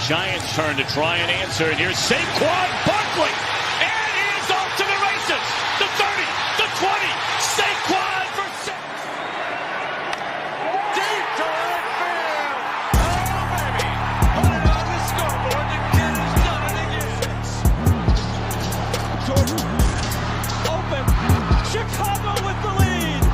Giants' turn to try and answer, and here's Saquon Barkley, and he is off to the races. The 30, the 20, Saquon for 6. Deep to right field. Oh, baby. Put it on the scoreboard. The kid has done it again. Jordan, open. Chicago with the lead.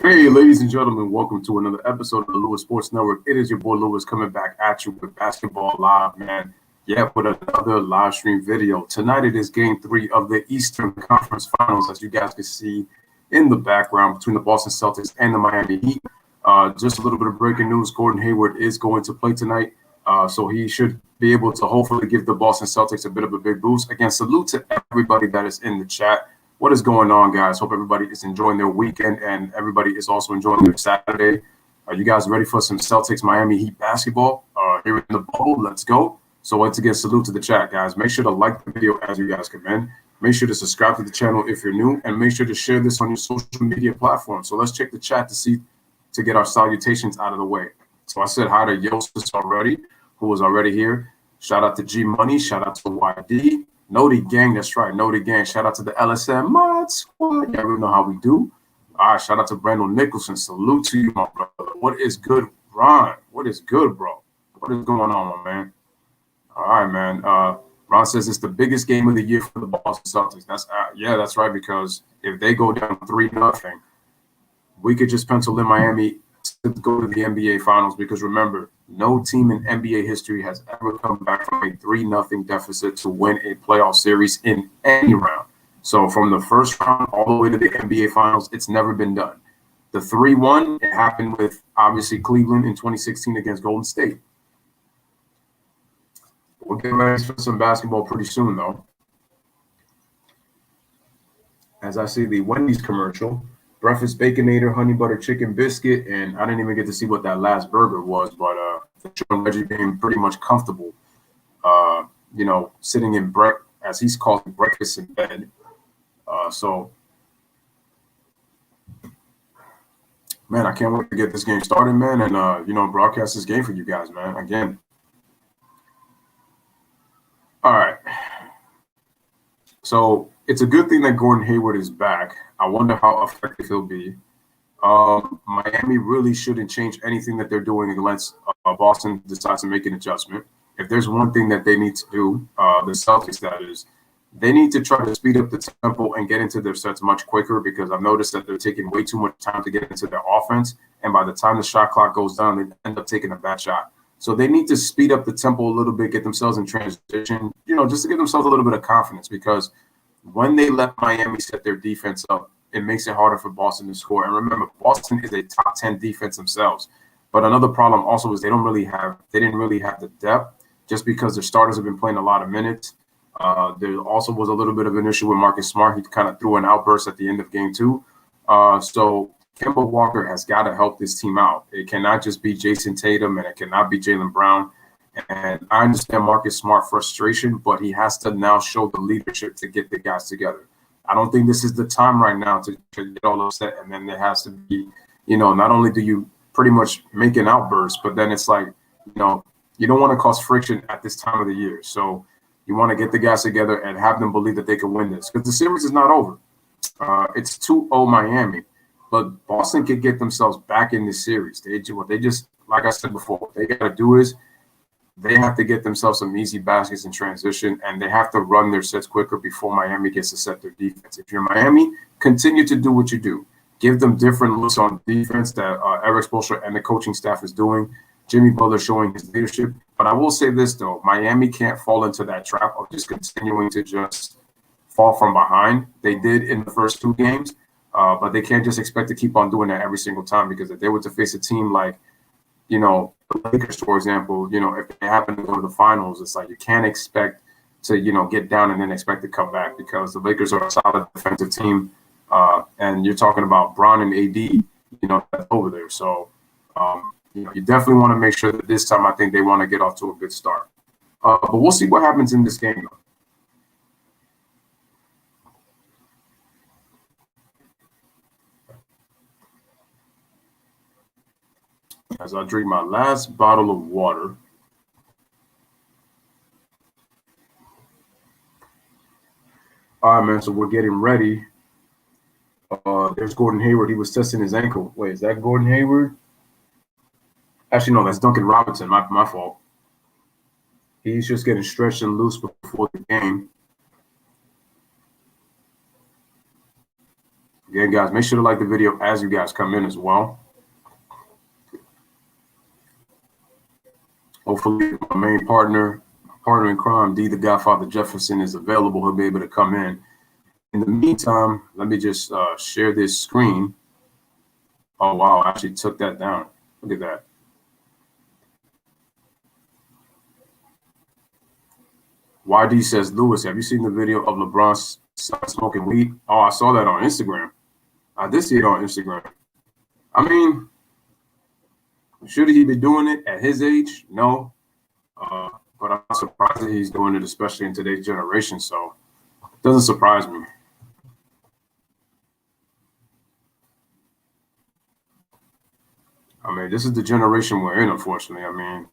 Hey, ladies and gentlemen, welcome to another episode of the Lewis Sports Network. It is your boy Lewis coming back at you with Basketball Live, man. Yeah, with another live stream video. Tonight it is Game 3 of the Eastern Conference Finals, as you guys can see in the background, between the Boston Celtics and the Miami Heat. Just a little bit of breaking news. Gordon Hayward is going to play tonight, so he should be able to hopefully give the Boston Celtics a bit of a big boost. Again, salute to everybody that is in the chat. What is going on, guys? Hope everybody is enjoying their weekend and everybody is also enjoying their Saturday. Are you guys ready for some Celtics Miami Heat basketball? Here in the bubble, let's go. So once again, salute to the chat, guys. Make sure to like the video as you guys come in. Make sure to subscribe to the channel if you're new, and make sure to share this on your social media platforms. So let's check the chat to get our salutations out of the way. So I said hi to Yosis already, who was already here. Shout out to G Money. Shout out to YD. Noti Gang, that's right, Noti Gang. Shout out to the LSM Mod Squad. Yeah, we know how we do. All right, shout out to Brandon Nicholson. Salute to you, my brother. What is good, Ron? What is good, bro? What is going on, my man? All right, man. Ron says it's the biggest game of the year for the Boston Celtics. That's right, because if they go down 3-0, we could just pencil in Miami to go to the NBA Finals, because remember, no team in NBA history has ever come back from a 3-0 deficit to win a playoff series in any round. So from the first round all the way to the NBA Finals, it's never been done. The 3-1, it happened with, obviously, Cleveland in 2016 against Golden State. We'll get ready for some basketball pretty soon, though. As I see the Wendy's commercial, breakfast Baconator, honey butter chicken biscuit, and I didn't even get to see what that last burger was, but John Reggie being pretty much comfortable, sitting in as he's calling breakfast in bed. So, man, I can't wait to get this game started, man, and broadcast this game for you guys, man. Again. All right. So it's a good thing that Gordon Hayward is back. I wonder how effective he'll be. Miami really shouldn't change anything that they're doing unless Boston decides to make an adjustment. If there's one thing that they need to do, the Celtics, that is, they need to try to speed up the tempo and get into their sets much quicker, because I've noticed that they're taking way too much time to get into their offense. And by the time the shot clock goes down, they end up taking a bad shot. So they need to speed up the tempo a little bit, get themselves in transition, just to give themselves a little bit of confidence, because when they let Miami set their defense up, it makes it harder for Boston to score. And remember, Boston is a top 10 defense themselves. But another problem also is they didn't really have the depth, just because their starters have been playing a lot of minutes. There also was a little bit of an issue with Marcus Smart. He kind of threw an outburst at the end of game 2. So Kemba Walker has got to help this team out. It cannot just be Jason Tatum, and it cannot be Jaylen Brown. And I understand Marcus Smart frustration, but he has to now show the leadership to get the guys together. I don't think this is the time right now to get all upset. And then there has to be, not only do you pretty much make an outburst, but then it's like, you don't want to cause friction at this time of the year. So you want to get the guys together and have them believe that they can win this, because the series is not over. It's 2-0 Miami, but Boston could get themselves back in this series. They just, like I said before, what they got to do is they have to get themselves some easy baskets in transition, and they have to run their sets quicker before Miami gets to set their defense. If you're Miami, continue to do what you do. Give them different looks on defense that Eric Spoelstra and the coaching staff is doing. Jimmy Butler showing his leadership. But I will say this, though. Miami can't fall into that trap of just continuing to just fall from behind. They did in the first 2 games, but they can't just expect to keep on doing that every single time, because if they were to face a team like, the Lakers, for example, if they happen to go to the finals, it's like you can't expect to, get down and then expect to come back, because the Lakers are a solid defensive team. And you're talking about Bron and AD, that's over there. So, you definitely want to make sure that this time I think they want to get off to a good start. But we'll see what happens in this game, though. as I drink my last bottle of water. All right, man. So we're getting ready. There's Gordon Hayward. He was testing his ankle. Wait, is that Gordon Hayward? Actually, no, that's Duncan Robinson. My fault. He's just getting stretched and loose before the game. Again, guys, make sure to like the video as you guys come in as well. Hopefully, my main partner in crime, D the Godfather Jefferson, is available. He'll be able to come in. In the meantime, let me just share this screen. Oh, wow, I actually took that down. Look at that. YD says, Lewis, have you seen the video of LeBron smoking weed? Oh, I saw that on Instagram. I did see it on Instagram. I mean, should he be doing it at his age? No. But I'm surprised that he's doing it, especially in today's generation. So it doesn't surprise me. I mean, this is the generation we're in, unfortunately. I mean,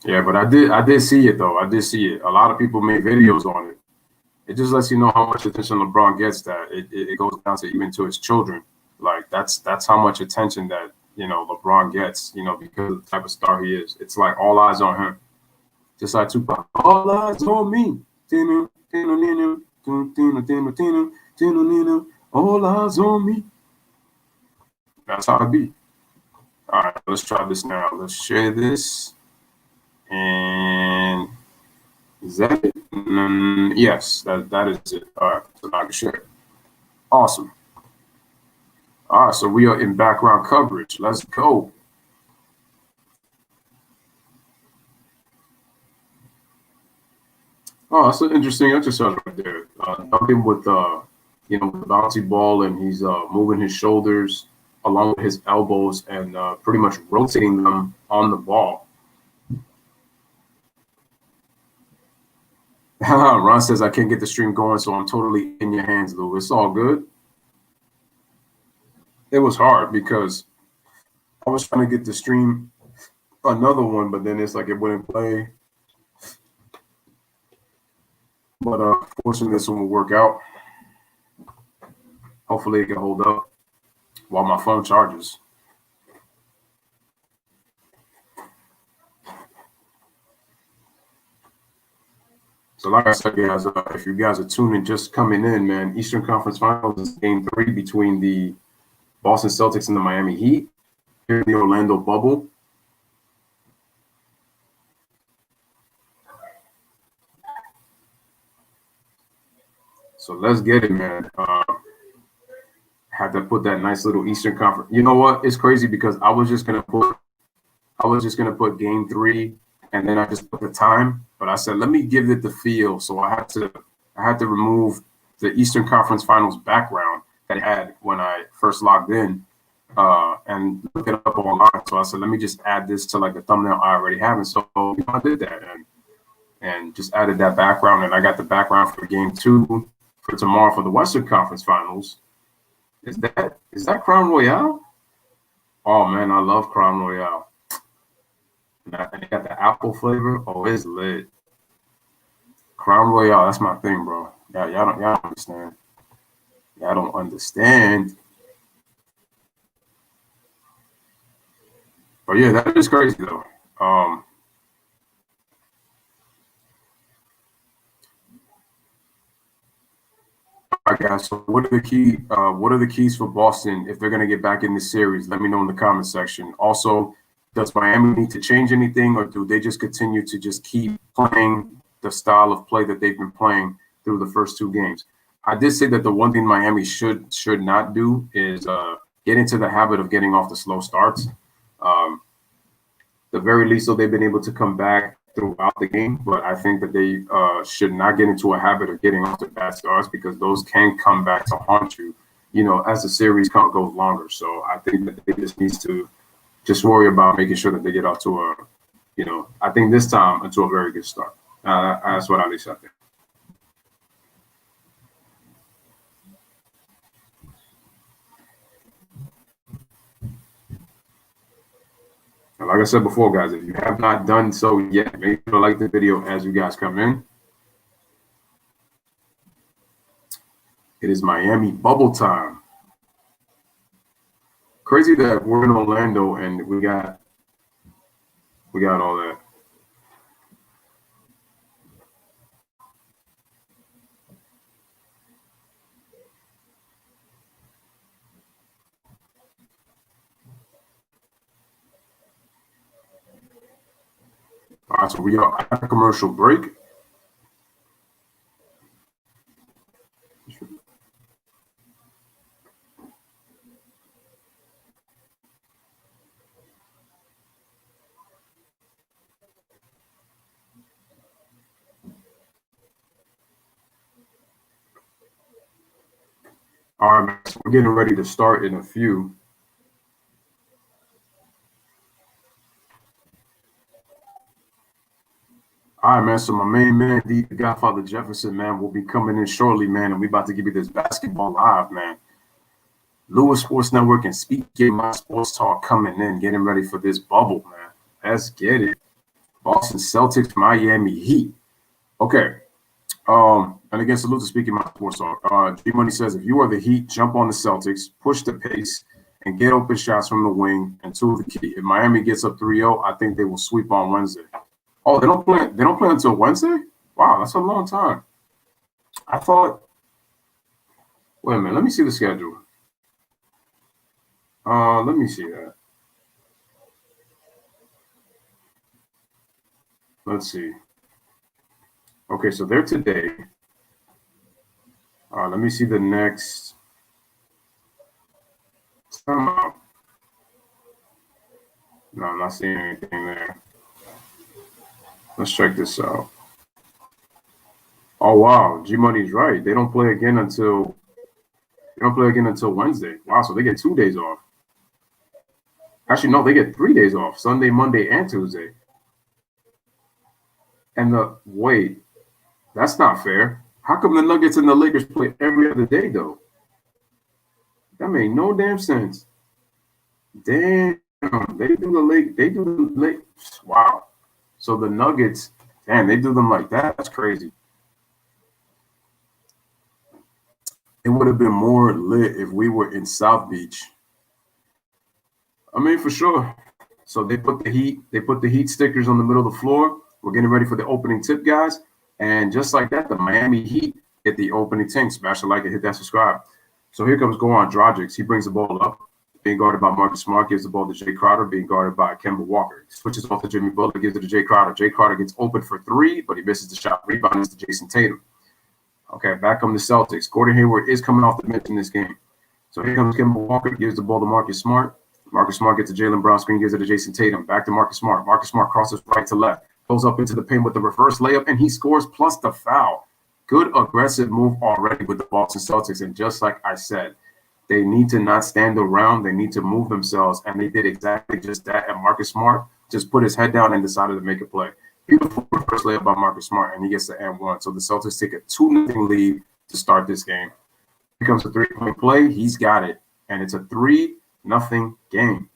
yeah, but I did see it though. I did see it. A lot of people made videos on it. It just lets you know how much attention LeBron gets. That it goes down to even to his children. Like that's how much attention that LeBron gets. Because of the type of star he is. It's like all eyes on him. Just like Tupac, all eyes on me. All eyes on me. That's how it be. All right, let's try this now. Let's share this. And is that it? Yes, that is it. All right, so now I can share it. Awesome. All right, so we are in background coverage. Let's go. Oh, that's an interesting exercise right there. Dunking with the bouncy ball, and he's moving his shoulders along with his elbows and pretty much rotating them on the ball. Ron says, I can't get the stream going, so I'm totally in your hands, Lou. It's all good. It was hard because I was trying to get the stream another one, but then it's like it wouldn't play. But fortunately, this one will work out. Hopefully, it can hold up while my phone charges. So like I said, guys, if you guys are tuning, just coming in, man, Eastern Conference Finals is Game 3 between the Boston Celtics and the Miami Heat here in the Orlando bubble. So let's get it, man. Had to put that nice little Eastern Conference. You know what? It's crazy because I was just gonna put Game 3, and then I just put the time. But I said, let me give it the feel. So I had to remove the Eastern Conference Finals background that I had when I first logged in and look it up online. So I said, let me just add this to like the thumbnail I already have. And so I did that and just added that background. And I got the background for Game 2 for tomorrow for the Western Conference Finals. Is that Crown Royale? Oh man, I love Crown Royale. And they got the apple flavor. Oh, it's lit. Crown Royale, that's my thing, bro. Y'all don't understand. Y'all don't understand. But yeah, that is crazy though. All right, guys. So what are the keys for Boston if they're gonna get back in this series? Let me know in the comment section. Also, does Miami need to change anything, or do they just continue to just keep playing the style of play that they've been playing through the first 2 games? I did say that the one thing Miami should not do is get into the habit of getting off the slow starts. The very least, so they've been able to come back throughout the game, but I think that they should not get into a habit of getting off to bad starts because those can come back to haunt you, as the series goes longer. So I think that they just needs to just worry about making sure that they get off to I think this time into a very good start. That's what at least I think. And like I said before, guys, if you have not done so yet, make sure to like the video as you guys come in. It is Miami bubble time. Crazy that we're in Orlando and we got all that. All right, so we are at a commercial break. All right, so we're getting ready to start in a few. All right, man. So my main man, the Godfather Jefferson, man, will be coming in shortly, man, and we about to give you this basketball live, man. Lewis Sports Network and Speak Get My Sports Talk coming in, getting ready for this bubble, man. Let's get it. Boston Celtics, Miami Heat. Okay. And again, salute to Speaking My Sports Talk. G Money says, if you are the Heat, jump on the Celtics, push the pace, and get open shots from the wing. And two, the key. If Miami gets up 3-0, I think they will sweep on Wednesday. Oh, they don't play. They don't play until Wednesday. Wow, that's a long time. I thought. Wait a minute. Let me see the schedule. Let me see that. Let's see. Okay, so they're today. Let me see the next. No, I'm not seeing anything there. Let's check this out. Oh wow, G Money's right. They don't play again until Wednesday. Wow, so they get 2 days off. Actually, no, they get 3 days off: Sunday, Monday, and Tuesday. And wait, that's not fair. How come the Nuggets and the Lakers play every other day though? That made no damn sense. Damn, they do the late. Wow. So the Nuggets, damn, they do them like that. That's crazy. It would have been more lit if we were in South Beach. I mean, for sure. So they put the heat stickers on the middle of the floor. We're getting ready for the opening tip, guys. And just like that, the Miami Heat hit the opening ting. Smash the like and hit that subscribe. So here comes Goran Dragic. He brings the ball up, being guarded by Marcus Smart, gives the ball to Jay Crowder, being guarded by Kemba Walker. Switches off to Jimmy Butler, gives it to Jay Crowder. Jay Crowder gets open for three, but he misses the shot. Rebound is to Jason Tatum. Okay, back come the Celtics. Gordon Hayward is coming off the bench in this game. So here comes Kemba Walker, gives the ball to Marcus Smart. Marcus Smart gets a Jaylen Brown screen, gives it to Jason Tatum. Back to Marcus Smart. Marcus Smart crosses right to left, pulls up into the paint with the reverse layup, and he scores plus the foul. Good aggressive move already with the Boston Celtics. And just like I said, they need to not stand around. They need to move themselves. And they did exactly just that. And Marcus Smart just put his head down and decided to make a play. Beautiful first layup by Marcus Smart, and he gets the and one. So the Celtics take a 2-0 lead to start this game. Here comes a three-point play. He's got it. And it's a 3-0 game.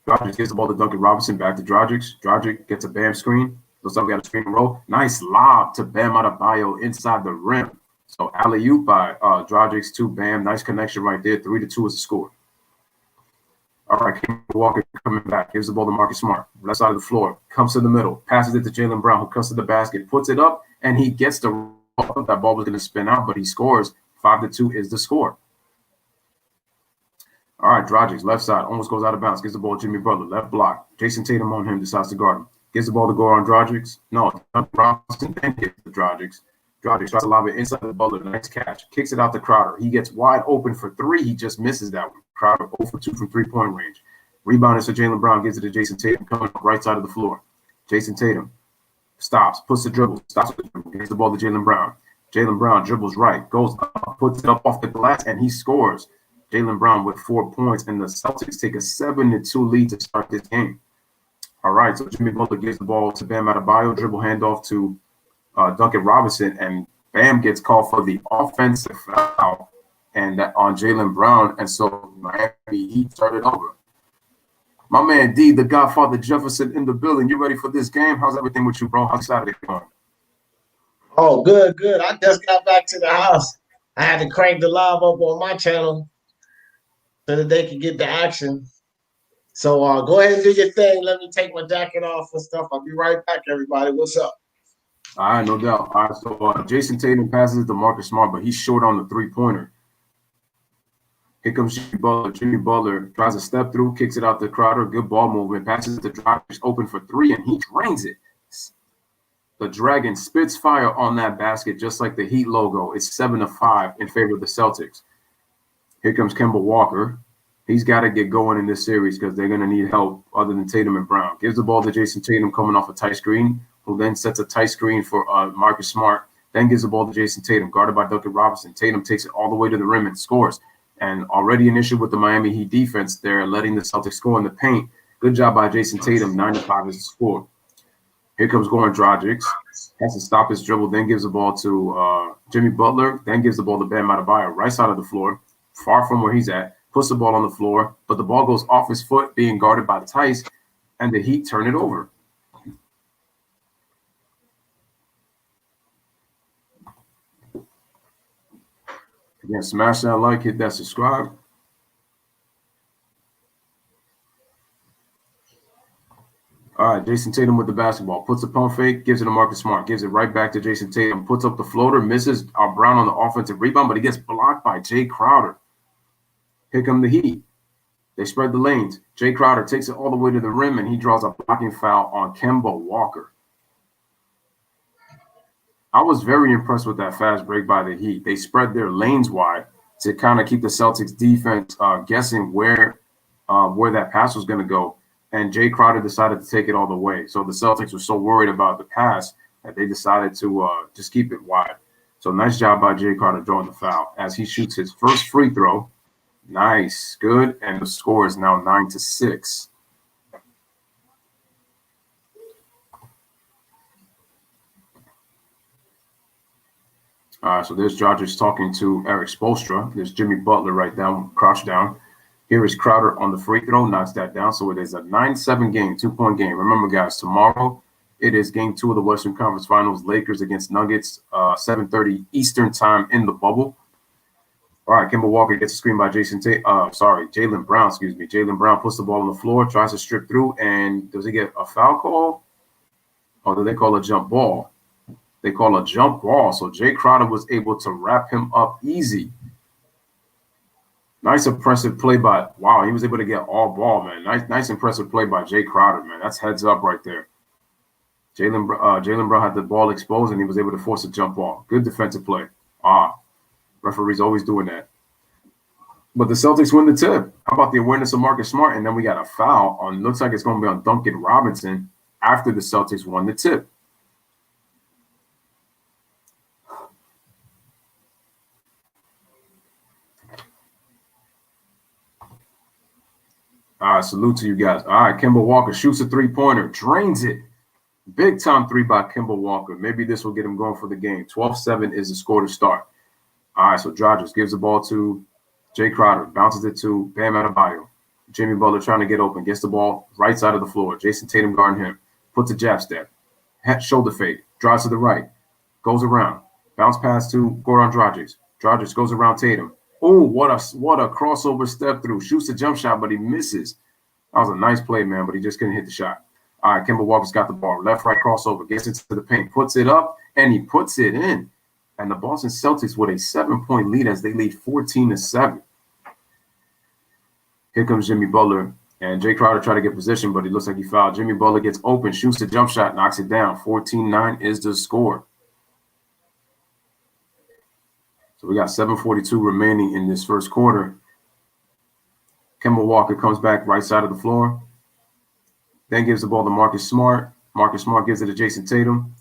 Dragic gives the ball to Duncan Robinson, back to Dragic. Dragic gets a Bam screen. Looks like we got a screen and roll. Nice lob to Bam Adebayo inside the rim. So alley-oop by Dragic to Bam. Nice connection right there. 3-2 is the score. All right, Kemba Walker coming back. Gives the ball to Marcus Smart. Left side of the floor. Comes to the middle. Passes it to Jaylen Brown, who comes to the basket. Puts it up, and he gets the ball. That ball was going to spin out, but he scores. 5-2 is the score. All right, Dragic, left side, almost goes out of bounds. Gives the ball to Jimmy Butler, left block. Jason Tatum on him, decides to guard him. Gives the ball to Goran Dragic. No, Robinson then gets the Dragic. Dragic tries to lob it inside the Butler. Nice catch. Kicks it out to Crowder. He gets wide open for three. He just misses that one. Crowder 0 for 2 from three-point range. Rebound is to Jaylen Brown. Gives it to Jason Tatum coming up right side of the floor. Jason Tatum stops, puts the dribble, stops the dribble. Gives the ball to Jaylen Brown. Jaylen Brown dribbles right, goes up, puts it up off the glass, and he scores. Jaylen Brown with 4 points, and the Celtics take a 7-2 lead to start this game. All right, so Jimmy Butler gives the ball to Bam Adebayo, dribble handoff to Duncan Robinson, and Bam gets called for the offensive foul and on Jaylen Brown, and so Miami Heat started over. My man D, the Godfather Jefferson in the building. You ready for this game? How's everything with you, bro? How's Saturday going? Oh, good, good. I just got back to the house. I had to crank the live up on my channel so that they could get the action. So go ahead and do your thing. Let me take my jacket off and stuff. I'll be right back, everybody. What's up? All right, no doubt. All right, so Jason Tatum passes it to Marcus Smart, but he's short on the three-pointer. Here comes Jimmy Butler. Jimmy Butler tries a step through, kicks it out to Crowder. Good ball movement. Passes it to Dragic, open for three, and he drains it. The Dragon spits fire on that basket, just like the Heat logo. It's 7-5 in favor of the Celtics. Here comes Kemba Walker. He's got to get going in this series because they're going to need help other than Tatum and Brown. Gives the ball to Jason Tatum coming off a tight screen, who then sets a tight screen for Marcus Smart. Then gives the ball to Jason Tatum, guarded by Duncan Robinson. Tatum takes it all the way to the rim and scores. And already an issue with the Miami Heat defense. They're letting the Celtics score in the paint. Good job by Jason Tatum. 9-5 is the score. Here comes Goran Dragic. Has to stop his dribble, then gives the ball to Jimmy Butler, then gives the ball to Bam Adebayo, right side of the floor, far from where he's at, puts the ball on the floor, but the ball goes off his foot, being guarded by Tice, and the Heat turn it over. Again, smash that like, hit that subscribe. All right, Jason Tatum with the basketball. Puts a pump fake, gives it to Marcus Smart, gives it right back to Jason Tatum, puts up the floater, misses Brown on the offensive rebound, but he gets blocked by Jay Crowder. Here come the Heat. They spread the lanes. Jay Crowder takes it all the way to the rim, and he draws a blocking foul on Kemba Walker. I was very impressed with that fast break by the Heat. They spread their lanes wide to kind of keep the Celtics defense guessing where that pass was going to go. And Jay Crowder decided to take it all the way. So the Celtics were so worried about the pass that they decided to just keep it wide. So nice job by Jay Crowder drawing the foul as he shoots his first free throw. Nice, good. And the score is now 9-6. All right, so there's Dragic talking to Eric Spoelstra. There's Jimmy Butler right down, crouched down. Here is Crowder on the free throw, knocks that down. So it is a 9-7 game, 2-point game. Remember, guys, tomorrow it is game 2 of the Western Conference Finals, Lakers against Nuggets, 7:30 Eastern time in the bubble. All right, Kemba Walker gets a screen by Jaylen Brown, Jaylen Brown puts the ball on the floor, tries to strip through, and does he get a foul call? Or do they call a jump ball? They call a jump ball. So Jay Crowder was able to wrap him up easy. Nice impressive play by, wow, he was able to get all ball, man. Nice impressive play by Jay Crowder, man. That's heads up right there. Jaylen Brown had the ball exposed, and he was able to force a jump ball. Good defensive play. Referees always doing that. But the Celtics win the tip. How about the awareness of Marcus Smart? And then we got a foul on, looks like it's going to be on Duncan Robinson after the Celtics won the tip. All right, salute to you guys. All right, Kemba Walker shoots a three-pointer, drains it. Big-time three by Kemba Walker. Maybe this will get him going for the game. 12-7 is the score to start. All right, so Dragic gives the ball to Jay Crowder, bounces it to Bam Adebayo. Jimmy Butler trying to get open, gets the ball right side of the floor. Jason Tatum guarding him, puts a jab step, shoulder fade, drives to the right, goes around, bounce pass to Goran Dragic. Dragic goes around Tatum. Oh, what a crossover step through. Shoots a jump shot, but he misses. That was a nice play, man, but he just couldn't hit the shot. All right, Kemba Walker's got the ball. Left-right crossover, gets into the paint, puts it up, and he puts it in. And the Boston Celtics with a 7-point lead as they lead 14-7. Here comes Jimmy Butler, and Jay Crowder tried to get position, but he looks like he fouled. Jimmy Butler gets open, shoots the jump shot, knocks it down. 14-9 is the score. So we got 7:42 remaining in this first quarter. Kemba Walker comes back right side of the floor. Then gives the ball to Marcus Smart. Marcus Smart gives it to Jason Tatum.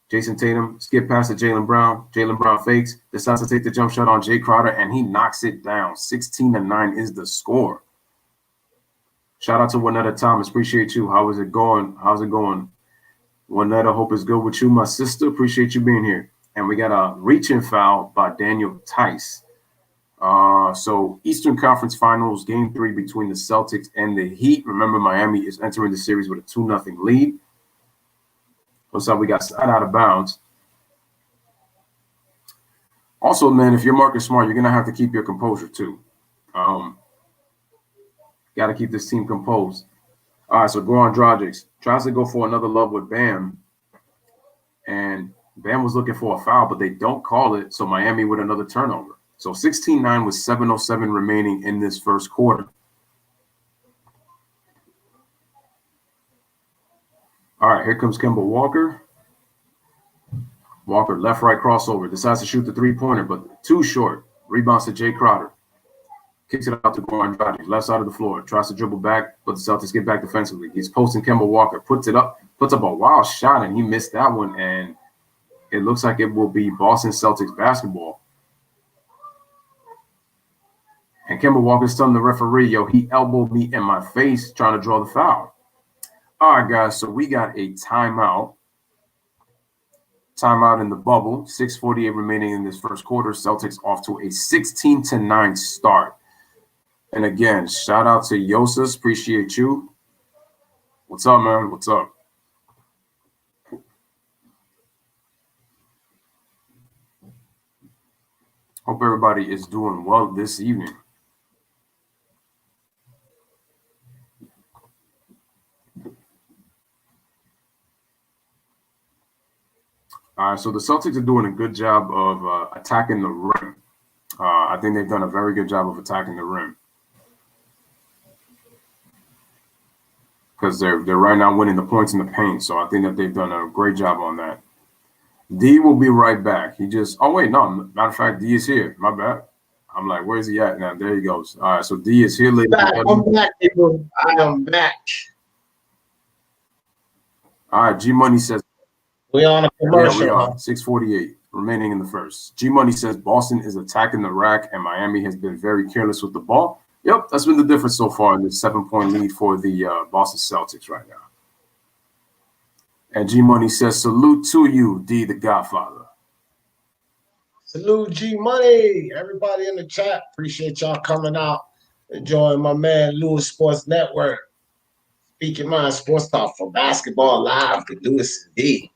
Jason Tatum skip past to Jaylen Brown. Jaylen Brown fakes, decides to take the jump shot on Jay Crowder, and he knocks it down. 16-9 is the score. Shout out to Juanetta Thomas. Appreciate you. How is it going? How's it going? Juanetta, hope it's good with you, my sister. Appreciate you being here. And we got a reaching foul by Daniel Tice. So Eastern Conference Finals, Game 3 between the Celtics and the Heat. Remember, Miami is entering the series with a 2-0 lead. Looks like we got slide out of bounds. Also, man, if you're Marcus Smart, you're going to have to keep your composure, too. Got to keep this team composed. All right, so Goran Dragic tries to go for another love with Bam. And Bam was looking for a foul, but they don't call it. So Miami with another turnover. So 16-9 with 7:07 remaining in this first quarter. All right, here comes Kemba Walker. Walker, left-right crossover. Decides to shoot the three-pointer, but too short. Rebounds to Jay Crowder. Kicks it out to Goran Dragic, left side of the floor. Tries to dribble back, but the Celtics get back defensively. He's posting Kemba Walker. Puts up a wild shot, and he missed that one. And it looks like it will be Boston Celtics basketball. And Kemba Walker's telling the referee, yo, he elbowed me in my face trying to draw the foul. All right, guys, so we got a timeout. Timeout in the bubble. 6:48 remaining in this first quarter. Celtics off to a 16-9 start. And again, shout out to Yosas. Appreciate you. What's up, man? What's up? Hope everybody is doing well this evening. All right, so the Celtics are doing a good job of attacking the rim. I think they've done a very good job of attacking the rim. Because they're right now winning the points in the paint. So I think that they've done a great job on that. D will be right back. Oh, wait, no. Matter of fact, D is here. My bad. I'm like, where's he at now? There he goes. All right, so D is here. I'm back, people. I am back. All right, G Money says. We on a commercial. Yeah, we are. 6:48 remaining in the first. G Money says Boston is attacking the rack and Miami has been very careless with the ball. Yep, that's been the difference so far in the 7-point lead for the Boston Celtics right now. And G Money says, salute to you, D the Godfather. Salute G Money. Everybody in the chat. Appreciate y'all coming out. Enjoying my man Lewis Sports Network. Speaking Mind Sports Talk for Basketball Live with Lewis and D.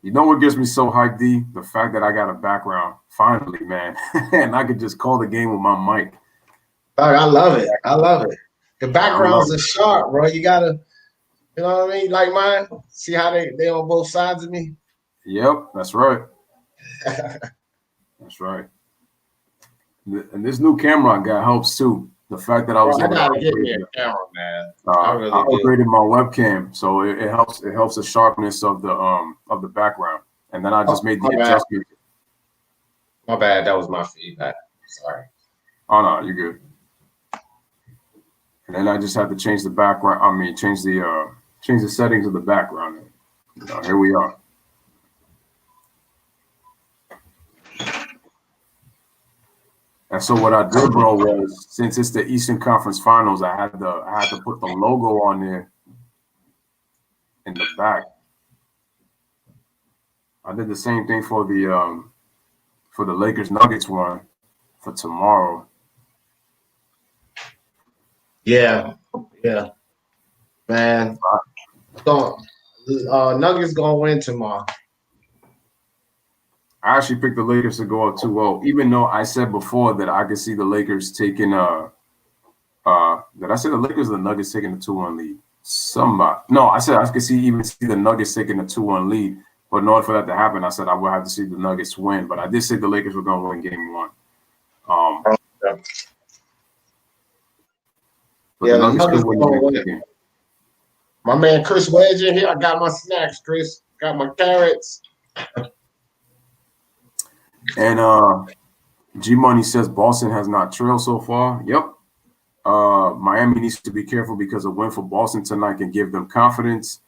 You know what gets me so hyped, D? The fact that I got a background, finally, man. And I could just call the game with my mic. I love it. I love it. The backgrounds are sharp, bro. You gotta, you know what I mean? Like mine. See how they on both sides of me? Yep, that's right. That's right. And this new camera I got helps too. The fact that I was able to get me a camera, man. I upgraded my webcam, so it helps. It helps the sharpness of the background. And then I just made the adjustment. My bad. That was my feedback. Sorry. Oh no, you're good. And then I just had to change the background. I mean, change the settings of the background. Here we are. And so what I did, bro, was since it's the Eastern Conference Finals, I had to put the logo on there in the back. I did the same thing for the Lakers Nuggets one for tomorrow. Yeah, man. Nuggets gonna win tomorrow. I actually picked the Lakers to go up 2-0, even though I said before that I could see the Lakers taking did I say the Lakers or the Nuggets taking a 2-1 lead? I said I could see the Nuggets taking a 2-1 lead, but in order for that to happen, I said I would have to see the Nuggets win. But I did say the Lakers were going to win game 1. But the Nuggets will win game. My man Chris Wedge in here. I got my snacks, Chris. Got my carrots. And G Money says Boston has not trailed so far. Yep. Miami needs to be careful because a win for Boston tonight can give them confidence.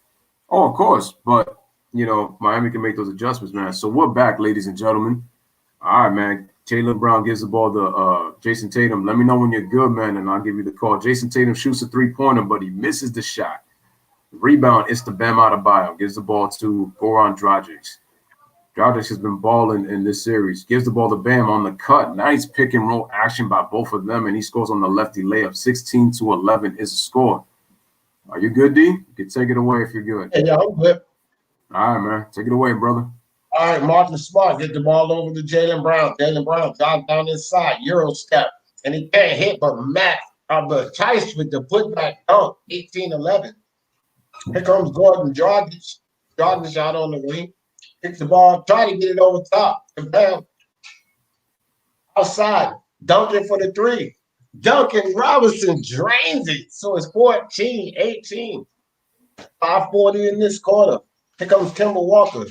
Oh, of course. But, Miami can make those adjustments, man. So we're back, ladies and gentlemen. All right, man. Jaylen Brown gives the ball to Jason Tatum. Let me know when you're good, man, and I'll give you the call. Jason Tatum shoots a three-pointer, but he misses the shot. Rebound is to Bam Adebayo. Gives the ball to Goran Dragic. Dragic has been balling in this series. Gives the ball to Bam on the cut. Nice pick and roll action by both of them, and he scores on the lefty layup. 16-11 is the score. Are you good, D? You can take it away if you're good. Yeah, I'm good. All right, man. Take it away, brother. All right, Marcus Smart get the ball over to Jaylen Brown. Jaylen Brown drives down inside, Euro step, and he can't hit, but Tice with the putback dunk, 18-11. Here comes Gordon Dragic. Dragic out on the wing. Picks the ball, try to get it over top. Bam. Outside, dunking for the three. Duncan Robinson drains it. So it's 14-18. 5:40 in this quarter. Here comes Kemba Walker.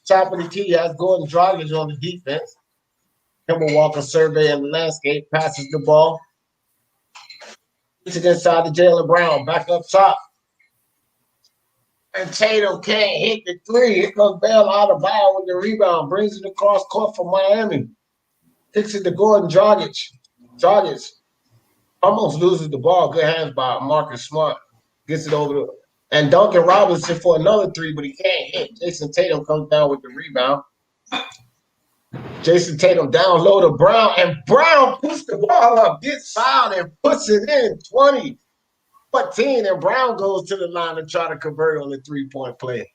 Top of the key has Gordon Dragic on the defense. Kemba Walker surveying the landscape, passes the ball. Puts it inside to Jaylen Brown, back up top. And Tatum can't hit the three. Here comes Bam out of bounds with the rebound. Brings it across court for Miami. Kicks it to Gordon Dragic. Dragic almost loses the ball. Good hands by Marcus Smart. Gets it over to and Duncan Robinson for another three, but he can't hit. Jason Tatum comes down with the rebound. Jason Tatum down low to Brown, and Brown puts the ball up, gets fouled, and puts it in 20-14, and Brown goes to the line to try to convert on the three-point play.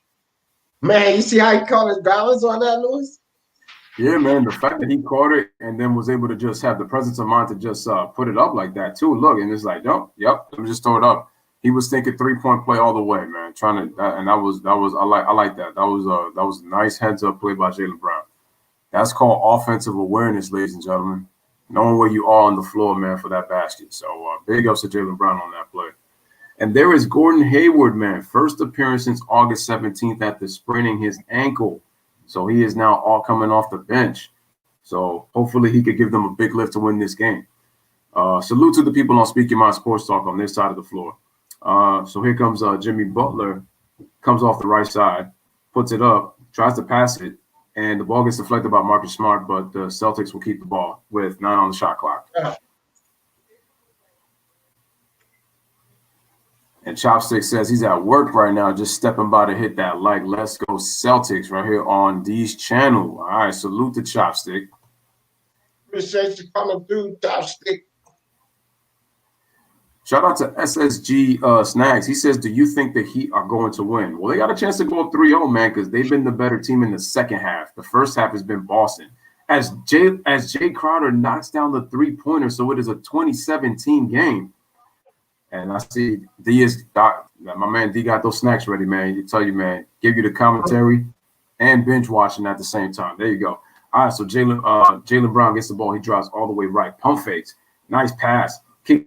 Man, you see how he caught his balance on that, Lewis? Yeah, man. The fact that he caught it and then was able to just have the presence of mind to just put it up like that, too. Look, and it's like, yep, let me just throw it up. He was thinking three-point play all the way, man. And that was I like that. That was a nice heads-up play by Jaylen Brown. That's called offensive awareness, ladies and gentlemen. Knowing where you are on the floor, man, for that basket. So big ups to Jaylen Brown on that play. And there is Gordon Hayward, man. First appearance since August 17th after spraining his ankle. So he is now all coming off the bench. So hopefully he could give them a big lift to win this game. Salute to the people on Speak Your Mind Sports Talk on this side of the floor. So here comes Jimmy Butler, comes off the right side, puts it up, tries to pass it, and the ball gets deflected by Marcus Smart, but the Celtics will keep the ball with 9 on the shot clock. And Chopstick says he's at work right now, just stepping by to hit that like. Let's go Celtics right here on D's channel. All right, salute to Chopstick. Appreciate you coming through, Chopstick. Shout out to SSG Snags. He says, do you think the Heat are going to win? Well, they got a chance to go 3-0, man, because they've been the better team in the second half. The first half has been Boston. As Jay Crowder knocks down the three-pointer, so it is a 2017 game. And I see D is my man D got those snacks ready, man. You tell you, man, give you the commentary and binge watching at the same time. There you go. All right, so Jaylen Brown gets the ball. He drives all the way right. Pump fakes. Nice pass. Kicks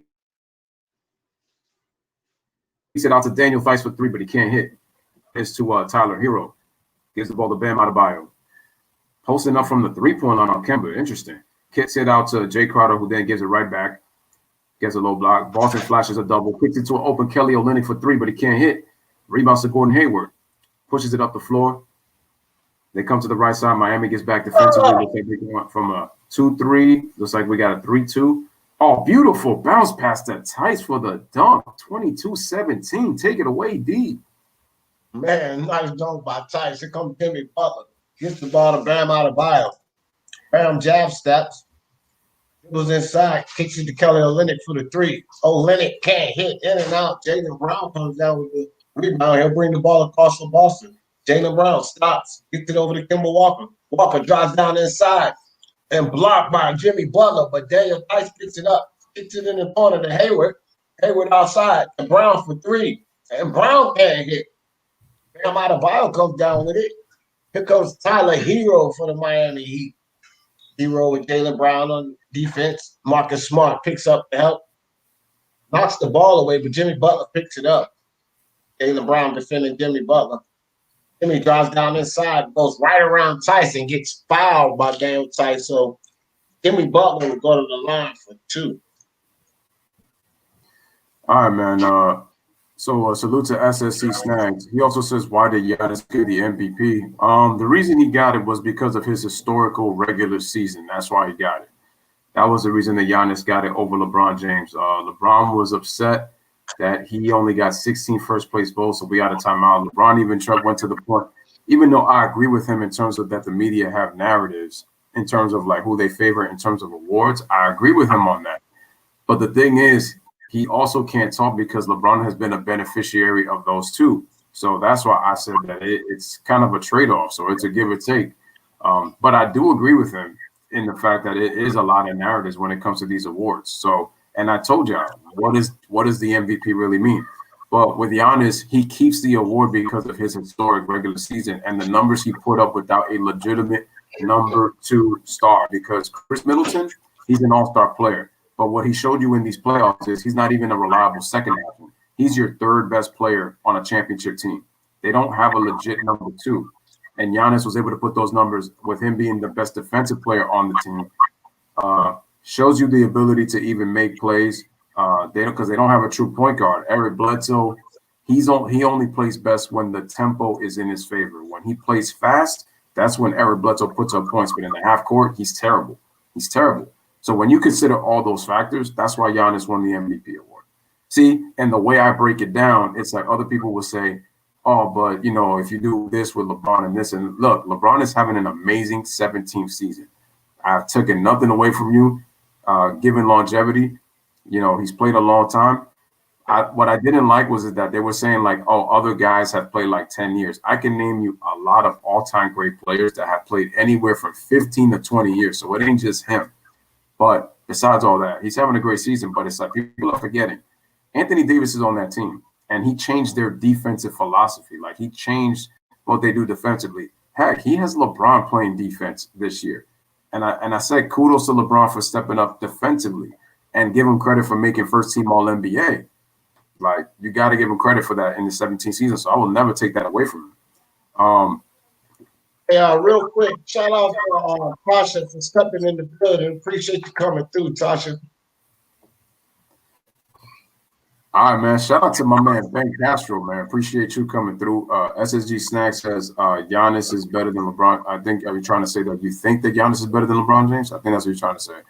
it out to Daniel Vice for three, but he can't hit. It's to Tyler Hero. Gives the ball to Bam Adebayo. Posting up from the three-point line on Kemba. Interesting. Kicks it out to Jay Crowder, who then gives it right back. Gets a low block. Boston flashes a double. Kicks it to an open Kelly Olynyk for three, but he can't hit. Rebounds to Gordon Hayward. Pushes it up the floor. They come to the right side. Miami gets back defensively. Looks like we went from a 2-3. Looks like we got a 3-2. Oh, beautiful bounce pass to Tice for the dunk. 22-17. Take it away, D. Man, nice dunk by Tice. Here comes Jimmy Butler. Gets the ball to Bam Adebayo. Bam jab steps. Goes inside. Kicks it to Kelly Olynyk for the three. Olynyk can't hit. In and out. Jaylen Brown comes down with the rebound. He'll bring the ball across for Boston. Jaylen Brown stops. Gets it over to Kemba Walker. Walker drives down inside and blocked by Jimmy Butler, but Daniel Tice picks it up. Kicks it in the corner to Hayward. Hayward outside. And Brown for three. And Brown can't hit. Bam Adebayo comes down with it. Here comes Tyler Hero for the Miami Heat. Hero with Jaylen Brown on defense. Marcus Smart picks up the help. Knocks the ball away, but Jimmy Butler picks it up. Jaylen Brown defending Jimmy Butler. Jimmy drives down inside, goes right around Tice and gets fouled by Daniel Tice. So Jimmy Butler will go to the line for two. All right, man. So salute to SSC Snags. He also says, why did Giannis get the MVP? The reason he got it was because of his historical regular season. That's why he got it. That was the reason that Giannis got it over LeBron James. LeBron was upset that he only got 16 first-place votes, so we got a timeout. LeBron even went to the point even though I agree with him in terms of that the media have narratives in terms of like who they favor in terms of awards, I agree with him on that. But the thing is, he also can't talk because LeBron has been a beneficiary of those two. So that's why I said that it's kind of a trade-off. So it's a give or take. But I do agree with him in the fact that it is a lot of narratives when it comes to these awards. So, and I told y'all, what does the MVP really mean? Well, with Giannis, he keeps the award because of his historic regular season and the numbers he put up without a legitimate number two star. Because Chris Middleton, he's an all-star player. But what he showed you in these playoffs is he's not even a reliable second option. He's your third best player on a championship team. They don't have a legit number two. And Giannis was able to put those numbers with him being the best defensive player on the team. Shows you the ability to even make plays. Because they don't have a true point guard. Eric Bledsoe, he only plays best when the tempo is in his favor. When he plays fast, that's when Eric Bledsoe puts up points. But in the half court, he's terrible. He's terrible. So when you consider all those factors, that's why Giannis won the MVP award. See, and the way I break it down, it's like other people will say, oh, but, if you do this with LeBron and this, and look, LeBron is having an amazing 17th season. I've taken nothing away from you, given longevity. He's played a long time. What I didn't like was that they were saying like, oh, other guys have played like 10 years. I can name you a lot of all-time great players that have played anywhere from 15 to 20 years. So it ain't just him. But besides all that, he's having a great season. But it's like people are forgetting. Anthony Davis is on that team, and he changed their defensive philosophy. Like he changed what they do defensively. Heck, he has LeBron playing defense this year. And I said kudos to LeBron for stepping up defensively and give him credit for making first team All NBA. Like you got to give him credit for that in the 17th season. So I will never take that away from him. Hey, real quick, shout out to Tasha for stepping in the building. Appreciate you coming through, Tasha. All right, man. Shout out to my man Ben Castro, man. Appreciate you coming through. SSG Snack says Giannis is better than LeBron. I think are you trying to say that you think that Giannis is better than LeBron James? I think that's what you're trying to say.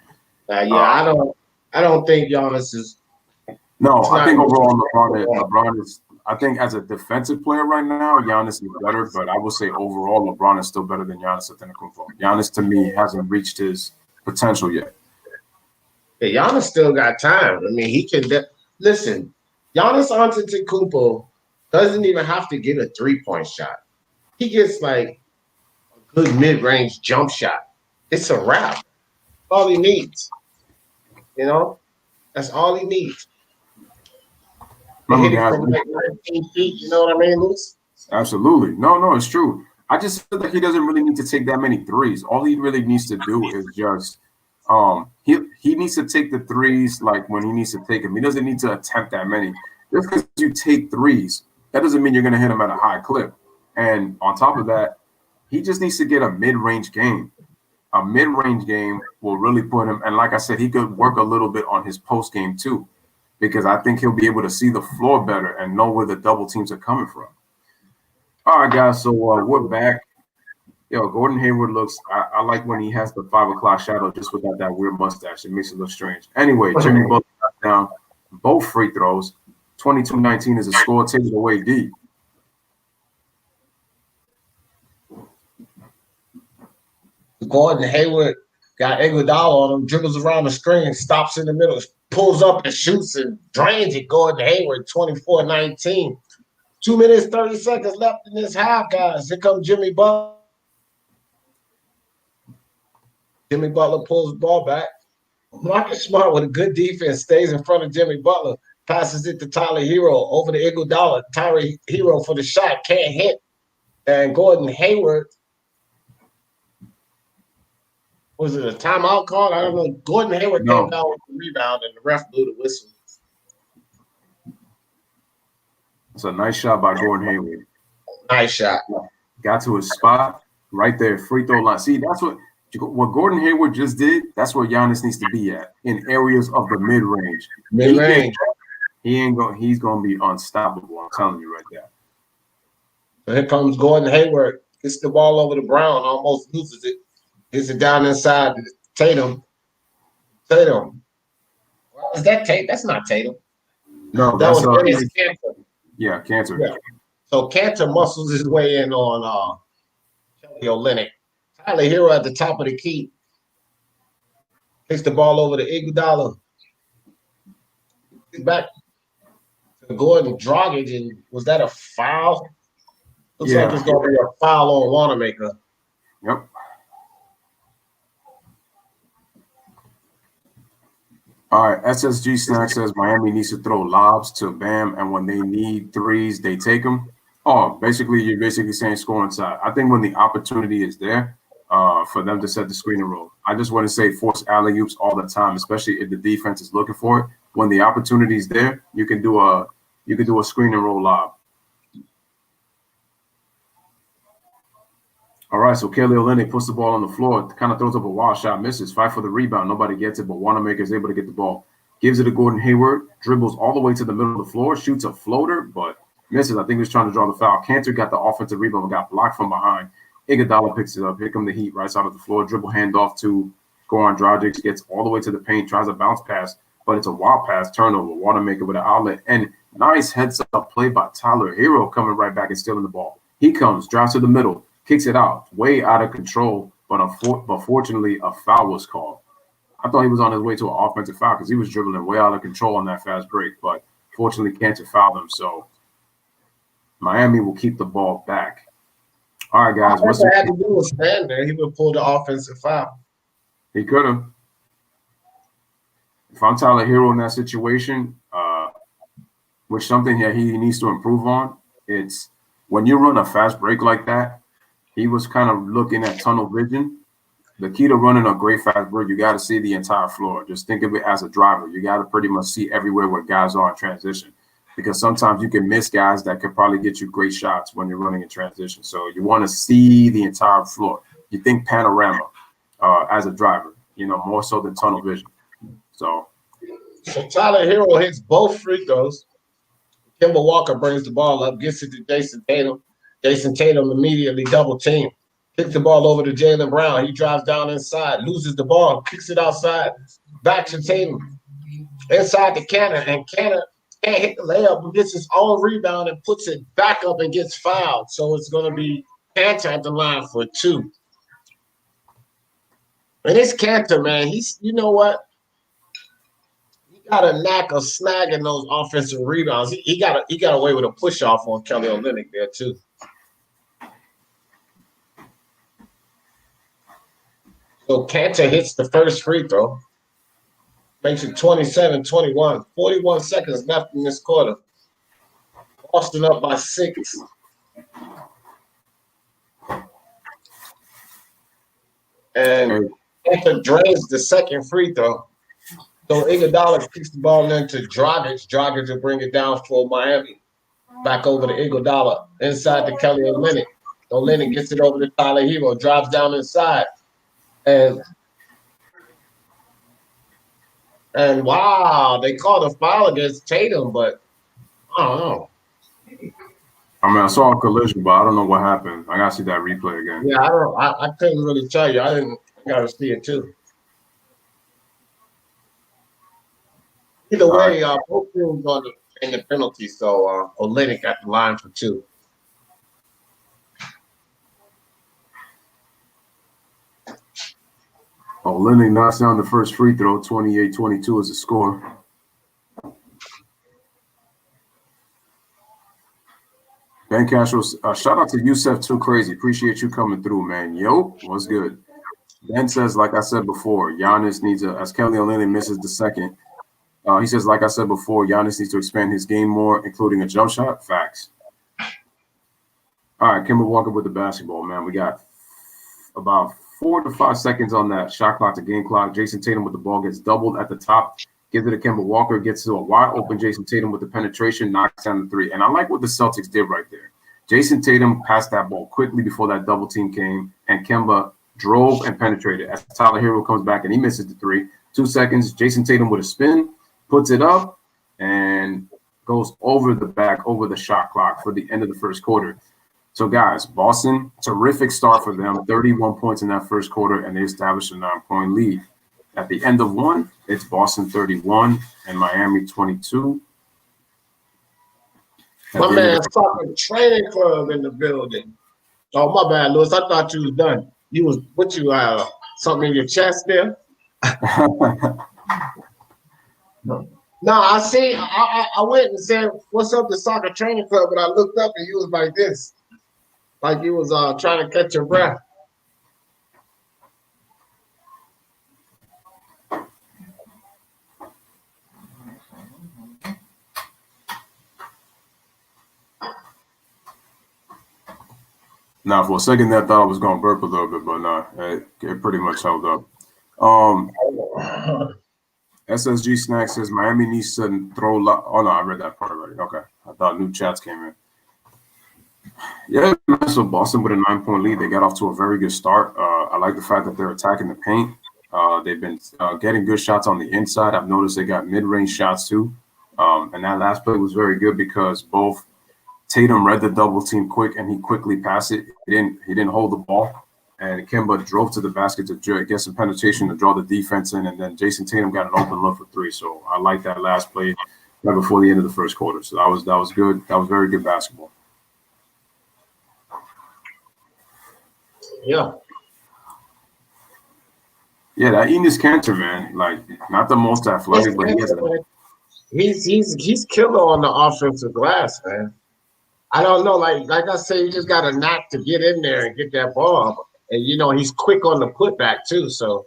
I don't think Giannis is. No, I think overall LeBron is. I think as a defensive player right now, Giannis is better, but I would say overall LeBron is still better than Giannis Antetokounmpo. Giannis to me hasn't reached his potential yet. Yeah, Giannis still got time. I mean, he can. Listen, Giannis Antetokounmpo doesn't even have to get a three-point shot. He gets like a good mid-range jump shot. It's a wrap. That's all he needs. That's all he needs. Hit it from like 19 feet. You know what I mean, Luis? Absolutely. No, it's true. I just feel like he doesn't really need to take that many threes. All he really needs to do is just he needs to take the threes like when he needs to take them. He doesn't need to attempt that many. Just because you take threes, that doesn't mean you're going to hit them at a high clip. And on top of that, he just needs to get a mid-range game. A mid-range game will really put him. And like I said, he could work a little bit on his post game too, because I think he'll be able to see the floor better and know where the double teams are coming from. All right, guys. So we're back. Yo, Gordon Hayward looks. I like when he has the 5 o'clock shadow just without that weird mustache. It makes it look strange. Anyway, Jimmy Butler got down both free throws. 22-19 is a score. Take it away, D. Gordon Hayward got Iguodala on him, dribbles around the screen, stops in the middle, pulls up and shoots and drains it. Gordon Hayward, 24-19. 2 minutes, 30 seconds left in this half, guys. Here comes Jimmy Butler. Jimmy Butler pulls the ball back. Marcus Smart with a good defense stays in front of Jimmy Butler, passes it to Tyler Hero over to Iguodala. Tyler Hero for the shot, can't hit. And Gordon Hayward, was it a timeout call? I don't know. Gordon Hayward came down with the rebound and the ref blew the whistle. It's a nice shot by Gordon Hayward. Nice shot. Got to his spot right there, free throw line. See, that's what Gordon Hayward just did. That's where Giannis needs to be at, in areas of the mid-range. Mid-range. He's going to be unstoppable. I'm telling you right there. So here comes Gordon Hayward. Gets the ball over to Brown, almost loses it. Gets it down inside to Tatum. Well, is that Tatum? That's not Tatum. No, that was Cantor. Yeah, Cantor. Yeah. So Cantor muscles his way in on Kelly Olynyk. Tyler Hero at the top of the key. Takes the ball over to Iguodala. Back to Gordon Dragic, and was that a foul? Looks like it's going to be a foul on Wanamaker. Yep. All right, SSG Snack says Miami needs to throw lobs to Bam, and when they need threes, they take them. Oh, basically, you're basically saying score inside. I think when the opportunity is there for them to set the screen and roll, I just want to say force alley-oops all the time, especially if the defense is looking for it. When the opportunity is there, you can do a screen and roll lob. All right, so Kelly Olynyk puts the ball on the floor, kind of throws up a wild shot, misses, fight for the rebound. Nobody gets it, but Wanamaker is able to get the ball. Gives it to Gordon Hayward, dribbles all the way to the middle of the floor, shoots a floater, but misses. I think he was trying to draw the foul. Cantor got the offensive rebound, got blocked from behind. Iguodala picks it up. Here come the Heat, right side of the floor. Dribble handoff to Goran Dragic, gets all the way to the paint, tries a bounce pass, but it's a wild pass, turnover. Wanamaker with an outlet, and nice heads-up play by Tyler Hero coming right back and stealing the ball. He comes, drives to the middle, kicks it out, way out of control, but fortunately a foul was called. I thought he was on his way to an offensive foul because he was dribbling way out of control on that fast break, but fortunately Cantor fouled him, so Miami will keep the ball back. All right, guys. All I had to do was stand there. He would pull the offensive foul. He could have. If I'm Tyler Hero in that situation, which something that he needs to improve on, it's when you run a fast break like that, he was kind of looking at tunnel vision. The key to running a great fast break, you got to see the entire floor. Just think of it as a driver. You got to pretty much see everywhere where guys are in transition, because sometimes you can miss guys that could probably get you great shots when you're running in transition. So you want to see the entire floor. You think panorama as a driver, more so than tunnel vision. So Tyler Hero hits both free throws. Kemba Walker brings the ball up, gets it to Jason Tatum. Jason Tatum immediately double team. Kicks the ball over to Jaylen Brown. He drives down inside, loses the ball, kicks it outside, back to Tatum. Inside to Cantor, and Cantor can't hit the layup, but gets his own rebound and puts it back up and gets fouled. So it's going to be Cantor at the line for 2. And it's Cantor, man. He's, you know what? He got a knack of snagging those offensive rebounds. He got away with a push off on Kelly Olynyk there too. So Cantor hits the first free throw. Makes it 27-21. 41 seconds left in this quarter. Boston up by 6. And Cantor drains the second free throw. So Iguodala kicks the ball into Dragic. Dragic will bring it down for Miami. Back over to Iguodala. Inside to Kelly Olynyk. Olynyk gets it over to Tyler Hero. Drives down inside. And wow, they called a foul against Tatum, but I don't know. I saw a collision, but I don't know what happened. I gotta see that replay again. Yeah, I couldn't really tell you. I gotta see it too. Either way, both teams on in the penalty, so Olynyk at the line for 2. Olynyk knocks down the first free throw. 28-22 is the score. Ben Castro, shout out to Yusef Too Crazy. Appreciate you coming through, man. Yo, what's good? Ben says, like I said before, Giannis needs as Kelly Olynyk misses the second. He says, like I said before, Giannis needs to expand his game more, including a jump shot. Facts. All right, Kemba Walker with the basketball, man. We got about 4 to 5 seconds on that shot clock to game clock. Jason Tatum with the ball gets doubled at the top. Gives it to Kemba Walker. Gets to a wide open Jason Tatum with the penetration. Knocks down the 3. And I like what the Celtics did right there. Jason Tatum passed that ball quickly before that double team came. And Kemba drove and penetrated. As Tyler Hero comes back and he misses the 3. 2 seconds. Jason Tatum with a spin. Puts it up. And goes over the back, over the shot clock for the end of the first quarter. So, guys, Boston, terrific start for them. 31 points in that first quarter, and they established a 9-point lead. At the end of 1, it's Boston 31 and Miami 22. at My the end of man, the soccer training club in the building. Oh, my bad, Lewis. I thought you was done. You was what you something in your chest there? No, I see. I went and said, "What's up, the soccer training club?" But I looked up and you was like this, like you was trying to catch your breath. Now, for a second, there, I thought I was going to burp a little bit, but no, it pretty much held up. SSG Snack says Miami needs to throw. Oh no, I read that part already. Okay, I thought new chats came in. Yeah, so Boston with a 9-point lead. They got off to a very good start. I like the fact that they're attacking the paint. They've been getting good shots on the inside. I've noticed they got mid-range shots too. And that last play was very good because both Tatum read the double team quick and he quickly passed it. He didn't hold the ball. And Kemba drove to the basket to get some penetration to draw the defense in. And then Jason Tatum got an open look for three. So I like that last play right before the end of the first quarter. So that was good. That was very good basketball. Yeah. Yeah, that Enes Kanter, man, like not the most athletic, but He's killer on the offensive glass, man. I don't know, like I say, you just got a knack to get in there and get that ball, and he's quick on the putback too, so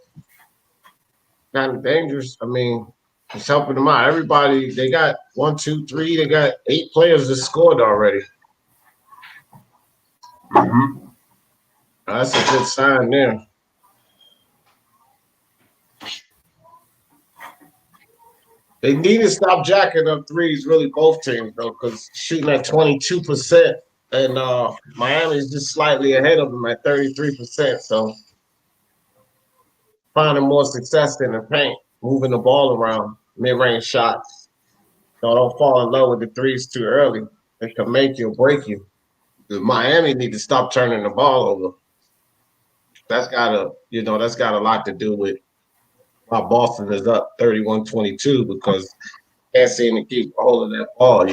kind of dangerous. I mean, it's helping them out. Everybody, they got 1, 2, 3. They got 8 players that scored already. Mm-hmm. That's a good sign there. They need to stop jacking up threes, really, both teams, though, because shooting at 22%, and Miami's just slightly ahead of them at 33%. So finding more success in the paint, moving the ball around, mid-range shots. So don't fall in love with the threes too early. It can make you or break you. Miami need to stop turning the ball over. That's got a lot to do with why Boston is up 31-22 because can't seem to keep holding that ball.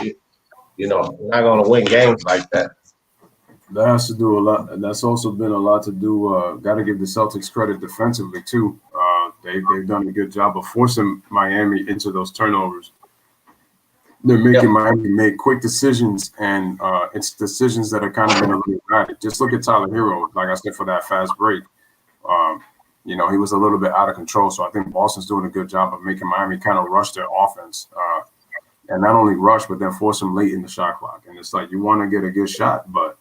You're not going to win games like that. That has to do a lot, and that's also been a lot to do. Got to give the Celtics credit defensively too. They've done a good job of forcing Miami into those turnovers. They're making Miami make quick decisions, and it's decisions that are kind of been a little erratic. Just look at Tyler Hero, like I said, for that fast break. He was a little bit out of control. So I think Boston's doing a good job of making Miami kind of rush their offense. And not only rush, but then force them late in the shot clock. And it's like you want to get a good shot, but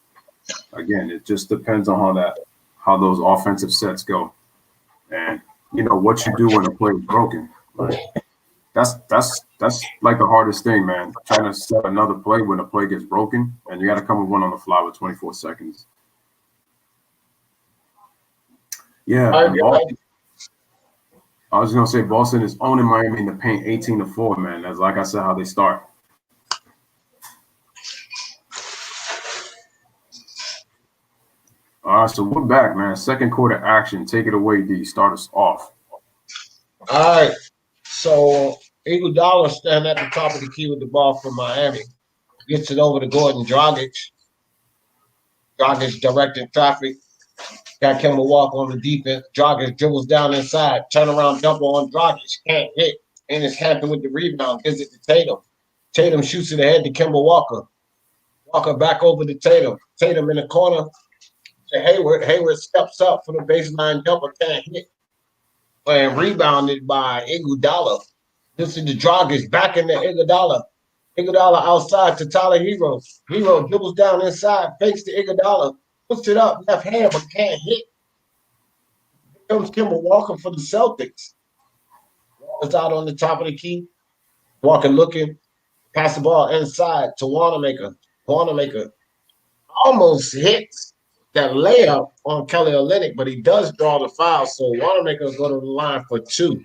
again, it just depends on how those offensive sets go. And what you do when a play is broken. Like, that's like the hardest thing, man. Trying to set another play when a play gets broken, and you got to come with one on the fly with 24 seconds. Yeah, Boston, I was gonna say Boston is owning Miami in the paint 18-4, man. That's like I said, how they start. All right, so we're back, man. Second quarter action. Take it away, D. Start us off. All right. So Iguodala standing at the top of the key with the ball for Miami. Gets it over to Gordon Dragic. Dragic directing traffic. Got Kemba Walker on the defense. Dragic dribbles down inside. Turnaround jumper on Dragic. Can't hit. And it's Hampton with the rebound. Gives it to Tatum. Tatum shoots it ahead to Kemba Walker. Walker back over to Tatum. Tatum in the corner to Hayward. Hayward steps up for the baseline jumper. Can't hit. And rebounded by Iguodala. This is the Dragic back in the Iguodala. Iguodala outside to Tyler Hero. Hero dribbles down inside. Fakes to Iguodala. Puts it up, left hand, but can't hit. Here comes Kemba Walker for the Celtics. Walker's out on the top of the key. Walker looking, pass the ball inside to Wanamaker. Wanamaker almost hits that layup on Kelly Olynyk, but he does draw the foul, so Wanamaker will go to the line for 2.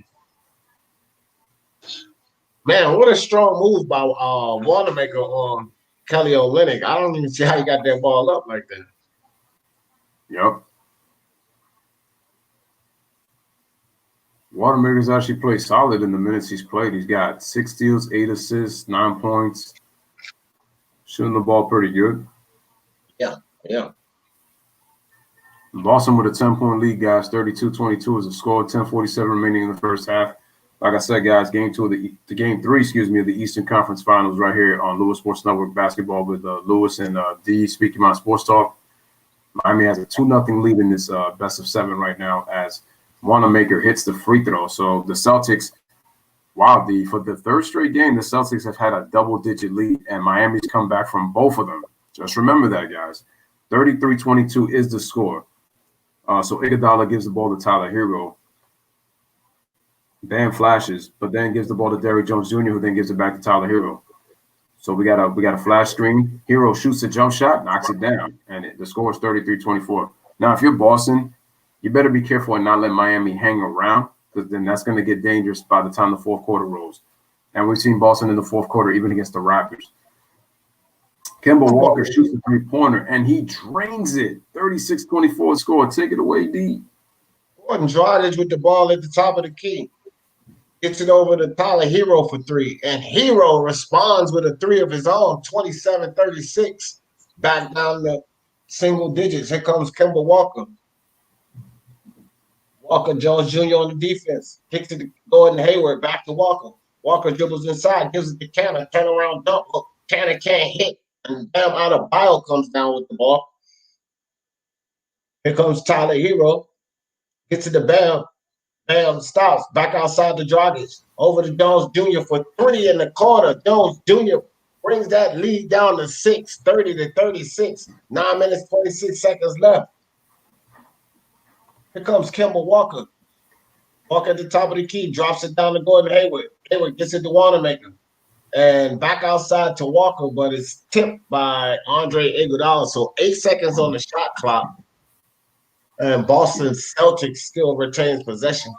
Man, what a strong move by Wanamaker on Kelly Olynyk. I don't even see how he got that ball up like that. Yep. Wanamaker's actually played solid in the minutes he's played. He's got 6 steals, 8 assists, 9 points. Shooting the ball pretty good. Yeah. Boston with a 10-point lead, guys. 32-22 is the score. 10:47 remaining in the first half. Like I said, guys, game game three, of the Eastern Conference Finals right here on Lewis Sports Network Basketball with Lewis and D speaking my sports talk. Miami has a 2-0 lead in this best of 7 right now as Wanamaker hits the free throw. So the Celtics, for the third straight game, the Celtics have had a double-digit lead, and Miami's come back from both of them. Just remember that, guys. 33-22 is the score. So Iguodala gives the ball to Tyler Hero. Bam flashes, but then gives the ball to Derrick Jones Jr., who then gives it back to Tyler Hero. So we got a flash screen. Hero shoots a jump shot, knocks it down, and the score is 33-24. Now, if you're Boston, you better be careful and not let Miami hang around, because then that's going to get dangerous by the time the fourth quarter rolls. And we've seen Boston in the fourth quarter, even against the Raptors. Kemba Walker shoots a three-pointer, and he drains it. 36-24 score. Take it away, D. Gordon Dragic with the ball at the top of the key. Gets it over to Tyler Hero for 3. And Hero responds with a 3 of his own, 27-36. Back down to single digits. Here comes Kemba Walker. Walker Jones Jr. on the defense. Kicks it to Gordon Hayward. Back to Walker. Walker dribbles inside. Gives it to Cannon. Turnaround dunk. Cannon can't hit. And Bam Adebayo comes down with the ball. Here comes Tyler Hero. Gets to the Bam. Bam stops. Back outside the Dragic. Over to Jones Jr. for 3 in the corner. Jones Jr. brings that lead down to 6, 30-36. 9 minutes, 26 seconds left. Here comes Kemba Walker. Walker at the top of the key. Drops it down to Gordon Hayward. Hayward gets it to Wanamaker. And back outside to Walker, but it's tipped by Andre Iguodala. So 8 seconds on the shot clock. And Boston Celtics still retains possession.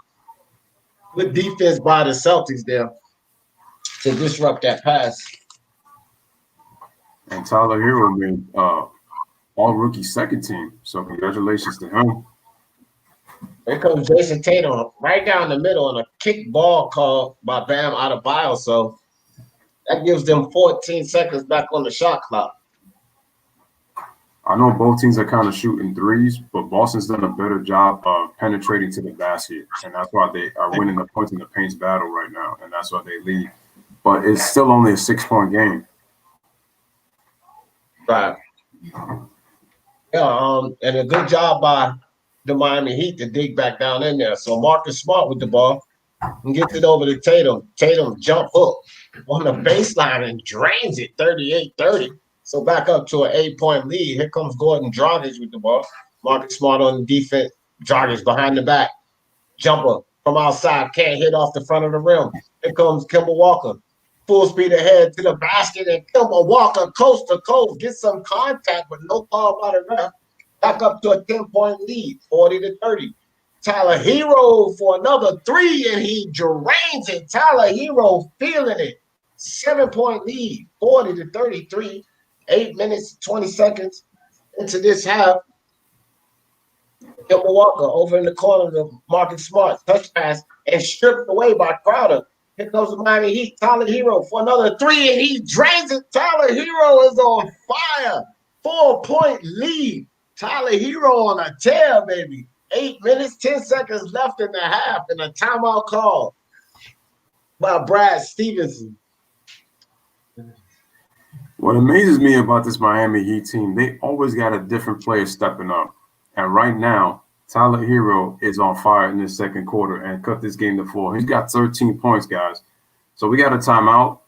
Good defense by the Celtics there to disrupt that pass. And Tyler Hero made all-rookie second team. So congratulations to him. Here comes Jason Tatum right down the middle on a kick ball call by Bam Adebayo. So that gives them 14 seconds back on the shot clock. I know both teams are kind of shooting threes, but Boston's done a better job of penetrating to the basket, and that's why they are winning the points in the paints battle right now, and that's why they lead. But it's still only a 6-point game. Right. Yeah, and a good job by the Miami Heat to dig back down in there. So Marcus Smart with the ball and gets it over to Tatum. Tatum jump hook on the baseline and drains it 38-30. So back up to an 8-point lead. Here comes Gordon Dragic with the ball. Marcus Smart on the defense. Dragic behind the back. Jumper from outside. Can't hit off the front of the rim. Here comes Kemba Walker. Full speed ahead to the basket. And Kemba Walker coast to coast. Gets some contact, but no call by the ref. Back up to a 10-point lead. 40-30. Tyler Hero for another 3, and he drains it. Tyler Hero feeling it. 7-point lead. 40-33. 8 minutes, 20 seconds into this half. Kemba Walker over in the corner to Marcus Smart. Touch pass and stripped away by Crowder. Here comes the Miami Heat. Tyler Hero for another 3, and he drains it. Tyler Hero is on fire. 4-point lead. Tyler Hero on a tear, baby. 8 minutes, 10 seconds left in the half, and a timeout call by Brad Stevenson. What amazes me about this Miami Heat team, they always got a different player stepping up. And right now, Tyler Hero is on fire in this second quarter and cut this game to 4. He's got 13 points, guys. So we got a timeout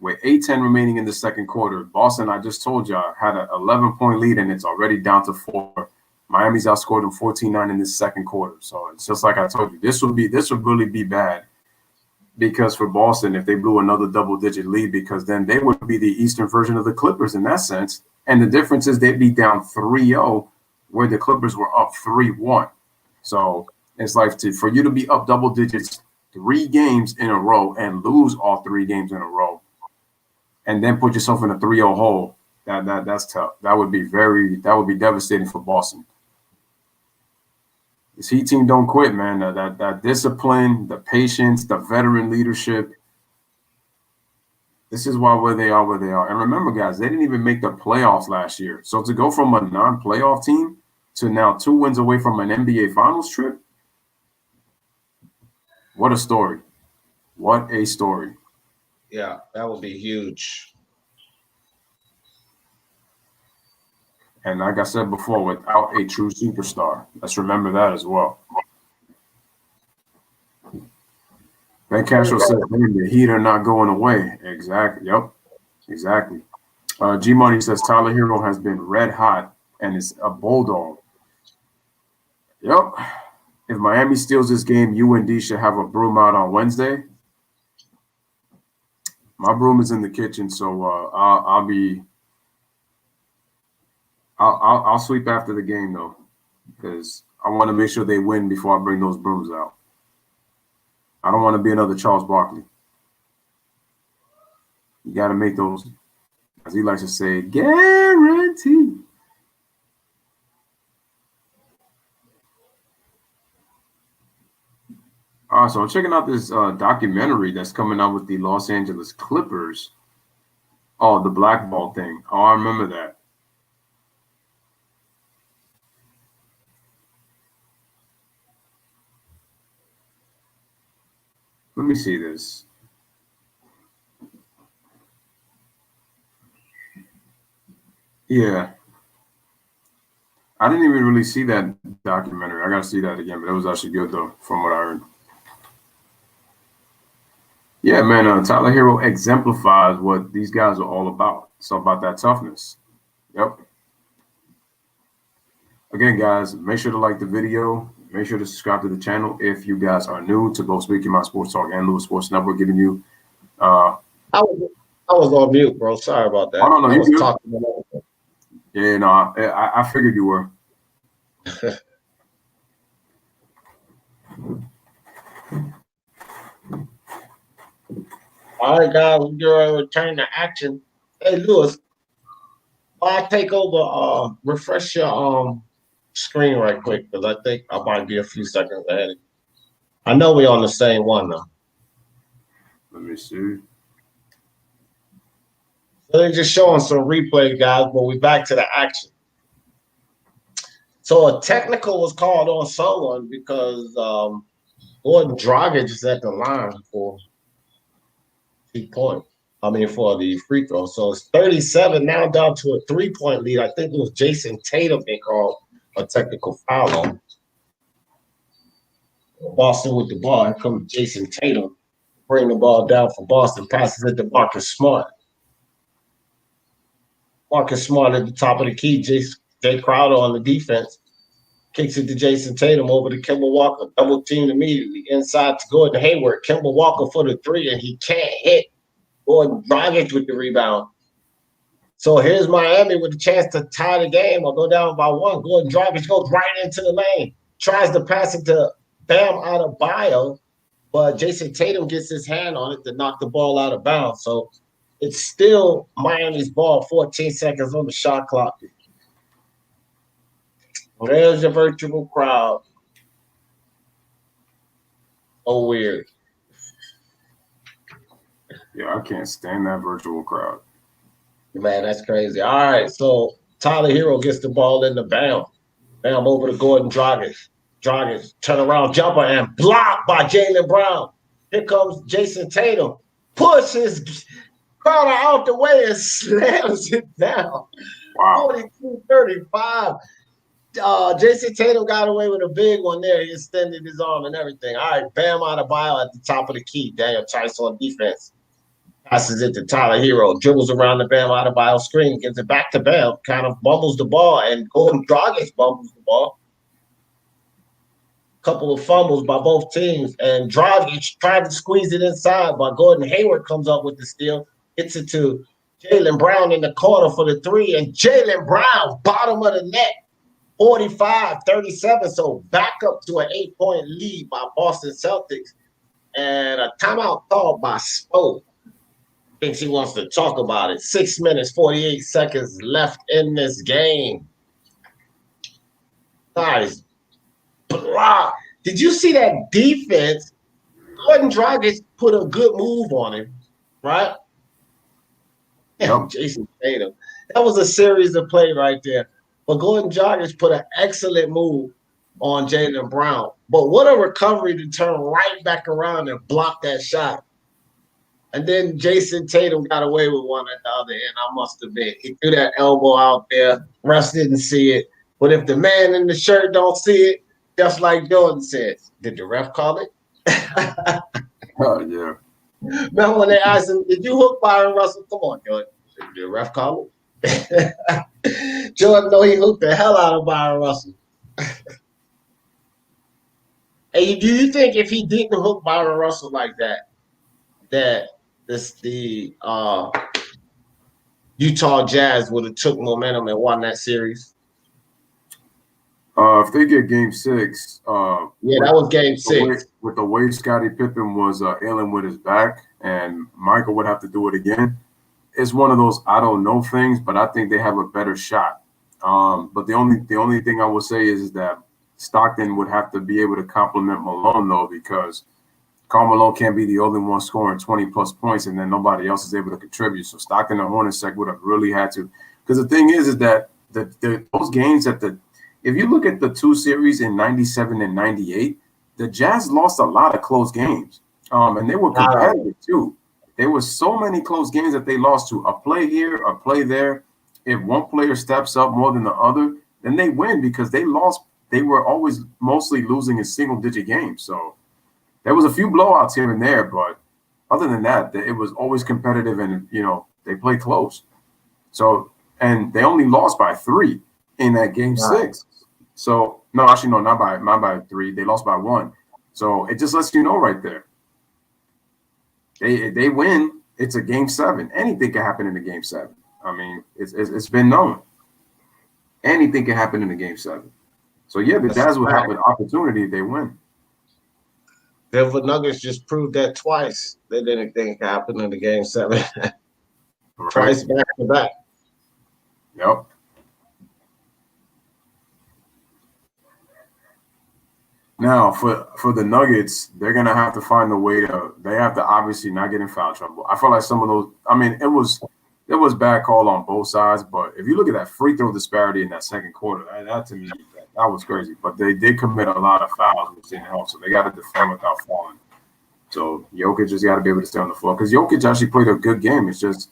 with 8:10 remaining in the second quarter. Boston, I just told y'all, had an 11-point lead, and it's already down to 4. Miami's outscored them 14-9 in this second quarter. So it's just like I told you, this would really be bad. Because for Boston, if they blew another double-digit lead, because then they would be the Eastern version of the Clippers in that sense. And the difference is they'd be down 3-0, where the Clippers were up 3-1. So it's like for you to be up double digits 3 games in a row and lose all 3 games in a row, and then put yourself in a 3-0 hole. That's tough. That would be devastating for Boston. This Heat team don't quit, man. That discipline, the patience, the veteran leadership. This is why where they are. And remember, guys, they didn't even make the playoffs last year. So to go from a non-playoff team to now 2 wins away from an NBA Finals trip, what a story. What a story. Yeah, that would be huge. And like I said before, without a true superstar. Let's remember that as well. Ben Castro said, the Heat are not going away. Exactly. Yep. Exactly. G Money says Tyler Hero has been red hot and is a bulldog. Yep. If Miami steals this game, UND should have a broom out on Wednesday. My broom is in the kitchen, so I'll sweep after the game though, because I want to make sure they win before I bring those brooms out. I don't want to be another Charles Barkley. You got to make those, as he likes to say, guarantee. All right, so I'm checking out this documentary that's coming out with the Los Angeles Clippers. Oh, the blackball thing. Oh, I remember that. Let me see this. Yeah. I didn't even really see that documentary. I got to see that again, but it was actually good, though, from what I heard. Yeah, man, Tyler Hero exemplifies what these guys are all about. It's all about that toughness. Yep. Again, guys, make sure to like the video. Make sure to subscribe to the channel if you guys are new to both Speaking My Sports Talk and Louis Sports Network, giving you. I was on mute, bro. Sorry about that. Oh, no, I was you talking. Yeah, no, I figured you were. All right, guys, we're going to return to action. Hey, Louis, I'll take over. Refresh your screen right quick, because I think I might be a few seconds ahead. I know we're on the same one though. Let me see. So they're just showing some replay, guys, but we're back to the action. So a technical was called on someone because Gordon Dragic is at the line for 2 points. For the free throw. So it's 37 now, down to a 3-point lead. I think it was Jason Tatum they called a technical foul on. Boston with the ball. Here comes Jason Tatum. Bring the ball down for Boston. Passes it to Marcus Smart. Marcus Smart at the top of the key. Jay Crowder on the defense. Kicks it to Jason Tatum over to Kemba Walker. Double teamed immediately. Inside to Gordon Hayward. Kemba Walker for the 3, and he can't hit. Gordon Dragic with the rebound. So here's Miami with a chance to tie the game or go down by 1. Gordon Dragic goes right into the lane. Tries to pass it to Bam Adebayo, but Jason Tatum gets his hand on it to knock the ball out of bounds. So it's still Miami's ball, 14 seconds on the shot clock. There's your virtual crowd. Oh, weird. Yeah, I can't stand that virtual crowd. Man, that's crazy. All right, so Tyler Hero gets the ball in the Bam. Bam over to Gordon Dragic. Dragic turnaround jumper and blocked by Jaylen Brown. Here comes Jason Tatum. Pushes Crowder out the way and slams it down. Wow. 42-35. Jason Tatum got away with a big one there. He extended his arm and everything. All right, Bam Adebayo at the top of the key. Daniel Tice on defense. Passes it to Tyler Hero. Dribbles around the Bam Adebayo screen. Gives it back to Bam. Kind of bumbles the ball. And Gordon Dragic bumbles the ball. Couple of fumbles by both teams. And Dragic tried to squeeze it inside, but Gordon Hayward comes up with the steal. Gets it to Jaylen Brown in the corner for the 3. And Jaylen Brown, bottom of the net. 45-37, so back up to an 8-point lead by Boston Celtics. And a timeout called by Spo. Thinks he wants to talk about it. 6 minutes, 48 seconds left in this game. Guys, block. Did you see that defense? Gordon Dragic put a good move on him, right? Yep. Jason Tatum. That was a series of play right there. But Gordon Dragic put an excellent move on Jaylen Brown. But what a recovery to turn right back around and block that shot. And then Jason Tatum got away with one at the other end, I must admit. He threw that elbow out there. Refs didn't see it. But if the man in the shirt don't see it, just like Jordan said, did the ref call it? Oh, yeah. Remember when they asked him, did you hook Byron Russell? Come on, Jordan. Did the ref call it? Jordan know he hooked the hell out of Byron Russell. Hey, do you think if he didn't hook Byron Russell like that, that the Utah Jazz would have took momentum and won that series? If they get game 6, that was game 6. With the way Scottie Pippen was ailing with his back, and Michael would have to do it again. It's one of those I don't know things, but I think they have a better shot. But the only thing I will say is that Stockton would have to be able to compliment Malone though, because Karl Malone can't be the only one scoring 20+ points and then nobody else is able to contribute. So Stockton and Hornacek would have really had to, because the thing is that those games if you look at the 2 series in 97 and 98, the Jazz lost a lot of close games. And they were competitive too. There were so many close games that they lost to. A play here, a play there. If one player steps up more than the other, then they win because they lost. They were always mostly losing in single-digit games. So there was a few blowouts here and there, but other than that, it was always competitive and, they played close. So, and they only lost by 3 in that game 6. So, no, actually, no, not by 3. They lost by 1. So it just lets you know right there. They win, it's a game 7. Anything can happen in a game 7. I mean, it's been known. Anything can happen in a game 7. So, yeah, the Jazz will have an opportunity if they win. Denver Nuggets just proved that twice. That anything can happen in the game 7. Twice back to back. Yep. Now, for the Nuggets, they're going to have to find a way they have to obviously not get in foul trouble. I feel like some of those, I mean, it was bad call on both sides, but if you look at that free throw disparity in that second quarter, that to me, that was crazy. But they did commit a lot of fouls, which didn't help, so they got to defend without falling. So Jokic just got to be able to stay on the floor because Jokic actually played a good game. It's just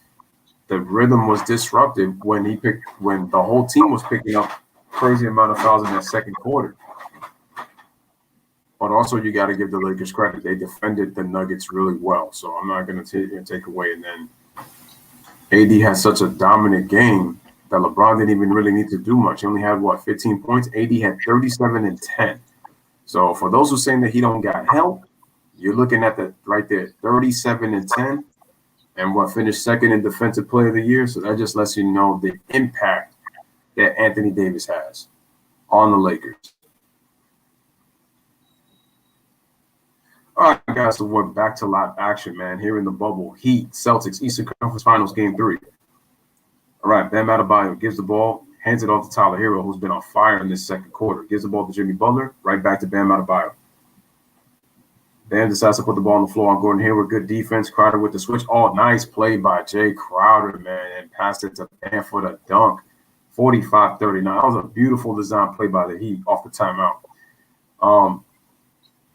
the rhythm was disrupted when the whole team was picking up crazy amount of fouls in that second quarter. But also, you got to give the Lakers credit. They defended the Nuggets really well. So I'm not going to take away. And then AD had such a dominant game that LeBron didn't even really need to do much. He only had, 15 points? AD had 37 and 10. So for those who are saying that he don't got help, you're looking at that right there, 37 and 10. And finished second in Defensive Player of the Year. So that just lets you know the impact that Anthony Davis has on the Lakers. All right, guys, so we're back to live action, man. Here in the bubble, Heat, Celtics, Eastern Conference Finals, Game 3. All right, Bam Adebayo gives the ball, hands it off to Tyler Hero, who's been on fire in this second quarter. Gives the ball to Jimmy Butler, right back to Bam Adebayo. Bam decides to put the ball on the floor on Gordon Hayward. Good defense. Crowder with the switch. Oh, nice play by Jay Crowder, man, and passed it to Bam for the dunk. 45-39. That was a beautiful design play by the Heat off the timeout.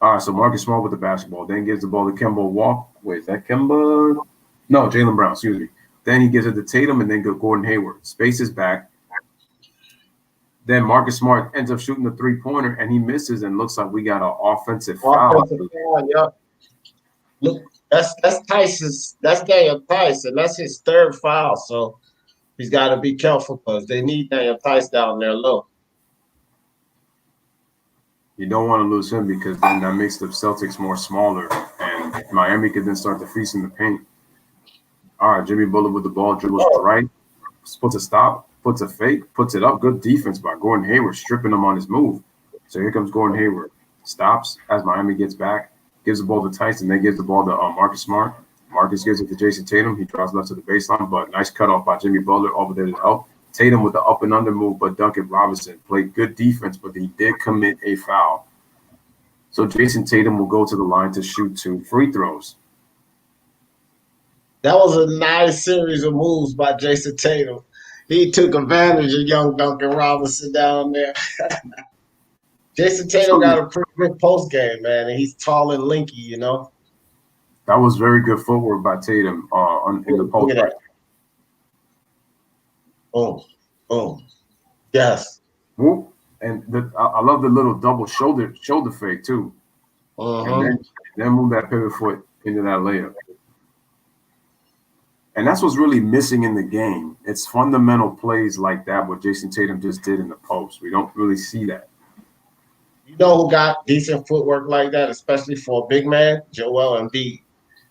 All right, so Marcus Smart with the basketball. Then gives the ball to Kemba Walker. Wait, is that Kemba? No, Jaylen Brown, excuse me. Then he gives it to Tatum and then go Gordon Hayward. Spaces back. Then Marcus Smart ends up shooting the 3-pointer, and he misses and looks like we got an offensive foul. Yep. Look, that's Daniel Tice, and that's his 3rd foul. So he's got to be careful because they need Daniel Tice down there low. You don't want to lose him because then that makes the Celtics more smaller, and Miami could then start to feast in the paint. All right, Jimmy Butler with the ball, dribbles to the right, puts a stop, puts a fake, puts it up. Good defense by Gordon Hayward, stripping him on his move. So here comes Gordon Hayward. Stops as Miami gets back, gives the ball to Tyson, then gives the ball to Marcus Smart. Marcus gives it to Jason Tatum. He drives left to the baseline, but nice cutoff by Jimmy Butler over there to help. Tatum with the up and under move, but Duncan Robinson played good defense, but he did commit a foul. So Jason Tatum will go to the line to shoot 2 free throws. That was a nice series of moves by Jason Tatum. He took advantage of young Duncan Robinson down there. Jason Tatum got a pretty good post game, man, and he's tall and linky, you know. That was very good footwork by Tatum in the post. Look at that. Boom. Boom. Yes. Whoop. And I love the little double shoulder fake too. And then move that pivot foot into that layup. And that's what's really missing in the game. It's fundamental plays like that, what Jason Tatum just did in the post. We don't really see that. You know who got decent footwork like that, especially for a big man? Joel Embiid.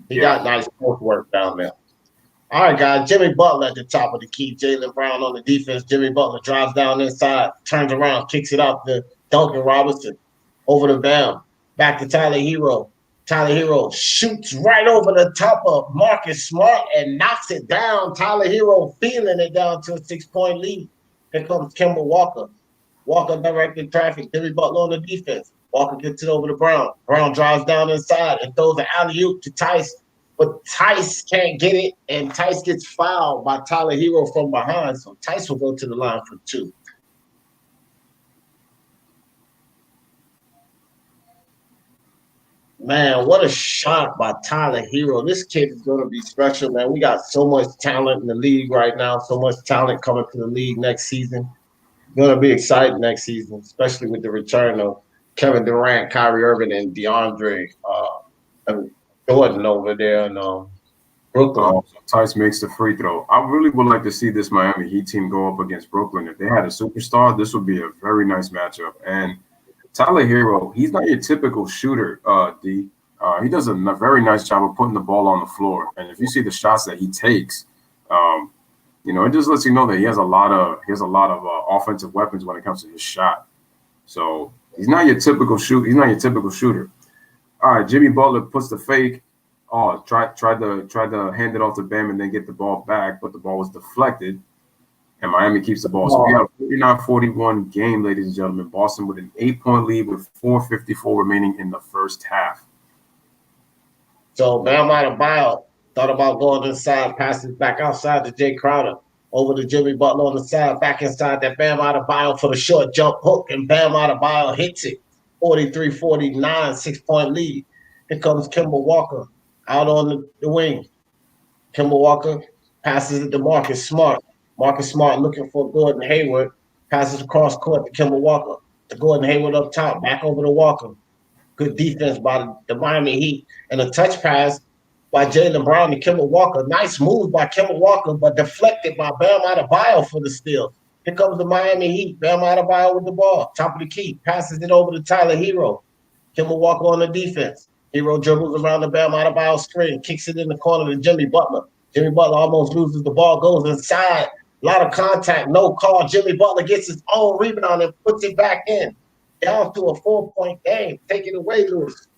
He got nice footwork down there. All right, guys. Jimmy Butler at the top of the key. Jaylen Brown on the defense. Jimmy Butler drives down inside, turns around, kicks it out to Duncan Robinson over the bam. Back to Tyler Hero. Tyler Hero shoots right over the top of Marcus Smart and knocks it down. Tyler Hero feeling it down to a 6-point lead. Here comes Kemba Walker. Walker directed traffic. Jimmy Butler on the defense. Walker gets it over to Brown. Brown drives down inside and throws an alley-oop to Tice. But Tice can't get it, and Tice gets fouled by Tyler Hero from behind. So Tice will go to the line for 2. Man, what a shot by Tyler Hero. This kid is going to be special, man. We got so much talent in the league right now, so much talent coming to the league next season. Going to be exciting next season, especially with the return of Kevin Durant, Kyrie Irving, and DeAndre Jordan over there in Brooklyn. Tice makes the free throw. I really would like to see this Miami Heat team go up against Brooklyn. If they had a superstar, this would be a very nice matchup. And Tyler Hero, he's not your typical shooter, D. He does a very nice job of putting the ball on the floor. And if you see the shots that he takes, it just lets you know that he has a lot of offensive weapons when it comes to his shot. So he's not your typical shooter. All right, Jimmy Butler puts the fake. Tried to hand it off to Bam and then get the ball back, but the ball was deflected. And Miami keeps the ball. So we got a 49-41 game, ladies and gentlemen. Boston with an 8-point lead with 4:54 remaining in the first half. So Bam Adebayo thought about going inside, passes back outside to Jay Crowder. Over to Jimmy Butler on the side, back inside that Bam Adebayo for the short jump hook, and Bam Adebayo hits it. 43-49, 6-point lead. Here comes Kemba Walker out on the wing. Kemba Walker passes it to Marcus Smart. Marcus Smart looking for Gordon Hayward. Passes across court to Kemba Walker. To Gordon Hayward up top. Back over to Walker. Good defense by the Miami Heat. And a touch pass by Jaylen Brown to Kemba Walker. Nice move by Kemba Walker, but deflected by Bam Adebayo for the steal. Here comes the Miami Heat. Bam Adebayo with the ball. Top of the key. Passes it over to Tyler Hero. Kemba Walker on the defense. Hero dribbles around the Bam Adebayo screen. Kicks it in the corner to Jimmy Butler. Jimmy Butler almost loses the ball. Goes inside. A lot of contact. No call. Jimmy Butler gets his own rebound and puts it back in. Down to a 4-point game. Take it away, Lewis.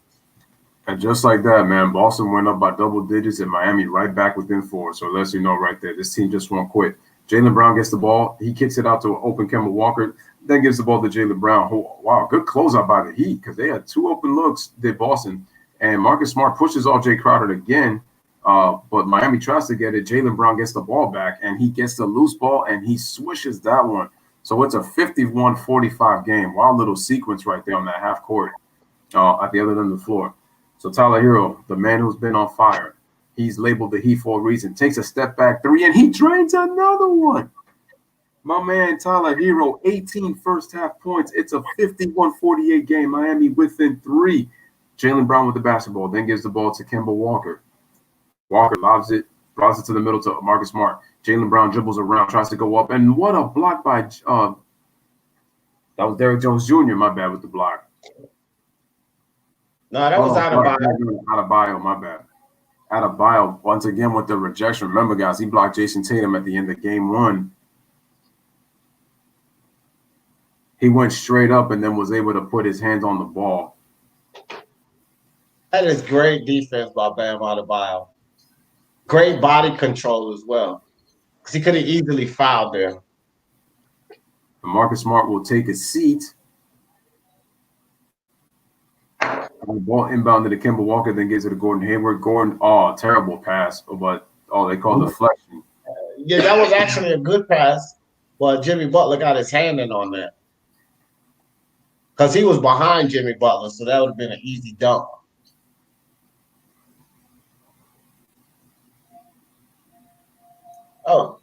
And just like that, man, Boston went up by double digits and Miami right back within 4. So it lets you know right there, this team just won't quit. Jaylen Brown gets the ball. He kicks it out to an open Kemba Walker, then gives the ball to Jaylen Brown. Wow, good closeout by the Heat because they had 2 open looks, did Boston. And Marcus Smart pushes off Jay Crowder again, but Miami tries to get it. Jaylen Brown gets the ball back, and he gets the loose ball, and he swishes that one. So it's a 51-45 game. Wild little sequence right there on that half court at the other end of the floor. So Tyler Hero, the man who's been on fire, he's labeled the Heat for a reason. Takes a step back 3, and he drains another one. My man Tyler Hero, 18 first half points. It's a 51-48 game. Miami within 3. Jaylen Brown with the basketball, then gives the ball to Kemba Walker. Walker lobs it to the middle to Marcus Smart. Jaylen Brown dribbles around, tries to go up, and what a block by that was Derrick Jones Jr. My bad with the block. No, that was Adebayo. Adebayo, my bad. Adebayo once again with the rejection. Remember, guys, he blocked Jason Tatum at the end of game 1. He went straight up and then was able to put his hands on the ball. That is great defense by Bam Adebayo. Great body control as well. Because he could have easily fouled there. Marcus Smart will take a seat. The ball inbounded to Kemba Walker, then gives it to Gordon Hayward. Gordon, terrible pass, but Oh, they call deflection. Yeah, that was actually a good pass, but Jimmy Butler got his hand in on that because he was behind Jimmy Butler, so that would have been an easy dunk. Oh,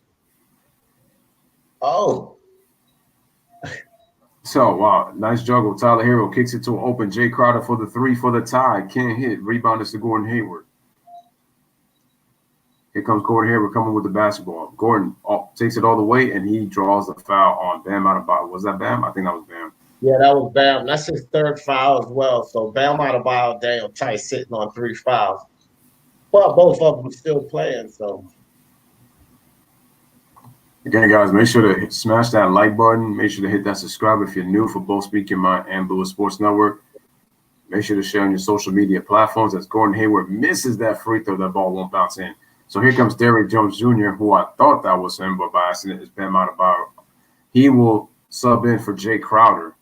oh, So, wow, nice juggle. Tyler Hero kicks it to an open Jay Crowder for the three for the tie. Can't hit. Rebound is to Gordon Hayward. Here comes Gordon Hayward coming with the basketball. Gordon takes it all the way, and he draws the foul on Bam Adebayo. Was that Bam? I think that was Bam. yeah, that was Bam. That's his third foul as well. So Bam Adebayo, Daniel Tice sitting on 3 fouls, but both of them still playing. So Again, guys, make sure to smash that like button. Make sure to hit that subscribe if you're new for both Speak Your Mind and Blue Sports Network. Make sure to share on your social media platforms. As Gordon Hayward misses that free throw, that ball won't bounce in. So here comes Derrick Jones Jr., who I thought that was him, but by accident it's Bam Adebayo. He will sub in for Jay Crowder.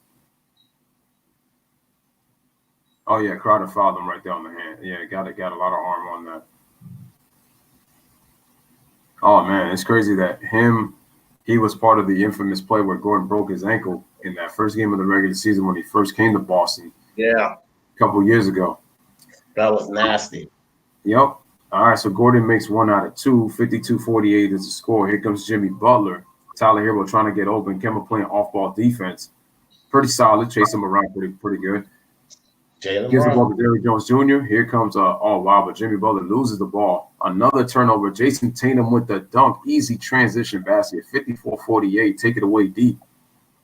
Oh yeah, Crowder fouled him right there on the hand. Yeah, got a lot of arm on that. Oh man, it's crazy that he was part of the infamous play where Gordon broke his ankle in that first game of the regular season when he first came to Boston. yeah, A couple years ago. that was nasty. Yep. All right, so Gordon makes 1 out of 2. 52-48 is the score. Here comes Jimmy Butler. Tyler Hero trying to get open. Kemba playing off-ball defense. Pretty solid. Chase him around pretty good. Gives the ball to Derrick Jones Jr. Here comes, but Jimmy Butler loses the ball. Another turnover. Jason Tatum with the dunk. Easy transition basket. 54-48. Take it away deep.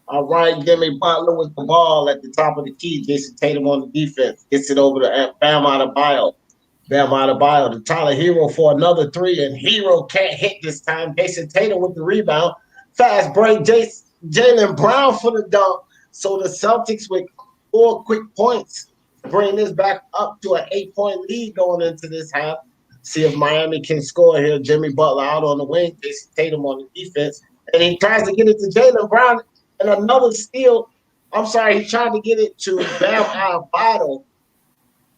All right, Jimmy Butler with the ball at the top of the key. Jason Tatum on the defense. Gets it over to Bam Adebayo. Bam Adebayo to Tyler Hero for another 3, and Hero can't hit this time. Jason Tatum with the rebound. Fast break. Jaylen Brown for the dunk. So the Celtics with 4 quick points bring this back up to an 8-point lead going into this half. See if Miami can score here. Jimmy Butler out on the wing. Jason Tatum on the defense. And he tries to get it to Jaylen Brown. And another steal. I'm sorry, he tried to get it to Bam Adebayo.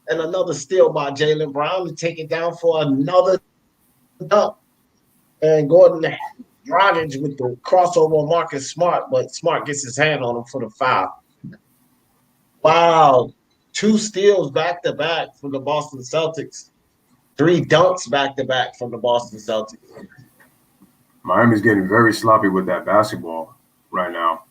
And another steal by Jaylen Brown to take it down for another dunk. And Gordon Dragic with the crossover on Marcus Smart, but Smart gets his hand on him for the foul. Wow. 2 steals back-to-back from the Boston Celtics. 3 dunks back-to-back from the Boston Celtics. Miami's getting very sloppy with that basketball right now.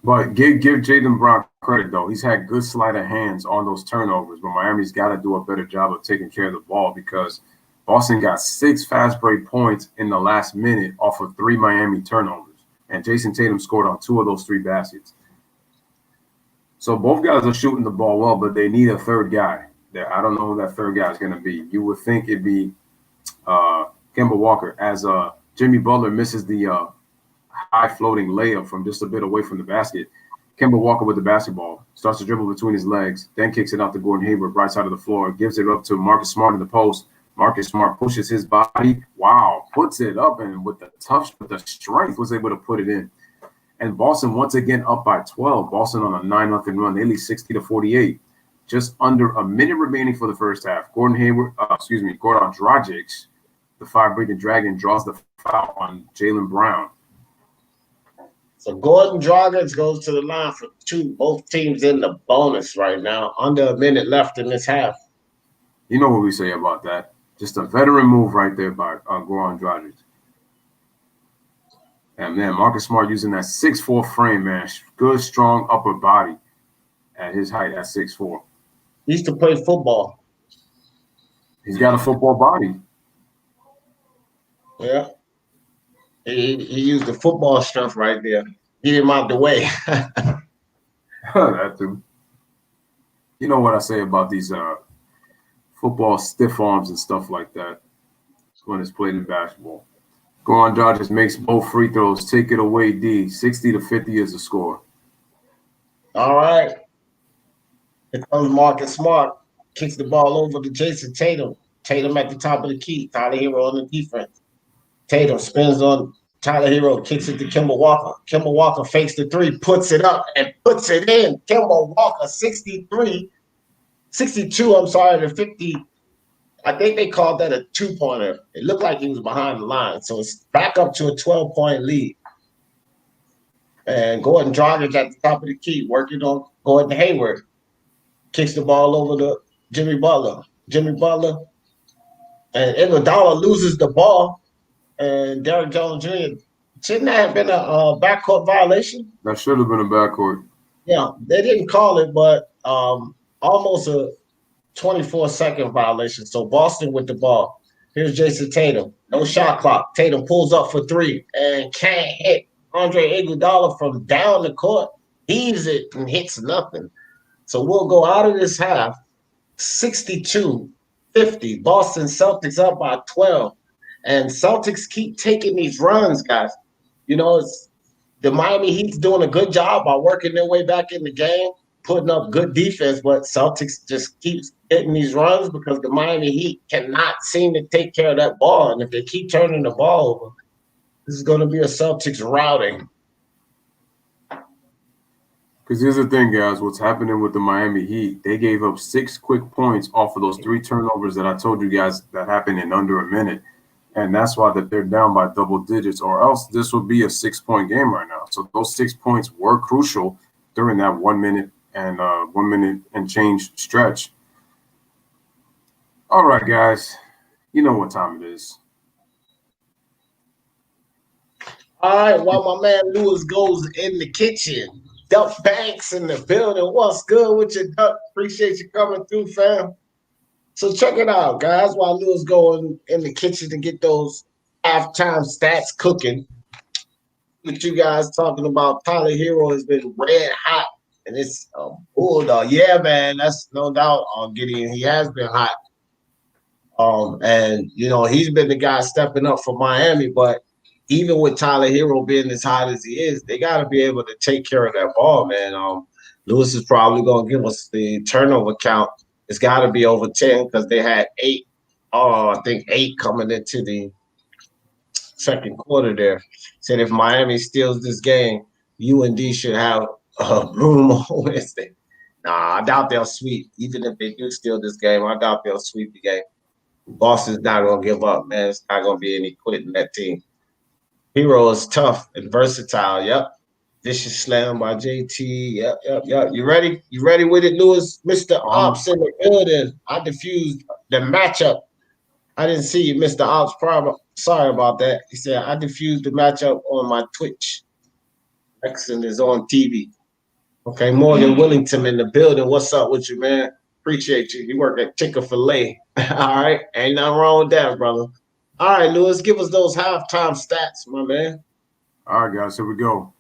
But give Jaylen Brown credit, though. He's had good sleight of hands on those turnovers, but Miami's got to do a better job of taking care of the ball because Boston got 6 fast break points in the last minute off of 3 Miami turnovers, and Jason Tatum scored on 2 of those 3 baskets. So both guys are shooting the ball well, but they need a third guy. I don't know who that third guy is going to be. You would think it'd be Kemba Walker, as Jimmy Butler misses the high floating layup from just a bit away from the basket. Kemba Walker with the basketball, starts to dribble between his legs, then kicks it out to Gordon Hayward, right side of the floor, gives it up to Marcus Smart in the post. Marcus Smart pushes his body, puts it up, and with the strength was able to put it in. And Boston once again up by 12. Boston on a 9-0 run. They lead 60-48. Just under a minute remaining for the first half. Gordon Dragic, the 5-breathing dragon, draws the foul on Jaylen Brown. So Gordon Dragic goes to the line for 2. Both teams in the bonus right now. Under a minute left in this half. You know what we say about that. Just a veteran move right there by Goran Dragic. And man, Marcus Smart using that 6'4" frame, man. Good, strong upper body at his height at 6'4". He used to play football. He's got a football body. Yeah. He used the football stuff right there. Get him out the way. That too. You know what I say about these football stiff arms and stuff like that when it's played in basketball. Goran Dragic makes both free throws. Take it away, D. 60-50 is the score. All right. Here comes Marcus Smart. Kicks the ball over to Jason Tatum. Tatum at the top of the key. Tyler Hero on the defense. Tatum spins on Tyler Hero. Kicks it to Kemba Walker. Kemba Walker fakes the 3. Puts it up and puts it in. Kemba Walker 62, to 50. I think they called that a 2-pointer. It looked like he was behind the line. So it's back up to a 12-point lead. And Gordon Dragic at the top of the key, working on Gordon Hayward. Kicks the ball over to Jimmy Butler. And Iguodala loses the ball. And Derrick Jones Jr. Shouldn't that have been a backcourt violation? That should have been a backcourt. Yeah, they didn't call it, but almost a 24-second violation. So Boston with the ball. Here's Jason Tatum. No shot clock. Tatum pulls up for three and can't hit. Andre Iguodala from down the court heaves it and hits nothing. So we'll go out of this half 62-50. Boston Celtics up by 12. And Celtics keep taking these runs, guys. You know, it's the Miami Heat's doing a good job by working their way back in the game, putting up good defense, but Celtics just keeps getting these runs because the Miami Heat cannot seem to take care of that ball. And if they keep turning the ball over, this is going to be a Celtics routing. Because here's the thing, guys. What's happening with the Miami Heat, they gave up 6 quick points off of those 3 turnovers that I told you guys that happened in under a minute. And that's why that they're down by double digits, or else this would be a 6-point game right now. So those 6 points were crucial during that 1 minute and change stretch. All right, guys. You know what time it is. All right, while my man Lewis goes in the kitchen, Duck Banks in the building. What's good with you, Duck? Appreciate you coming through, fam. So check it out, guys. While Lewis going in the kitchen to get those halftime stats cooking, with you guys talking about Tyler Hero has been red hot, and it's a bulldog. Yeah, man, that's no doubt on Gideon. He has been hot. And you know, he's been the guy stepping up for Miami, but even with Tyler Hero being as hot as he is, they got to be able to take care of that ball, man. Lewis is probably going to give us the turnover count. It's got to be over 10 because they had 8. I think 8 coming into the second quarter there. Said if Miami steals this game, UND should have room on Wednesday. Nah, I doubt they'll sweep. Even if they do steal this game, I doubt they'll sweep the game. Boston's not going to give up, man. It's not going to be any quitting that team. Hero is tough and versatile. Yep. Vicious slam by JT. Yep. You ready? You ready with it, Lewis? Mr. Ops in the building. I diffused the matchup. I didn't see you, Mr. Ops. Sorry about that. He said, I diffused the matchup on my Twitch. Excellent is on TV. Okay, Morgan Willington in the building. What's up with you, man? Appreciate you. You work at Chick-fil-A. All right. Ain't nothing wrong with that, brother. All right, Lewis, give us those halftime stats, my man. All right, guys, here we go.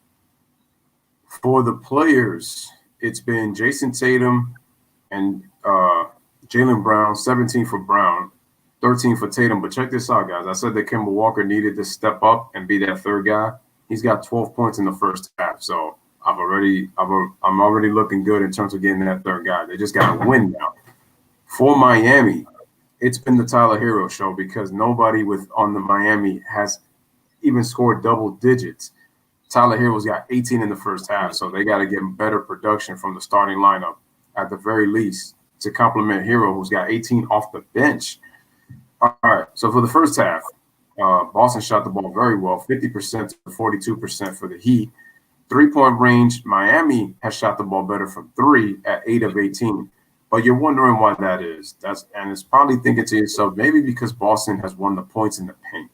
For the players, it's been Jason Tatum and Jaylen Brown, 17 for Brown, 13 for Tatum. But check this out, guys. I said that Kemba Walker needed to step up and be that third guy. He's got 12 points in the first half. So I'm already looking good in terms of getting that third guy. They just got to win now. For Miami, it's been the Tyler Hero show because nobody on the Miami has even scored double digits. Tyler Hero's got 18 in the first half, so they got to get better production from the starting lineup at the very least to complement Hero, who's got 18 off the bench. All right, so for the first half, Boston shot the ball very well, 50% to 42% for the Heat. 3-point range, Miami has shot the ball better from 3 at 8 of 18. But you're wondering why that is. And it's probably thinking to yourself, maybe because Boston has won the points in the paint.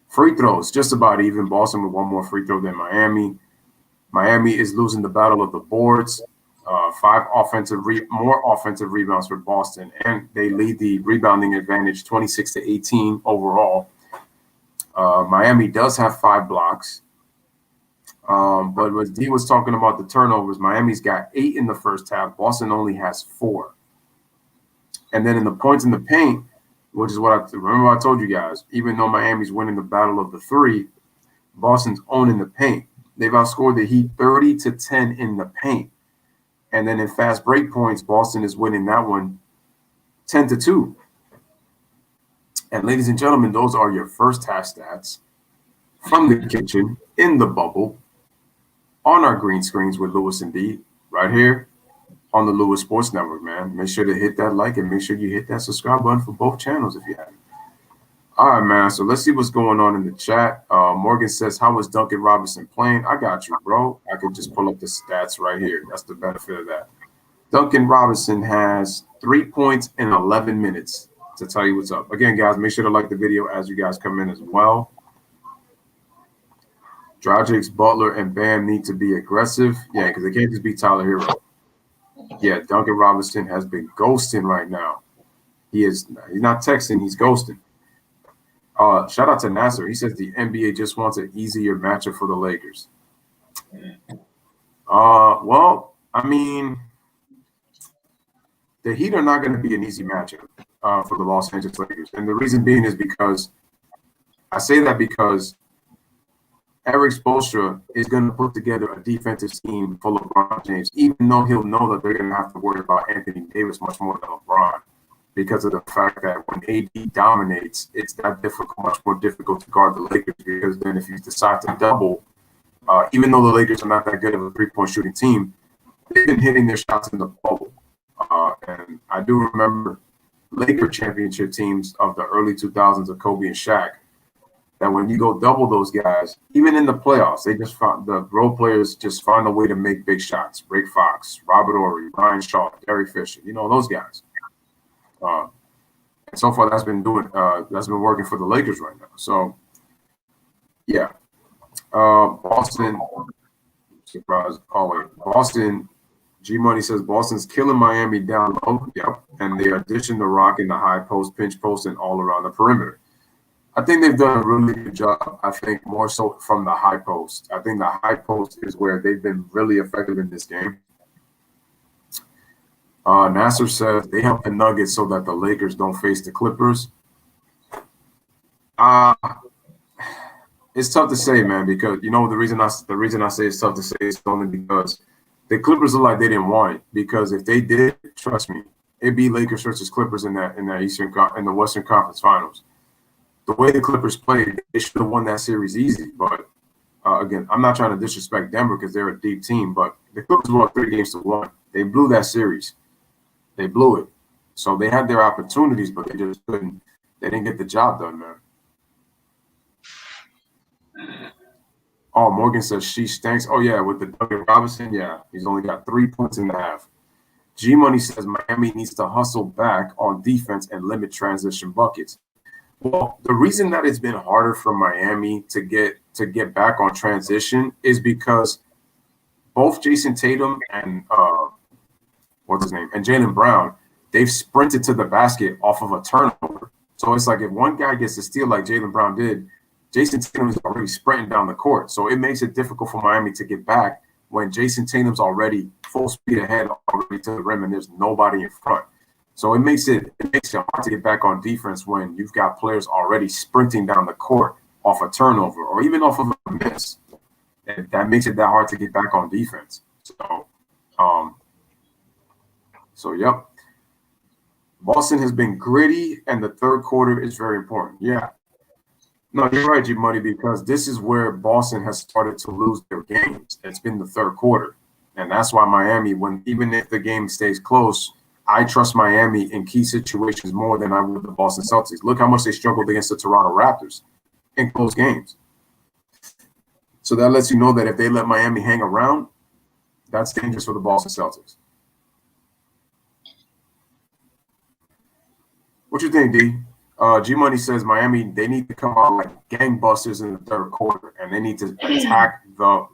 Free throws, just about even. Boston with 1 more free throw than Miami. Miami is losing the battle of the boards. 5 more offensive rebounds for Boston, and they lead the rebounding advantage 26-18 overall. Miami does have 5 blocks. But when D was talking about the turnovers, Miami's got 8 in the first half. Boston only has 4. And then in the points in the paint, which is what I told you guys, even though Miami's winning the battle of the 3, Boston's owning the paint. They've outscored the Heat 30-10 in the paint. And then in fast break points, Boston is winning that one 10-2. And ladies and gentlemen, those are your first half stats from the kitchen in the bubble on our green screens with Lewis and D right here on the Lewis Sports Network, man. Make sure to hit that like and make sure you hit that subscribe button for both channels if you haven't. All right, man. So let's see what's going on in the chat. Morgan says, how is Duncan Robinson playing? I got you, bro. I could just pull up the stats right here. That's the benefit of that. Duncan Robinson has 3 points in 11 minutes to tell you what's up. Again, guys, make sure to like the video as you guys come in as well. Dragic, Butler, and Bam need to be aggressive. Yeah, because they can't just beat Tyler Hero. Yeah, Duncan Robinson has been ghosting right now. He's not texting, he's ghosting. Shout out to Nasser. He says the NBA just wants an easier matchup for the Lakers. Well, I mean, the Heat are not going to be an easy matchup for the Los Angeles Lakers. And the reason being is because I say that because Eric Spoelstra is going to put together a defensive scheme for LeBron James, even though he'll know that they're going to have to worry about Anthony Davis much more than LeBron, because of the fact that when AD dominates, it's that much more difficult to guard the Lakers, because then if you decide to double, even though the Lakers are not that good of a three-point shooting team, they've been hitting their shots in the bubble. And I do remember Laker championship teams of the early 2000s of Kobe and Shaq, that when you go double those guys, even in the playoffs, the role players just find a way to make big shots. Rick Fox, Robert Horry, Ryan Shaw, Derek Fisher, those guys. And so far, that's been working for the Lakers right now. So, yeah, Boston. Surprise! Oh wait, Boston. G Money says Boston's killing Miami down low. Yep, and they are dishing the rock in the high post, pinch post, and all around the perimeter. I think they've done a really good job. I think more so from the high post. I think the high post is where they've been really effective in this game. Nasser says they help the Nuggets so that the Lakers don't face the Clippers. It's tough to say, man, because the reason I say it's tough to say is only because the Clippers look like they didn't want it. Because if they did, trust me, it'd be Lakers versus Clippers in the Western Conference Finals. The way the Clippers played, they should have won that series easy. But again, I'm not trying to disrespect Denver because they're a deep team, but the Clippers won 3-1. They blew that series. They blew it. So they had their opportunities, but they just couldn't. They didn't get the job done, man. Oh, Morgan says she stinks. Oh, yeah, with the Duncan Robinson, yeah, he's only got 3 points in the half. G Money says Miami needs to hustle back on defense and limit transition buckets. Well, the reason that it's been harder for Miami to get back on transition is because both Jason Tatum and and Jaylen Brown, they've sprinted to the basket off of a turnover. So it's like if one guy gets a steal like Jaylen Brown did, Jason Tatum is already sprinting down the court. So it makes it difficult for Miami to get back when Jason Tatum's already full speed ahead, already to the rim, and there's nobody in front. So it makes it hard to get back on defense when you've got players already sprinting down the court off a turnover or even off of a miss. And that makes it that hard to get back on defense. So yep. Boston has been gritty, and the third quarter is very important. Yeah. No, you're right, G Money, because this is where Boston has started to lose their games. It's been the third quarter. And that's why Miami, even if the game stays close, I trust Miami in key situations more than I would the Boston Celtics. Look how much they struggled against the Toronto Raptors in close games. So that lets you know that if they let Miami hang around, that's dangerous for the Boston Celtics. What you think, D? G Money says Miami, they need to come out like gangbusters in the third quarter, and they need to attack the.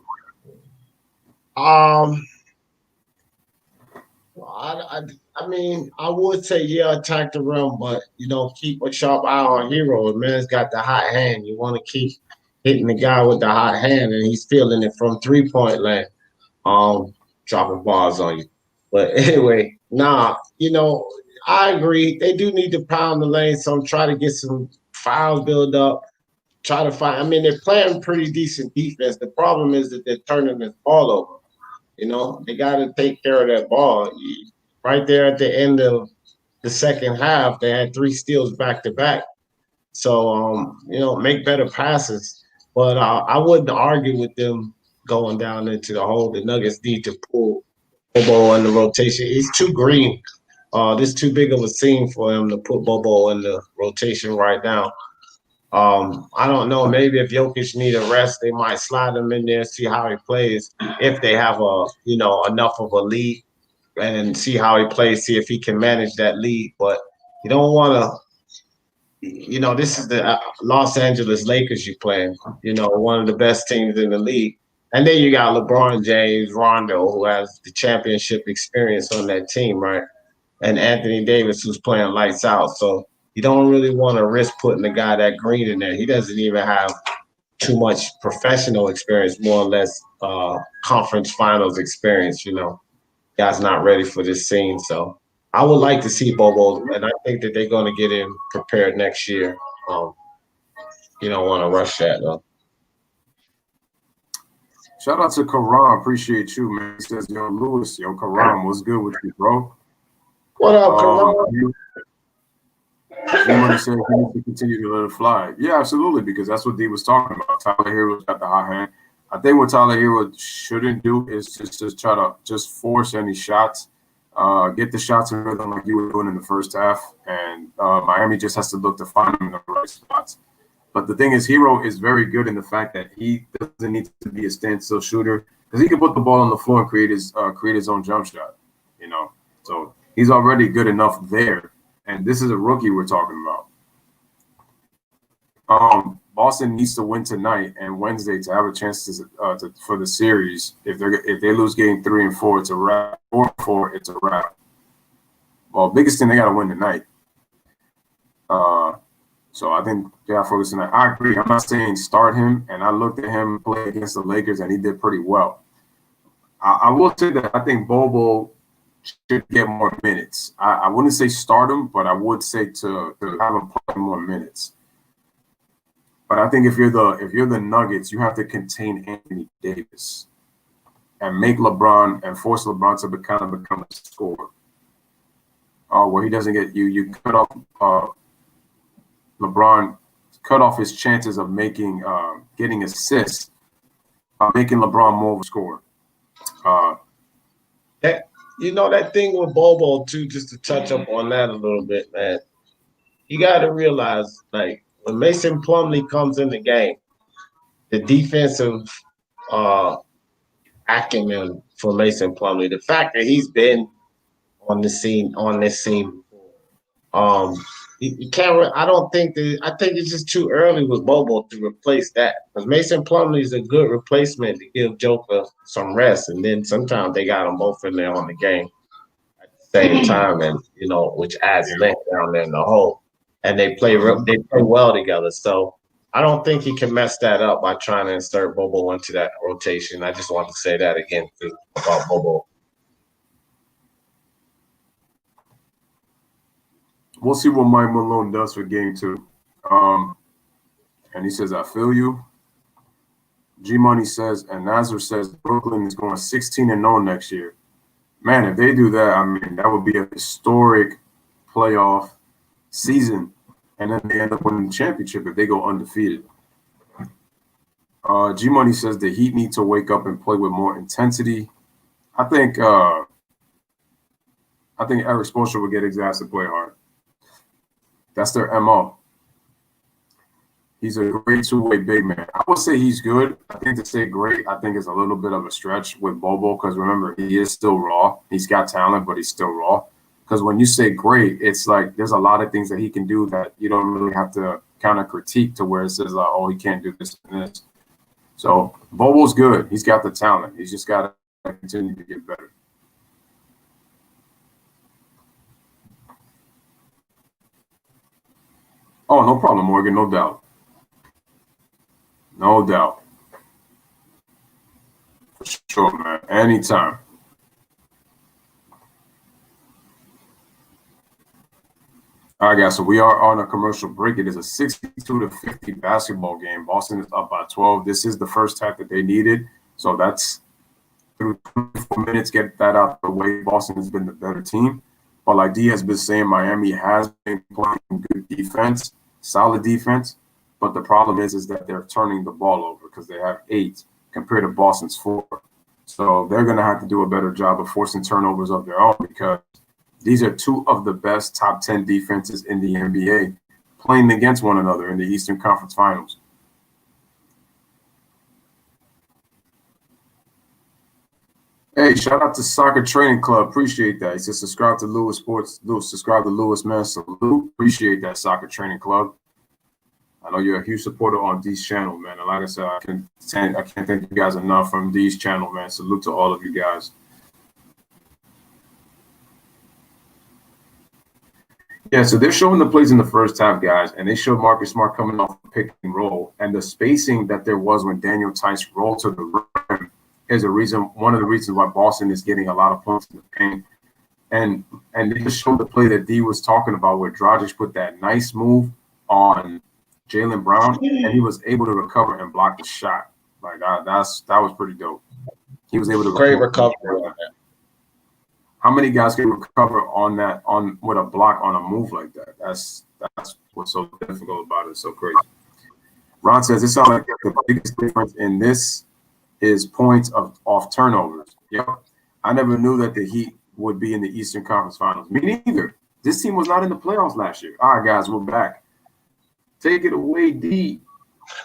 I mean, I would say, attack the rim, but, keep a sharp eye on Hero. The man's got the hot hand. You want to keep hitting the guy with the hot hand, and he's feeling it from 3-point land, dropping balls on you. But anyway, I agree. They do need to pound the lane some, try to get some fouls build up, try to find. I mean, they're playing pretty decent defense. The problem is that they're turning the ball over. They got to take care of that ball. Right there at the end of the second half, they had 3 steals back to back. So, make better passes. But I wouldn't argue with them going down into the hole. The Nuggets need to pull Bobo in the rotation. He's too green. This too big of a scene for him to put Bobo in the rotation right now. I don't know. Maybe if Jokic need a rest, they might slide him in there, see how he plays. If they have enough of a lead, and see how he plays, see if he can manage that lead. But you don't want to. This is the Los Angeles Lakers you playing. One of the best teams in the league. And then you got LeBron James, Rondo, who has the championship experience on that team, right? And Anthony Davis, who's playing lights out. So you don't really want to risk putting a guy that green in there. He doesn't even have too much professional experience, more or less conference finals experience. Guy's not ready for this scene. So I would like to see Bobo, and I think that they're going to get him prepared next year. You don't want to rush that, though. Shout out to Karam. Appreciate you, man. He says, yo, Lewis, Karam, what's good with you, bro? What up, Karam? G-Money said he needs to continue to let it fly. Yeah, absolutely, because that's what D was talking about. Tyler Hero's got the hot hand. I think what Tyler Hero shouldn't do is just try to just force any shots, get the shots in rhythm like you were doing in the first half, and Miami just has to look to find him in the right spots. But the thing is, Hero is very good in the fact that he doesn't need to be a standstill shooter because he can put the ball on the floor and create his own jump shot. So he's already good enough there. And this is a rookie we're talking about. Boston needs to win tonight and Wednesday to have a chance to for the series. If they lose game 3 and 4, it's a wrap. 4-4, it's a wrap. Well, biggest thing, they got to win tonight. So I think they got to focus tonight. I agree. I'm not saying start him, and I looked at him play against the Lakers, and he did pretty well. I will say that I think Bobo should get more minutes. I wouldn't say start him, but I would say to have him play more minutes. But I think if you're the Nuggets, you have to contain Anthony Davis and make LeBron and force LeBron to become a scorer. Where he doesn't get you cut off LeBron, cut off his chances of getting assists by making LeBron more of a scorer. That thing with Bobo too, just to touch up on that a little bit, man. You got to realize, like, when Mason Plumlee comes in the game, the defensive acumen for Mason Plumlee, the fact that he's been on this scene before, you can't. I think it's just too early with Bobo to replace that, because Mason Plumlee is a good replacement to give Joker some rest, and then sometimes they got them both in there on the game at the same time, and which adds length down there in the hole, and they play well together. So I don't think he can mess that up by trying to insert Bobo into that rotation. I just want to say that again about Bobo. We'll see what Mike Malone does for game 2. And he says, I feel you. G-Money says, and Nazar says, Brooklyn is going 16-0 next year. Man, if they do that, I mean, that would be a historic playoff season. And then they end up winning the championship if they go undefeated. G-Money says the Heat need to wake up and play with more intensity. I think Eric Spoelstra would get his ass to play hard. That's their MO. He's a great two-way big man. I would say he's good. I think to say great, I think is a little bit of a stretch with Bobo, because remember, he is still raw. He's got talent, but he's still raw. Because when you say great, it's like there's a lot of things that he can do that you don't really have to kind of critique to where it says, like, oh, he can't do this and this. So Bobo's good. He's got the talent. He's just got to continue to get better. Oh, no problem, Morgan. No doubt. No doubt. For sure, man. Anytime. All right, guys. So we are on a commercial break. It is a 62-50 basketball game. Boston is up by 12. This is the first half that they needed. So that's through 24 minutes, get that out of the way. Boston has been the better team. But like D has been saying, Miami has been playing good defense, solid defense. But the problem is that they're turning the ball over because they have 8 compared to Boston's 4. So they're going to have to do a better job of forcing turnovers of their own, because these are two of the best top 10 defenses in the NBA playing against one another in the Eastern Conference Finals. Hey, shout out to Soccer Training Club. Appreciate that. He says subscribe to Lewis Sports. Lewis, subscribe to Lewis, man. Salute. Appreciate that, Soccer Training Club. I know you're a huge supporter on D's channel, man. And like I said, I can't thank you guys enough from D's channel, man. Salute to all of you guys. Yeah, so they're showing the plays in the first half, guys, and they showed Marcus Smart coming off the pick and roll, and the spacing that there was when Daniel Tice rolled to the rim is one of the reasons why Boston is getting a lot of points in the paint. And they just showed the play that D was talking about, where Dragic put that nice move on Jaylen Brown, and he was able to recover and block the shot. Like that was pretty dope. He was able to great recovery. How many guys can recover with a block on a move like that? That's what's so difficult about it. It's so crazy. Ron says it sounds like the biggest difference in this is points off turnovers. Yep. I never knew that the Heat would be in the Eastern Conference Finals. Me neither. This team was not in the playoffs last year. All right, guys, we're back. Take it away, D.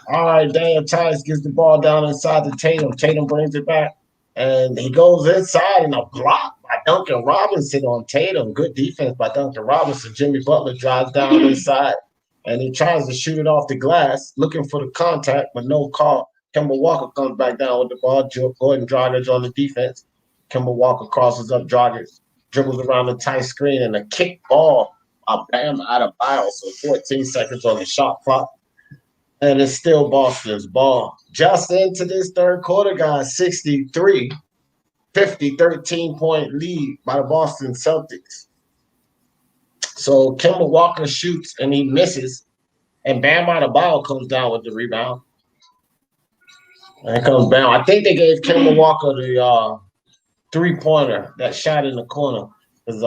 All right, Daniel Tice gets the ball down inside to Tatum. Tatum brings it back, and he goes inside, and a block by Duncan Robinson on Tatum. Good defense by Duncan Robinson. Jimmy Butler drives down inside, and he tries to shoot it off the glass, looking for the contact, but no call. Kemba Walker comes back down with the ball. Gordon Dragic on the defense. Kemba Walker crosses up Dragic, dribbles around the tight screen, and a kick ball. A Bam out of bounds, so 14 seconds on the shot clock. And it's still Boston's ball. Just into this third quarter, guys, 63-50, 13-point lead by the Boston Celtics. So Kemba Walker shoots, and he misses. And Bam Adebayo comes down with the rebound. And it comes Bam. I think they gave Kemba Walker the three-pointer, that shot in the corner. Because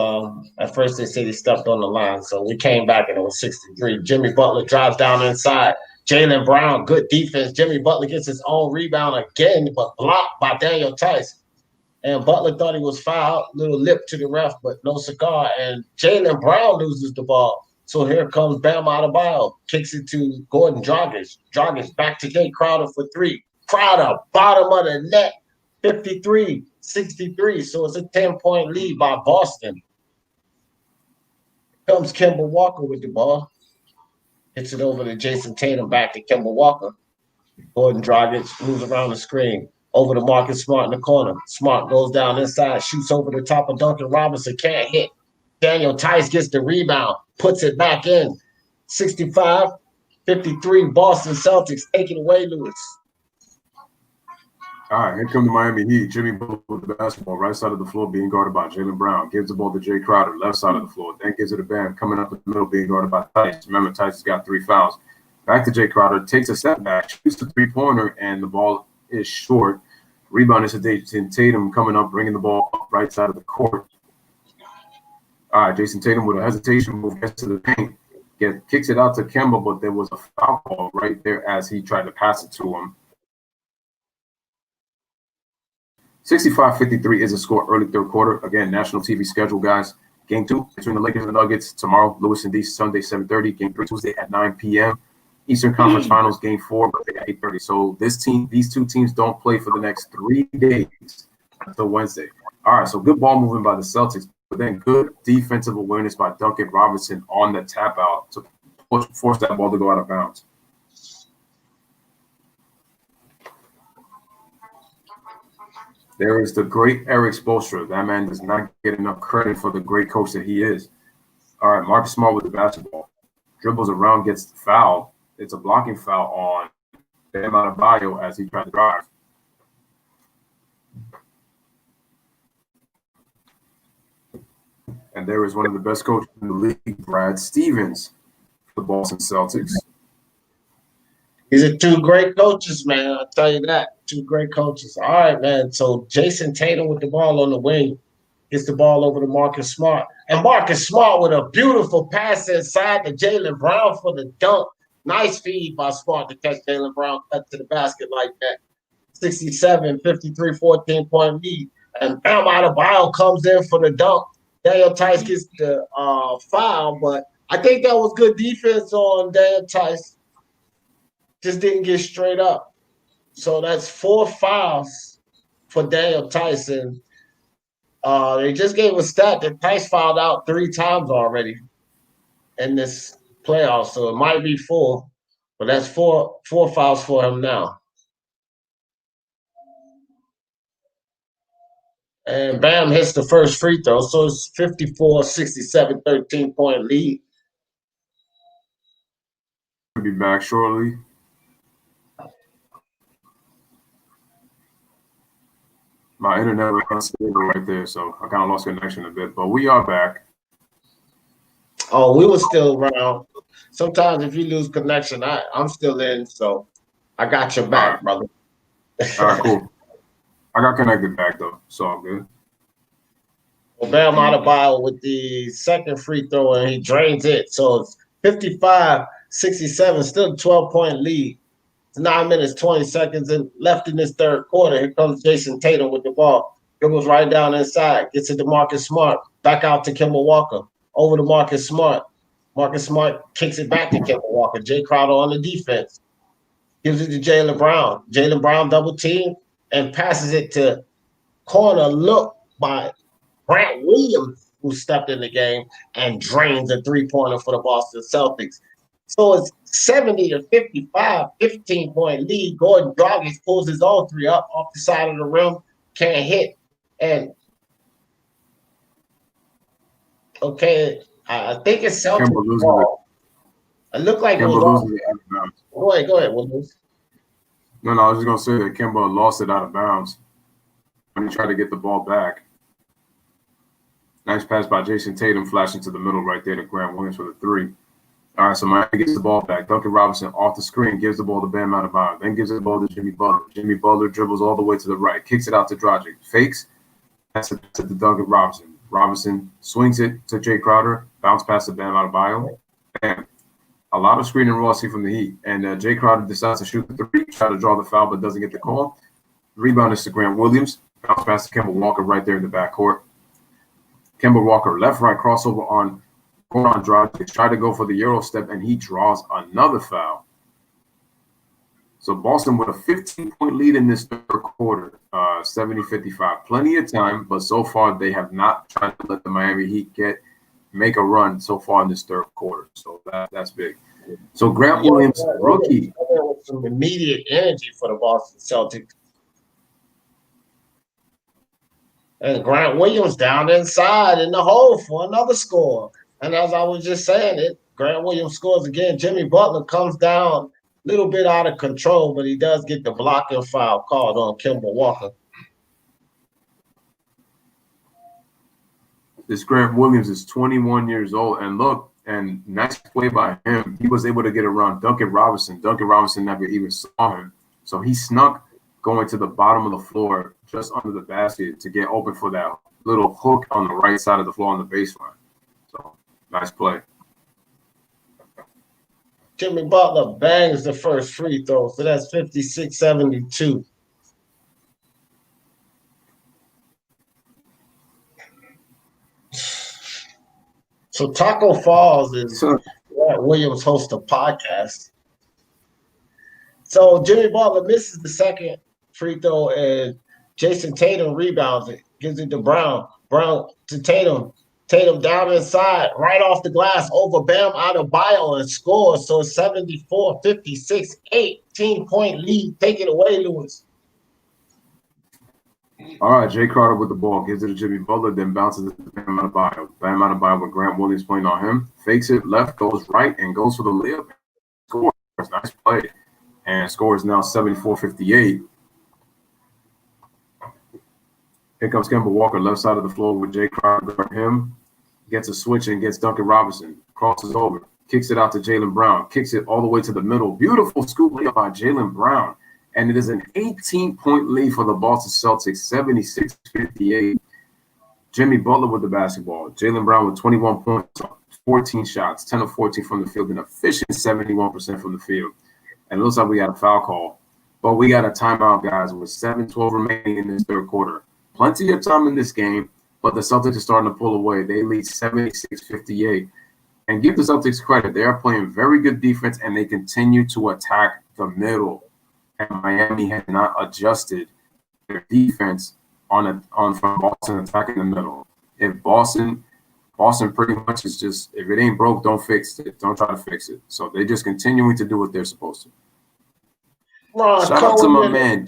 at first they said he stepped on the line. So we came back and it was 63. Jimmy Butler drives down inside. Jaylen Brown, good defense. Jimmy Butler gets his own rebound again, but blocked by Daniel Tice. And Butler thought he was fouled. Little lip to the ref, but no cigar. And Jaylen Brown loses the ball. So here comes Bam Adebayo. Kicks it to Gordon Dragic. Dragic back to Jay Crowder for three. Crowder, bottom of the net. 53-63, so it's a 10-point lead by Boston. Comes Kemba Walker with the ball. Hits it over to Jason Tatum, back to Kemba Walker. Gordon Dragic moves around the screen. Over to Marcus Smart in the corner. Smart goes down inside, shoots over the top of Duncan Robinson, can't hit. Daniel Tice gets the rebound, puts it back in. 65-53, Boston Celtics. Take it away, Lewis. All right, here come the Miami Heat. Jimmy Butler with the basketball, right side of the floor, being guarded by Jaylen Brown. Gives the ball to Jay Crowder, left side of the floor. Then gives it to Bam, coming up the middle, being guarded by Tice. Remember, Tice has got 3 fouls. Back to Jay Crowder, takes a step back, shoots the three-pointer, and the ball is short. Rebound is to Jason Tatum, coming up, bringing the ball up right side of the court. All right, Jason Tatum with a hesitation move, gets to the paint, kicks it out to Kemba, but there was a foul call right there as he tried to pass it to him. 65-53 is a score early third quarter. Again, national TV schedule, guys. Game 2 between the Lakers and the Nuggets tomorrow. Lewis and D, Sunday, 7:30. Game 3 Tuesday at 9 p.m. Eastern Conference Finals, Game 4, but at 8:30. So these two teams don't play for the next 3 days until Wednesday. All right, so good ball movement by the Celtics, but then good defensive awareness by Duncan Robinson on the tap out to force that ball to go out of bounds. There is the great Eric Spoelstra. That man does not get enough credit for the great coach that he is. All right, Marcus Smart with the basketball. Dribbles around, gets the foul. It's a blocking foul on Bam Adebayo as he tried to drive. And there is one of the best coaches in the league, Brad Stevens, for the Boston Celtics. These are 2 great coaches, man. I'll tell you that. 2 great coaches. All right, man. So Jason Tatum with the ball on the wing gets the ball over to Marcus Smart. And Marcus Smart with a beautiful pass inside to Jaylen Brown for the dunk. Nice feed by Smart to catch Jaylen Brown cut to the basket like that. 67, 53, 14-point lead. And Bam Adebayo comes in for the dunk. Daniel Tice gets the foul, but I think that was good defense on Daniel Tice. Just didn't get straight up. So that's 4 fouls for Daniel Tyson. They just gave a stat that Tice fouled out 3 times already in this playoff, so it might be 4, but that's four fouls for him now. And Bam hits the first free throw, so it's 54, 67, 13-point lead. Be back shortly. My internet was unstable right there, so I kind of lost connection a bit, but we are back. Oh, we were still around. Sometimes if you lose connection, I'm still in, so I got your back, brother. All right, cool. I got connected back, though, so I'm good. Well, Bam Adebayo with the second free throw, and he drains it. So it's 55, 67, still a 12-point lead. It's 9 minutes, 20 seconds left in this third quarter. Here comes Jason Tatum with the ball. Dribbles right down inside, gets it to Marcus Smart, back out to Kemba Walker, over to Marcus Smart. Marcus Smart kicks it back to Kemba Walker. Jay Crowder on the defense. Gives it to Jaylen Brown. Jaylen Brown double team and passes it to corner look by Grant Williams, who stepped in the game and drains a 3-pointer for the Boston Celtics. So it's 70 to 55, 15-point lead. Gordon Dragic pulls his own 3 up off the side of the rim, can't hit. And okay, I think it's Celtics ball. It looked like Kemba it was losing it out of bounds. Go ahead, Williams. No, I was just gonna say that Kemba lost it out of bounds when he tried to get the ball back. Nice pass by Jason Tatum, flashing to the middle right there to Grant Williams for the 3. All right, so Miami gets the ball back. Duncan Robinson off the screen, gives the ball to Bam Adebayo, then gives the ball to Jimmy Butler. Jimmy Butler dribbles all the way to the right, kicks it out to Dragic, fakes, pass it to Duncan Robinson. Robinson swings it to Jay Crowder, bounce pass to Bam Adebayo. Bam. A lot of screen and Rossi from the Heat, and Jay Crowder decides to shoot the 3, try to draw the foul, but doesn't get the call. Rebound is to Grant Williams, bounce pass to Kemba Walker right there in the backcourt. Kemba Walker, left-right crossover on Goran Dragic, tried to go for the Euro step, and he draws another foul. So Boston with a 15-point lead in this third quarter, 70-55. Plenty of time, but so far they have not tried to let the Miami Heat make a run so far in this third quarter. So that's big. So Grant Williams, rookie. With some immediate energy for the Boston Celtics. And Grant Williams down inside in the hole for another score. And as I was just saying, Grant Williams scores again. Jimmy Butler comes down a little bit out of control, but he does get the blocking foul called on Kemba Walker. This Grant Williams is 21 years old. And look, and nice play by him. He was able to get around Duncan Robinson. Duncan Robinson never even saw him. So he snuck going to the bottom of the floor, just under the basket, to get open for that little hook on the right side of the floor on the baseline. So, nice play. Jimmy Butler bangs the first free throw, so that's 56-72. So Taco Falls is Williams hosts a podcast. So Jimmy Butler misses the second free throw, and Jason Tatum rebounds it, gives it to Brown. Brown to Tatum. Tatum down inside, right off the glass, over Bam Adebayo and scores. So 74-56, 18-point lead. Take it away, Lewis. All right, Jay Crowder with the ball, gives it to Jimmy Butler, then bounces it to Bam Adebayo. Bam Adebayo with Grant Williams playing on him, fakes it left, goes right, and goes for the layup. Scores. Nice play. And score is now 74-58. Here comes Kemba Walker, left side of the floor with Jay Crowder guarding him. Gets a switch and gets Duncan Robinson. Crosses over, kicks it out to Jaylen Brown, kicks it all the way to the middle. Beautiful scoop layup by Jaylen Brown. And it is an 18-point lead for the Boston Celtics, 76-58. Jimmy Butler with the basketball. Jaylen Brown with 21 points, 14 shots, 10 of 14 from the field, and efficient 71% from the field. And it looks like we got a foul call But we got a timeout, guys, with 7:12 remaining in this third quarter. Plenty of time in this game, but the Celtics are starting to pull away. They lead 76-58. And give the Celtics credit. They are playing very good defense, and they continue to attack the middle. And Miami has not adjusted their defense on from Boston attacking the middle. If Boston pretty much is just, if it ain't broke, don't fix it. Don't try to fix it. So they're just continuing to do what they're supposed to. Shout out to my man,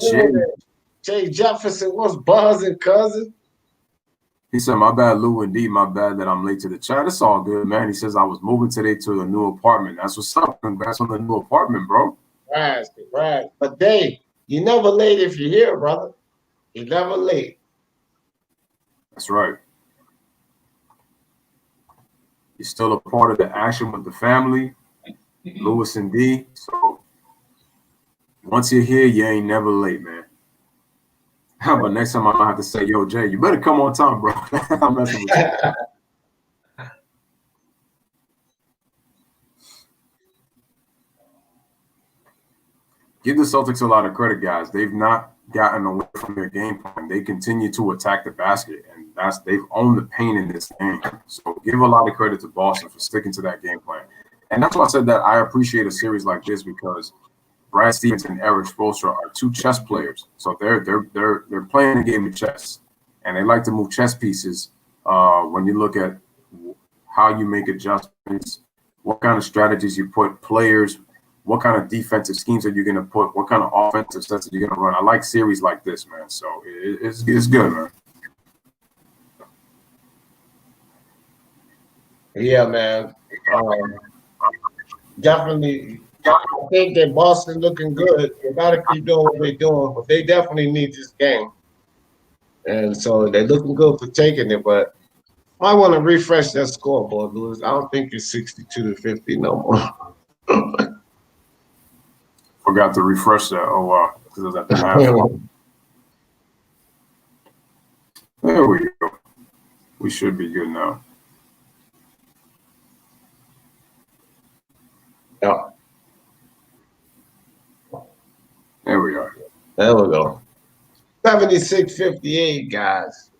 Jay Jefferson. What's buzzing, cousin? He said, my bad, Lou, indeed, my bad that I'm late to the chat. It's all good, man. He says, I was moving today to a new apartment. That's what's up. Congrats on the new apartment, bro. Right. But Dave, you never late if you're here, brother. You never late. That's right. You're still a part of the action with the family, Lewis and D. So once you're here, you ain't never late, man. But next time I might have to say, yo, Jay, you better come on time, bro. I'm messing with you. Give the Celtics a lot of credit, guys. They've not gotten away from their game plan. They continue to attack the basket, and they've owned the paint in this game. So give a lot of credit to Boston for sticking to that game plan. And that's why I said that I appreciate a series like this, because Brad Stevens and Eric Spoelstra are two chess players. So they're playing a game of chess, and they like to move chess pieces. When you look at how you make adjustments, what kind of strategies you put, players, what kind of defensive schemes are you going to put, what kind of offensive sets are you going to run. I like series like this, man. So it's good, man. Yeah, man. Definitely. I think that Boston looking good. They got to keep doing what they're doing, but they definitely need this game. And so they're looking good for taking it, but I want to refresh that scoreboard, Louis. I don't think it's 62-50 no more. Forgot to refresh that. Oh, wow. Because it was at the half. There we go. We should be good now. Yeah. There we are. There we go. 76-58, guys.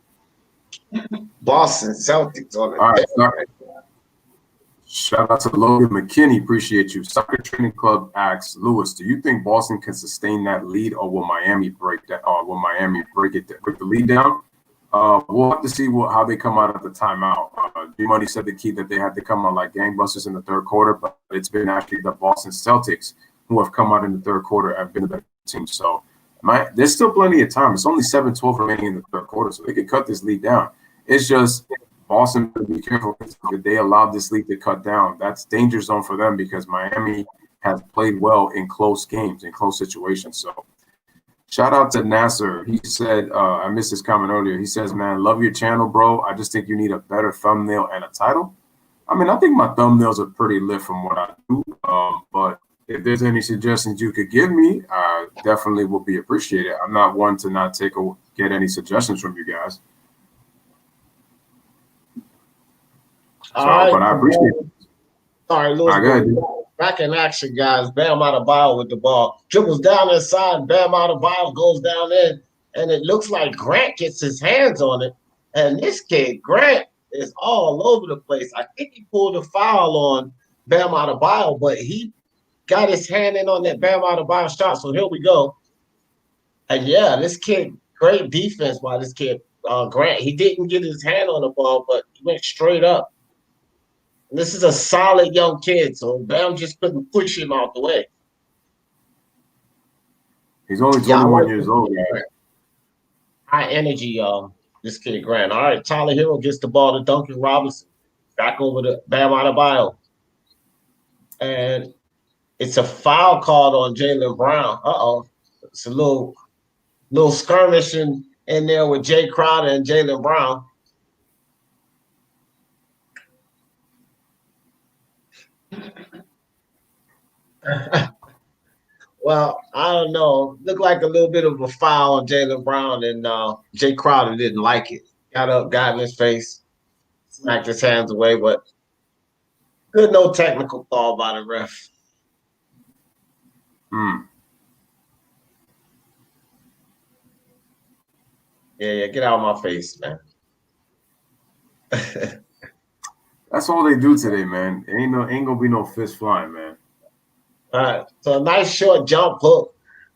Boston Celtics on the All right. Shout out to Logan McKinney. Appreciate you. Soccer Training Club asks, Lewis, do you think Boston can sustain that lead, or will Miami break that? Will Miami break the lead down? We'll have to see how they come out at the timeout. D-Money said the key that they had to come out like gangbusters in the third quarter, but it's been actually the Boston Celtics who have come out in the third quarter and been the better team. So there's still plenty of time. It's only 7:12 remaining in the third quarter, so they could cut this lead down. It's just Boston to be careful, because if they allow this lead to cut down, that's danger zone for them, because Miami has played well in close games, in close situations. So shout out to Nasser. He said, I missed his comment earlier. He says, man, love your channel, bro. I just think you need a better thumbnail and a title. I mean, I think my thumbnails are pretty lit from what I do. But if there's any suggestions you could give me, definitely will be appreciated. I'm not one to not get any suggestions from you guys. All right. But I appreciate it. Sorry, Louis. Back in action, guys. Bam Adebayo with the ball. Dribbles down inside. Bam Adebayo goes down in. And it looks like Grant gets his hands on it. And this kid, Grant, is all over the place. I think he pulled a foul on Bam Adebayo, but he got his hand in on that Bam Adebayo shot. So here we go. And yeah, this kid, great defense by this kid, Grant. He didn't get his hand on the ball, but he went straight up. And this is a solid young kid, so Bam just couldn't push him out the way. He's only 21 years old. High energy, this kid Grant. All right, Tyler Hero gets the ball to Duncan Robinson. Back over to Bam Adebayo. And it's a foul called on Jaylen Brown. It's a little skirmish in there with Jay Crowder and Jaylen Brown. Well, I don't know. Looked like a little bit of a foul on Jaylen Brown, and Jay Crowder didn't like it. Got up, got in his face, smacked his hands away, but good, no technical call by the ref. Yeah, get out of my face, man. That's all they do today, man. Ain't gonna be no fist flying, man. All right. So a nice short jump hook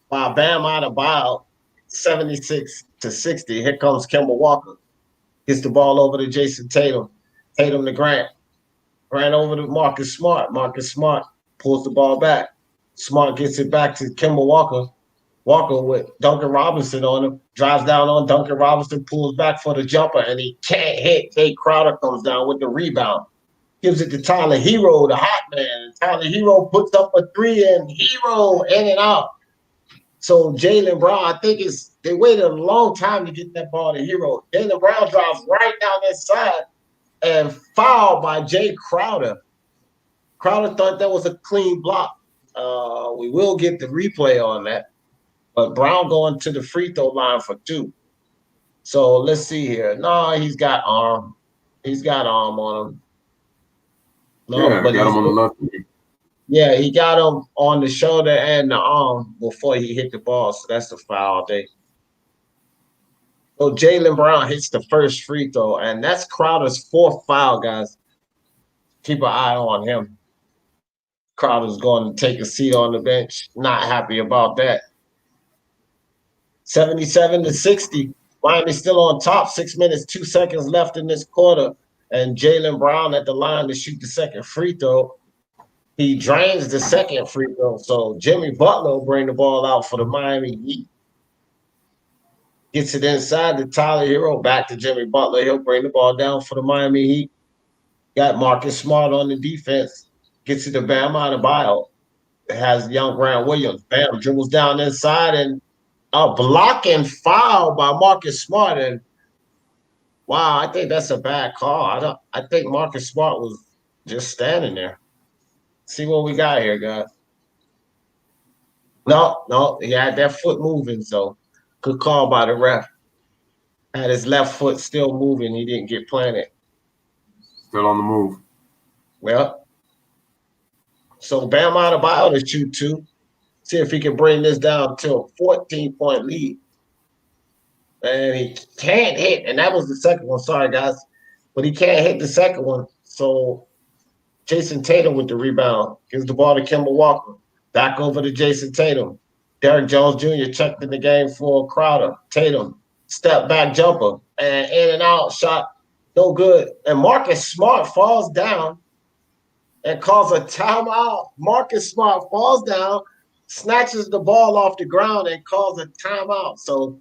by Bam Adebayo, 76-60. Here comes Kemba Walker. Gets the ball over to Jason Tatum. Tatum to Grant. Grant over to Marcus Smart. Marcus Smart pulls the ball back. Smart gets it back to Kemba Walker. Walker with Duncan Robinson on him. Drives down on Duncan Robinson, pulls back for the jumper, and he can't hit. Jay Crowder comes down with the rebound. Gives it to Tyler Hero, the hot man. Tyler Hero puts up a three, and Hero in and out. So Jaylen Brown, I think they waited a long time to get that ball to Hero. Jaylen Brown drives right down that side and fouled by Jay Crowder. Crowder thought that was a clean block. We will get the replay on that. But Brown going to the free throw line for 2. So let's see here. No, he's got arm. He's got arm on him. No, Yeah, but got him on the left. yeah, he got him on the shoulder and the arm before he hit the ball. So that's the foul day. So Jaylen Brown hits the first free throw, and that's Crowder's 4th foul, guys. Keep an eye on him. Crowder's going to take a seat on the bench. Not happy about that. 77-60. Miami still on top. 6 minutes, 2 seconds left in this quarter. And Jaylen Brown at the line to shoot the second free throw. He drains the second free throw. So Jimmy Butler will bring the ball out for the Miami Heat. Gets it inside to Tyler Hero. Back to Jimmy Butler. He'll bring the ball down for the Miami Heat. Got Marcus Smart on the defense. Gets it to Bam Adebayo. Has young Grant Williams. Bam dribbles down inside and a block and foul by Marcus Smart. And wow, I think that's a bad call. I think Marcus Smart was just standing there. See what we got here, guys. No, he had that foot moving, so good call by the ref. Had his left foot still moving. He didn't get planted. Still on the move. Well, so Bam Adebayo to shoot 2. See if he can bring this down to a 14-point lead. And he can't hit. And that was the second one. Sorry, guys. But he can't hit the second one. So Jason Tatum with the rebound. Gives the ball to Kemba Walker. Back over to Jason Tatum. Derrick Jones Jr. checked in the game for Crowder. Tatum, step back jumper. And in and out shot. No good. And Marcus Smart falls down and calls a timeout. Marcus Smart falls down, snatches the ball off the ground, and calls a timeout. So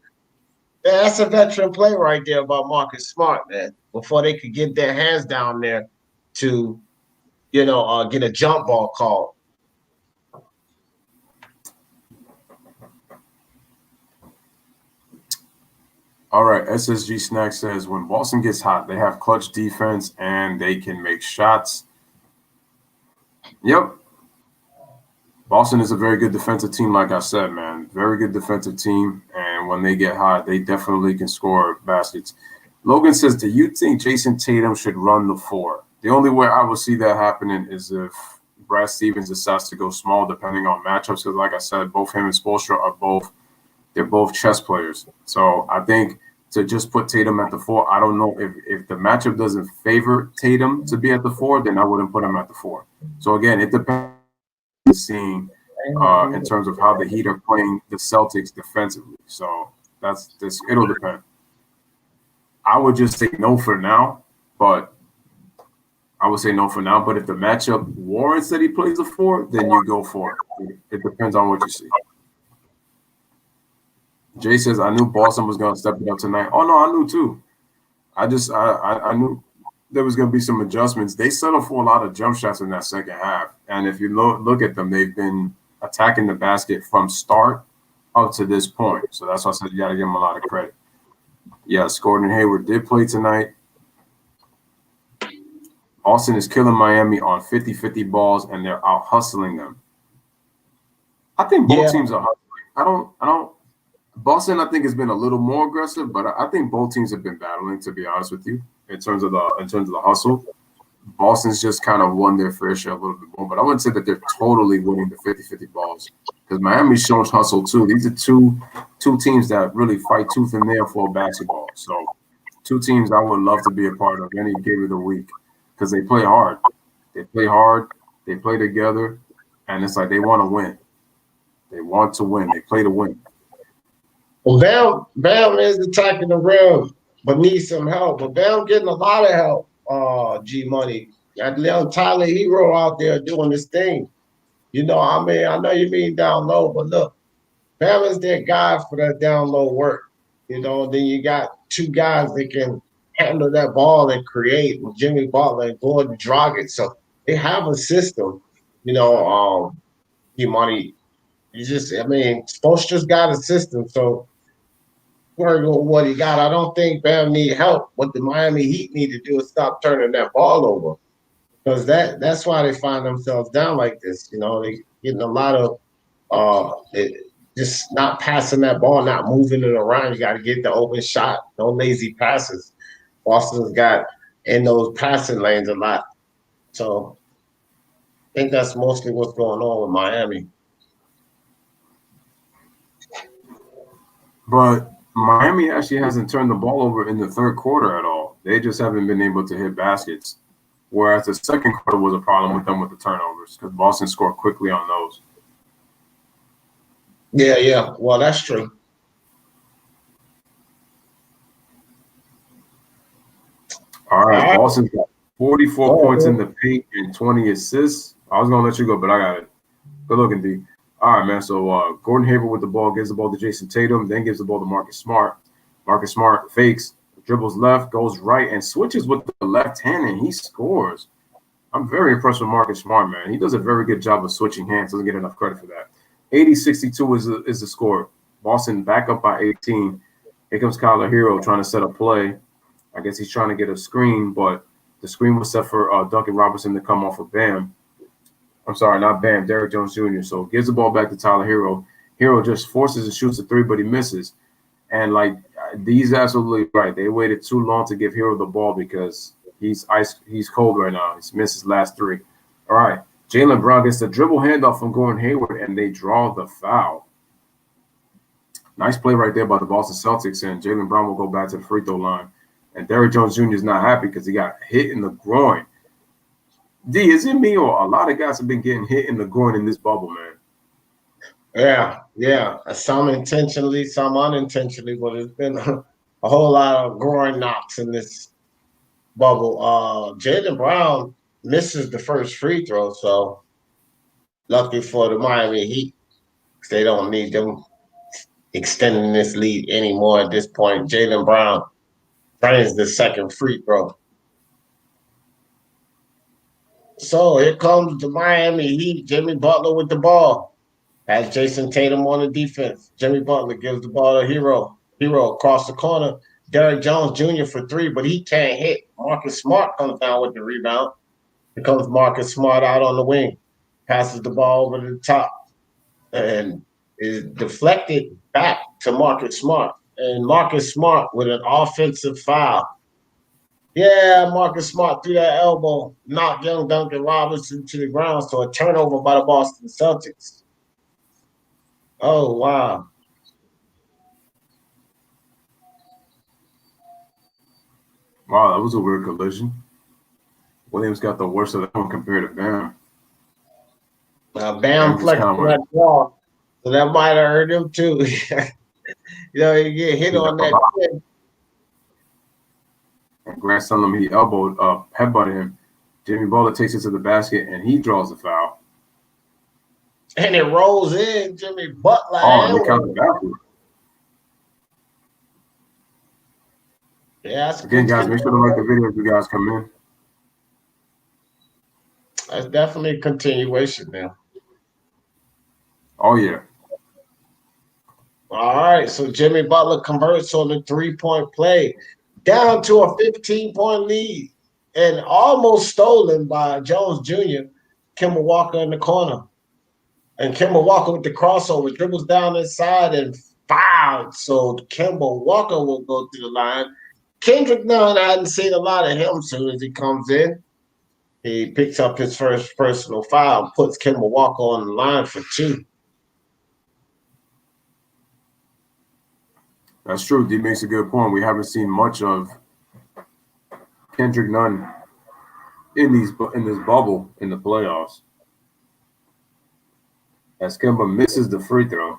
yeah, that's a veteran play right there by Marcus Smart, man. Before they could get their hands down there to, get a jump ball called. All right, SSG Snack says, when Boston gets hot, they have clutch defense and they can make shots. Yep. Boston is a very good defensive team, like I said, man. Very good defensive team, and when they get hot, they definitely can score baskets. Logan says, do you think Jason Tatum should run the 4? The only way I will see that happening is if Brad Stevens decides to go small, depending on matchups, because like I said, both him and Spoelstra they're both chess players. So I think to just put Tatum at the 4, I don't know if the matchup doesn't favor Tatum to be at the 4, then I wouldn't put him at the 4. So again, it depends on seeing in terms of how the Heat are playing the Celtics defensively. So it'll depend. I would just say no for now, but But if the matchup warrants that he plays the 4, then you go for it. It depends on what you see. Jay says, I knew Boston was going to step it up tonight. Oh, no, I knew too. I knew there was going to be some adjustments. They settled for a lot of jump shots in that second half. And if you look at them, they've been attacking the basket from start up to this point. So that's why I said you got to give them a lot of credit. Yes, Gordon Hayward did play tonight. Austin is killing Miami on 50-50 balls, and they're out hustling them. I think both teams are hustling. I don't. Boston, I think, has been a little more aggressive, but I think both teams have been battling, to be honest with you, in terms of the hustle. Boston's just kind of won their fair share a little bit more, but I wouldn't say that they're totally winning the 50-50 balls. because Miami shows hustle too. These are two teams that really fight tooth and nail for basketball. So two teams I would love to be a part of any game of the week because they play hard. They play hard. They play together, and it's like they want to win. They want to win. They play to win. Well, Bam is attacking the rim, but needs some help. But Bam getting a lot of help. G Money. Got little Tyler Hero out there doing this thing. You know, I mean, I know you mean down low, but look, Bam is their guy for that down low work. You know, then you got two guys that can handle that ball and create with Jimmy Butler and Gordon Dragic. So they have a system. You know, G Money. You just, I mean, Spoelstra's got a system. So what he got. I don't think Bam need help. What the Miami Heat need to do is stop turning that ball over, because that's why they find themselves down like this. You know, they getting a lot of just not passing that ball, not moving it around. You got to get the open shot. No lazy passes. Boston's got in those passing lanes a lot. So I think that's mostly what's going on with Miami. But Miami actually hasn't turned the ball over in the third quarter at all. They just haven't been able to hit baskets. Whereas the second quarter was a problem with them with the turnovers because Boston scored quickly on those. Yeah. Well, that's true. All right. Boston's got 44 points in the paint and 20 assists. I was going to let you go, but I got it. Good looking, D. All right, man. So Gordon Hayward with the ball gives the ball to Jason Tatum, then gives the ball to Marcus Smart. Marcus Smart fakes, dribbles left, goes right, and switches with the left hand, and he scores. I'm very impressed with Marcus Smart, man. He does a very good job of switching hands. Doesn't get enough credit for that. 80-62 is the score. Boston back up by 18. Here comes Kyler Hero trying to set a play. I guess he's trying to get a screen, but the screen was set for Duncan Robinson to come off of Bam. I'm sorry, not Bam, Derrick Jones Jr. So gives the ball back to Tyler Hero. Hero just forces and shoots a three, but he misses. And like D's absolutely right. They waited too long to give Hero the ball because he's cold right now. He's missed his last three. All right. Jaylen Brown gets the dribble handoff from Gordon Hayward, and they draw the foul. Nice play right there by the Boston Celtics, and Jaylen Brown will go back to the free throw line. And Derrick Jones Jr. is not happy because he got hit in the groin. D, is it me or a lot of guys have been getting hit in the groin in this bubble, man? Yeah. Some intentionally, some unintentionally, but it's been a whole lot of groin knocks in this bubble. Jaylen Brown misses the first free throw, so lucky for the Miami Heat. They don't need them extending this lead anymore at this point. Jaylen Brown drains the second free throw. So here comes the Miami Heat. Jimmy Butler with the ball. Has Jason Tatum on the defense. Jimmy Butler gives the ball to Hero. Hero across the corner. Derrick Jones Jr. for three, but he can't hit. Marcus Smart comes down with the rebound. Here comes Marcus Smart out on the wing. Passes the ball over to the top. And is deflected back to Marcus Smart. And Marcus Smart with an offensive foul. Yeah, Marcus Smart threw that elbow, knocked young Duncan Robinson to the ground. So a turnover by the Boston Celtics. Oh, wow. Wow, that was a weird collision. Williams got the worst of that one compared to Bam. Bam flexed that ball, so that might have hurt him too. You know, you get hit on that. And Grant Sullivan, he elbowed headbutted him. Jimmy Butler takes it to the basket, and he draws the foul. And it rolls in. Jimmy Butler. Oh, and they counted backward. Yeah. Again, guys, make sure to like the video if you guys come in. That's definitely a continuation now. Oh, yeah. All right, so Jimmy Butler converts on the three-point play, down to a 15-point lead, and almost stolen by Jones Jr., Kemba Walker in the corner. And Kemba Walker with the crossover, dribbles down inside and fouled. So Kemba Walker will go to the line. Kendrick Nunn, I hadn't seen a lot of him as soon as he comes in. He picks up his first personal foul, puts Kemba Walker on the line for two. That's true. D makes a good point. We haven't seen much of Kendrick Nunn in this bubble in the playoffs. As Kemba misses the free throw.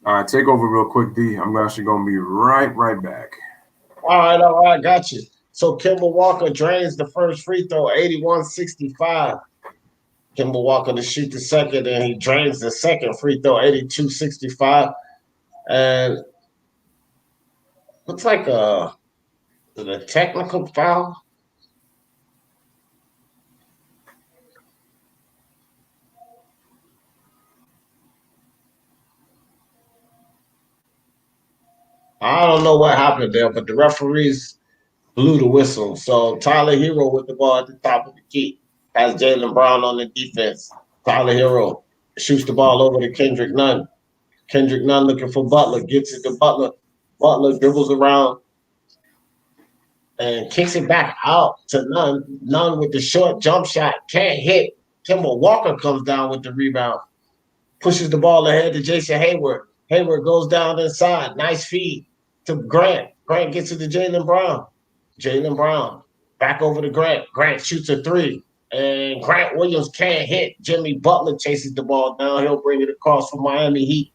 All right, take over real quick, D. I'm actually going to be right back. All right, got you. So Kemba Walker drains the first free throw, 81-65. Kemba Walker to shoot the second, and he drains the second free throw, 82-65. And looks like a technical foul. I don't know what happened there, but the referees blew the whistle. So Tyler Hero with the ball at the top of the key has Jaylen Brown on the defense. Tyler Hero shoots the ball over to Kendrick Nunn. Kendrick Nunn looking for Butler, gets it to Butler. Butler dribbles around and kicks it back out to Nunn. Nunn with the short jump shot, can't hit. Kemba Walker comes down with the rebound, pushes the ball ahead to Jason Hayward. Hayward goes down inside, nice feed to Grant. Grant gets it to Jaylen Brown. Jaylen Brown back over to Grant. Grant shoots a three, and Grant Williams can't hit. Jimmy Butler chases the ball down. He'll bring it across for Miami Heat.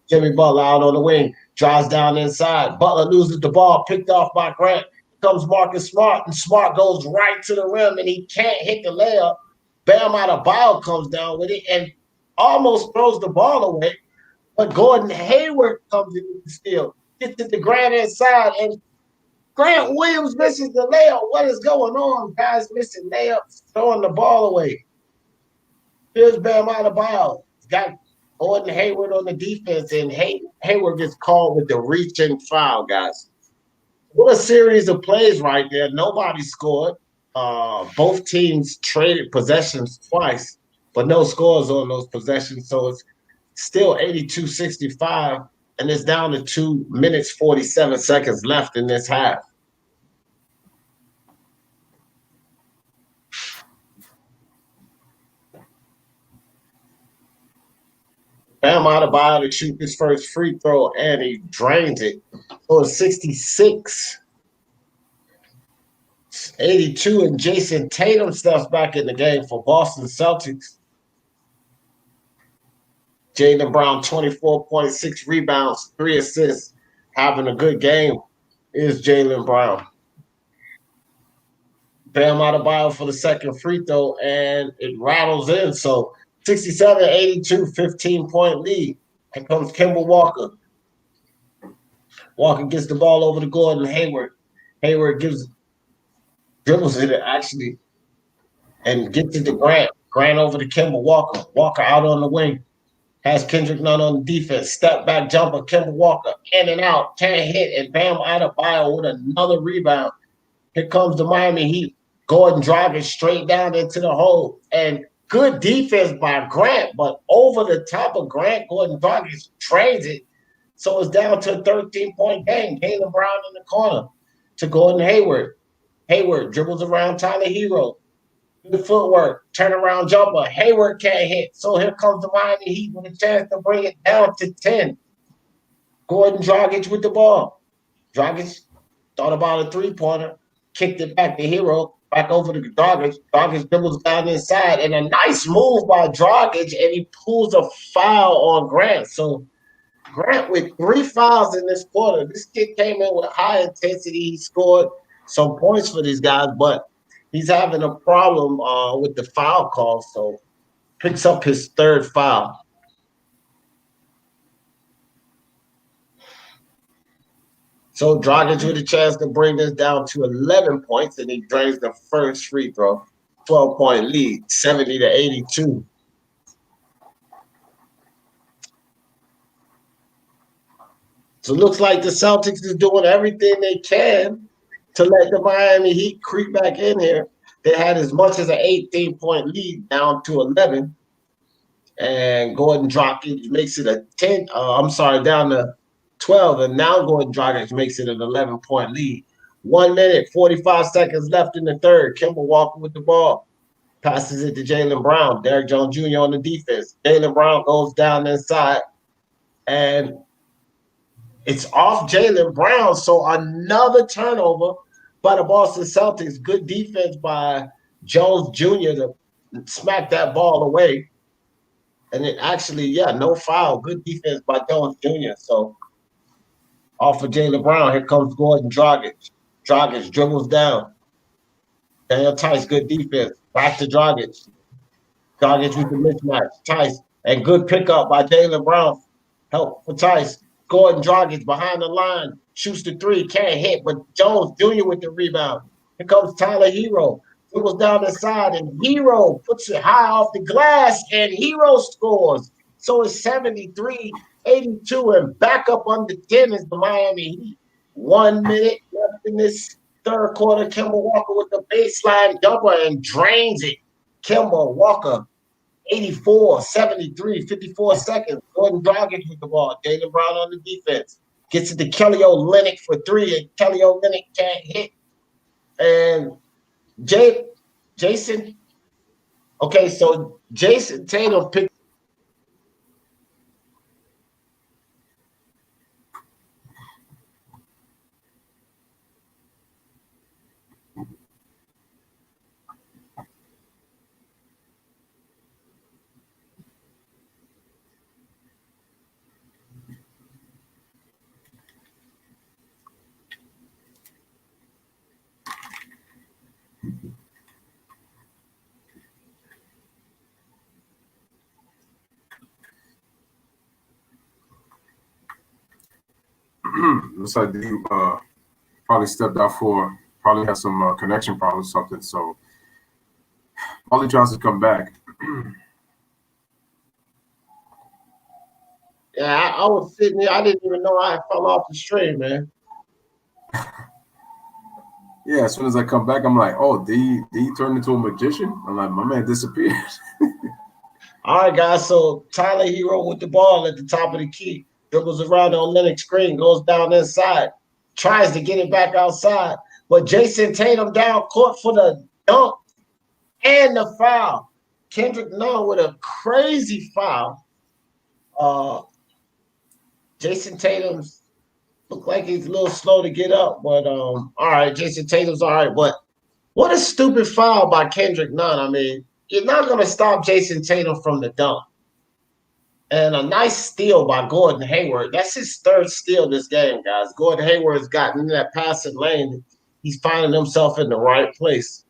Jimmy Butler out on the wing, drives down inside. Butler loses the ball, picked off by Grant. Comes Marcus Smart, and Smart goes right to the rim, and he can't hit the layup. Bam Adebayo comes down with it and almost throws the ball away. But Gordon Hayward comes in with the steal, gets it to Grant inside, and Grant Williams misses the layup. What is going on? Guys missing layups, throwing the ball away. Here's Bam Adebayo. He's got Gordon Hayward on the defense, and Hayward gets called with the reaching foul, guys. What a series of plays right there. Nobody scored. Both teams traded possessions twice, but no scores on those possessions. So it's still 82-65, and it's down to 2 minutes, 47 seconds left in this half. Bam Adebayo to shoot his first free throw, and he drains it. So it's 66-82, and Jason Tatum steps back in the game for Boston Celtics. Jaylen Brown, 24.6 rebounds, 3 assists, having a good game is Jaylen Brown. Bam Adebayo for the second free throw, and it rattles in. So 67-82, 15-point lead. Here comes Kemba Walker. Walker gets the ball over to Gordon Hayward. Hayward dribbles it actually and gets it to Grant. Grant over to Kemba Walker. Walker out on the wing. Has Kendrick Nunn on the defense. Step back jumper. Kemba Walker in and out. Can't hit. And Bam Adebayo with another rebound. Here comes the Miami Heat. Gordon driving straight down into the hole. And good defense by Grant, but over the top of Grant, Gordon Dragic trades it. So it's down to a 13-point game. Jaylen Brown in the corner to Gordon Hayward. Hayward dribbles around Tyler Hero. Good footwork, turnaround jumper. Hayward can't hit. So here comes the Miami Heat with a chance to bring it down to 10. Gordon Dragic with the ball. Dragic thought about a three-pointer, kicked it back to Hero, back over to Dragic. Dragic dribbles down inside, and a nice move by Dragic, and he pulls a foul on Grant. So Grant with 3 fouls in this quarter. This kid came in with high intensity. He scored some points for these guys, but he's having a problem with the foul call, so picks up his 3rd foul. So Dragic with a chance to bring this down to 11 points, and he drains the first free throw. 12-point lead, 70-82. So it looks like the Celtics is doing everything they can to let the Miami Heat creep back in here. They had as much as an 18-point lead down to 11. And Gordon Dragic makes it a 10. Down to 12. And now Gordon Dragic makes it an 11-point lead. 1 minute, 45 seconds left in the third. Kemba Walker with the ball. Passes it to Jaylen Brown. Derrick Jones Jr. on the defense. Jaylen Brown goes down inside. And It's off Jaylen Brown, so another turnover by the Boston Celtics. Good defense by Jones Jr. to smack that ball away. And it actually, no foul. Good defense by Jones Jr. So off of Jaylen Brown, here comes Gordon Dragic. Dragic dribbles down. Daniel Tice, good defense. Back to Dragic. Dragic with the mismatch. Tice, and good pickup by Jaylen Brown. Help for Tice. Gordon Dragic behind the line. Shoots the three. Can't hit, but Jones Jr. with the rebound. Here comes Tyler Hero. Dribbles down the side, and Hero puts it high off the glass, and Hero scores. So it's 73-82, and back up under 10 is the Miami Heat. 1 minute left in this third quarter. Kemba Walker with the baseline jumper and drains it. Kemba Walker, 84, 73, 54 seconds. Gordon Dragic with the ball. Jaylen Brown on the defense. Gets it to Kelly Olynyk for three, and Kelly Olynyk can't hit. And Jason, okay, so Jason Tatum picked. Looks like they probably stepped out for, probably had some connection problems or something. So probably tries to come back. Yeah, I was sitting there. I didn't even know I fell off the stream, man. Yeah, as soon as I come back, I'm like, oh, D turned into a magician? I'm like, my man disappeared. All right, guys. So Tyler Hero with the ball at the top of the key. Dribbles around on Lennox screen, goes down inside, tries to get it back outside. But Jason Tatum down court for the dunk and the foul. Kendrick Nunn with a crazy foul. Jason Tatum's look like he's a little slow to get up, but all right, Jason Tatum's all right. But what a stupid foul by Kendrick Nunn. I mean, you're not going to stop Jason Tatum from the dunk. And a nice steal by Gordon Hayward. That's his third steal this game, guys. Gordon Hayward's gotten in that passing lane. He's finding himself in the right place.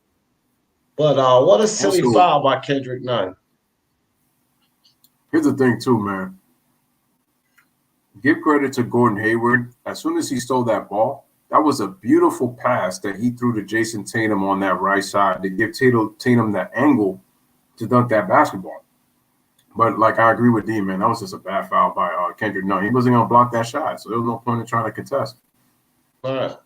But what a silly foul by Kendrick Nunn. Here's the thing, too, man. Give credit to Gordon Hayward. As soon as he stole that ball, that was a beautiful pass that he threw to Jason Tatum on that right side to give Tatum that angle to dunk that basketball. But like I agree with D, man, that was just a bad foul by Kendrick Nunn. He wasn't gonna block that shot, so there was no point in trying to contest. All right.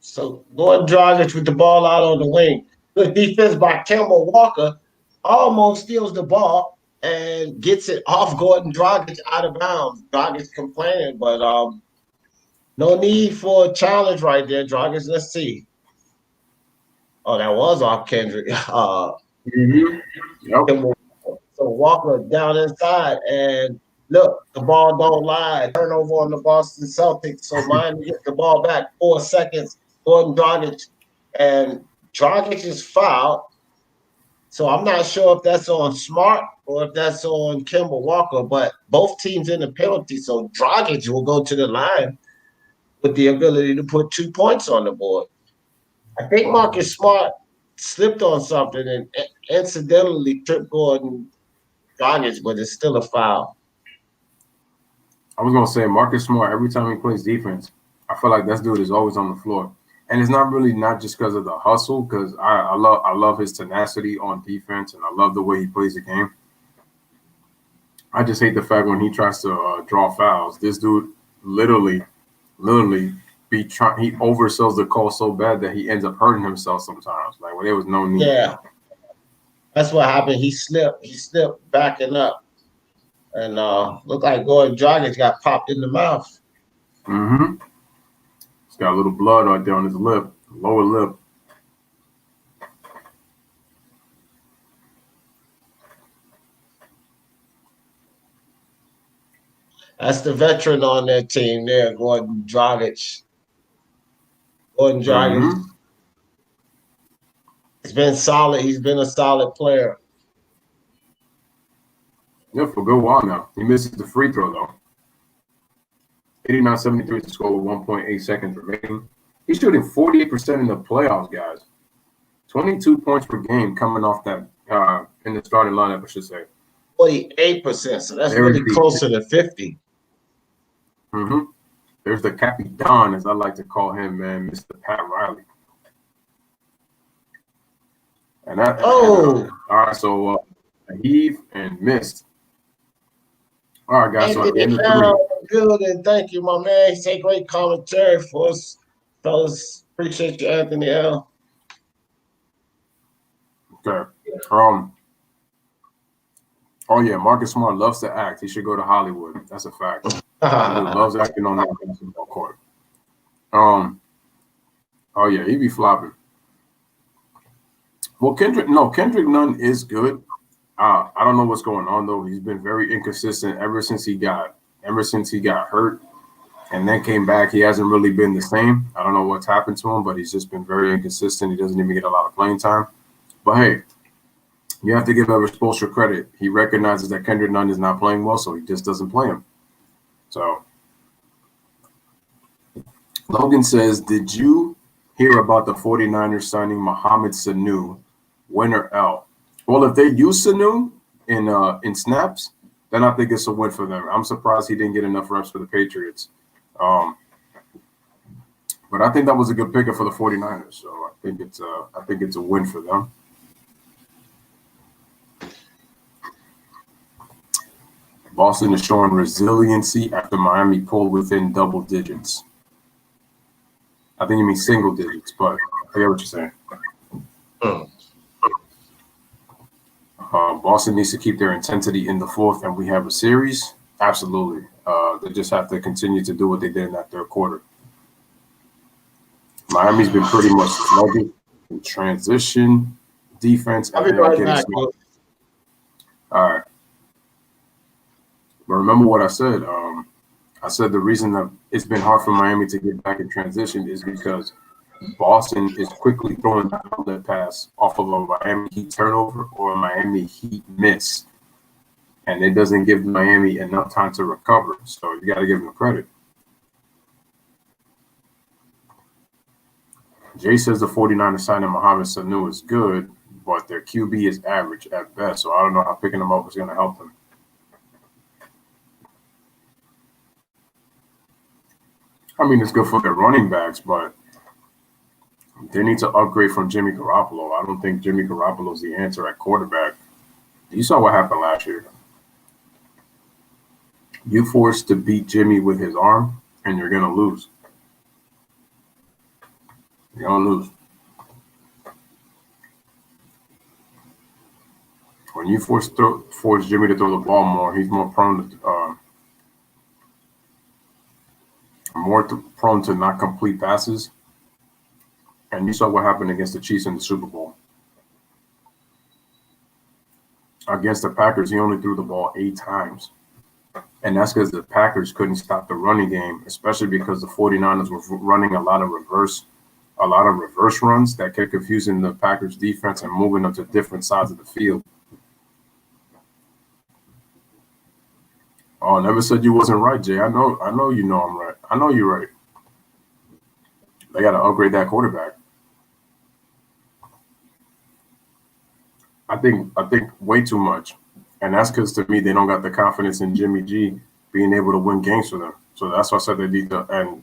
So Gordon Dragic with the ball out on the wing. Good defense by Kemba Walker. Almost steals the ball and gets it off Gordon Dragic out of bounds. Dragic complaining, but no need for a challenge right there, Dragic. Let's see. Oh, that was off Kendrick. Yep. So Walker down inside, and look, the ball don't lie. Turnover on the Boston Celtics. So Miami gets the ball back 4 seconds. Gordon Dragic, and Dragic is fouled. So I'm not sure if that's on Smart or if that's on Kemba Walker, but both teams in the penalty. So Dragic will go to the line with the ability to put 2 points on the board. I think Marcus Smart slipped on something and incidentally tripped Gordon Dragic, but it's still a foul. I was gonna say Marcus Smart, every time he plays defense, I feel like that dude is always on the floor. And it's not just because of the hustle, because I love his tenacity on defense and I love the way he plays the game. I just hate the fact when he tries to draw fouls. This dude literally he oversells the call so bad that he ends up hurting himself sometimes. Like when there was no need. Yeah. That's what happened. He slipped backing up. And looked like Gordon Dragic got popped in the mouth. Mm-hmm. He's got a little blood right there on his lip, lower lip. That's the veteran on that team there, Gordon Dragic. Gordon Dragic Mm-hmm. has been solid. He's been a solid player. Yeah, for a good while now. He misses the free throw, though. 89-73 to score with 1.8 seconds remaining. He's shooting 48% in the playoffs, guys. 22 points per game coming off that in the starting lineup, I should say. 48%. So that's Very really decent. closer to 50. Mm-hmm. There's the Capitan, as I like to call him, man, Mr. Pat Riley. And that. Oh, All right, so heave and missed. All right, guys. So at the Anthony end of three. L. Good, and thank you, my man. He said great commentary for us, fellas. Appreciate you, Anthony L. Okay. Oh yeah, Marcus Smart loves to act. He should go to Hollywood. That's a fact. He loves acting on that basketball court. Oh yeah, he be flopping. Well, Kendrick Nunn is good. I don't know what's going on though. He's been very inconsistent ever since he got hurt and then came back. He hasn't really been the same. I don't know what's happened to him, but he's just been very inconsistent. He doesn't even get a lot of playing time. But hey, you have to give Ever Spoelstra credit. He recognizes that Kendrick Nunn is not playing well, so he just doesn't play him. So Logan says, did you hear about the 49ers signing Mohamed Sanu, win or L? Well, if they use Sanu in snaps, then I think it's a win for them. I'm surprised he didn't get enough reps for the Patriots. But I think that was a good pickup for the 49ers. So I think it's a win for them. Boston is showing resiliency after Miami pulled within double digits. I think you mean single digits, but I get what you're saying. Boston needs to keep their intensity in the fourth, and we have a series. Absolutely. They just have to continue to do what they did in that third quarter. Miami's been pretty much sluggish in transition, defense, and I'll be right back. All right. But remember what I said. I said the reason that it's been hard for Miami to get back in transition is because Boston is quickly throwing that outlet pass off of a Miami Heat turnover or a Miami Heat miss. And it doesn't give Miami enough time to recover. So you got to give them credit. Jay says the 49ers signing Mohamed Sanu is good, but their QB is average at best. So I don't know how picking them up is going to help them. I mean, it's good for their running backs, but they need to upgrade from Jimmy Garoppolo. I don't think Jimmy Garoppolo is the answer at quarterback. You saw what happened last year. You forced to beat Jimmy with his arm, and you're going to lose. You're going to lose. When you force Jimmy to throw the ball more, he's more prone to not complete passes. And you saw what happened against the Chiefs in the Super Bowl. Against the Packers, he only threw the ball 8 times. And that's because the Packers couldn't stop the running game, especially because the 49ers were running a lot of reverse runs that kept confusing the Packers defense and moving them to different sides of the field. Oh, I never said you wasn't right, Jay. I know you know I'm right. I know you're right. They got to upgrade that quarterback. I think way too much. And that's because, to me, they don't got the confidence in Jimmy G being able to win games for them. So that's why I said they need to, and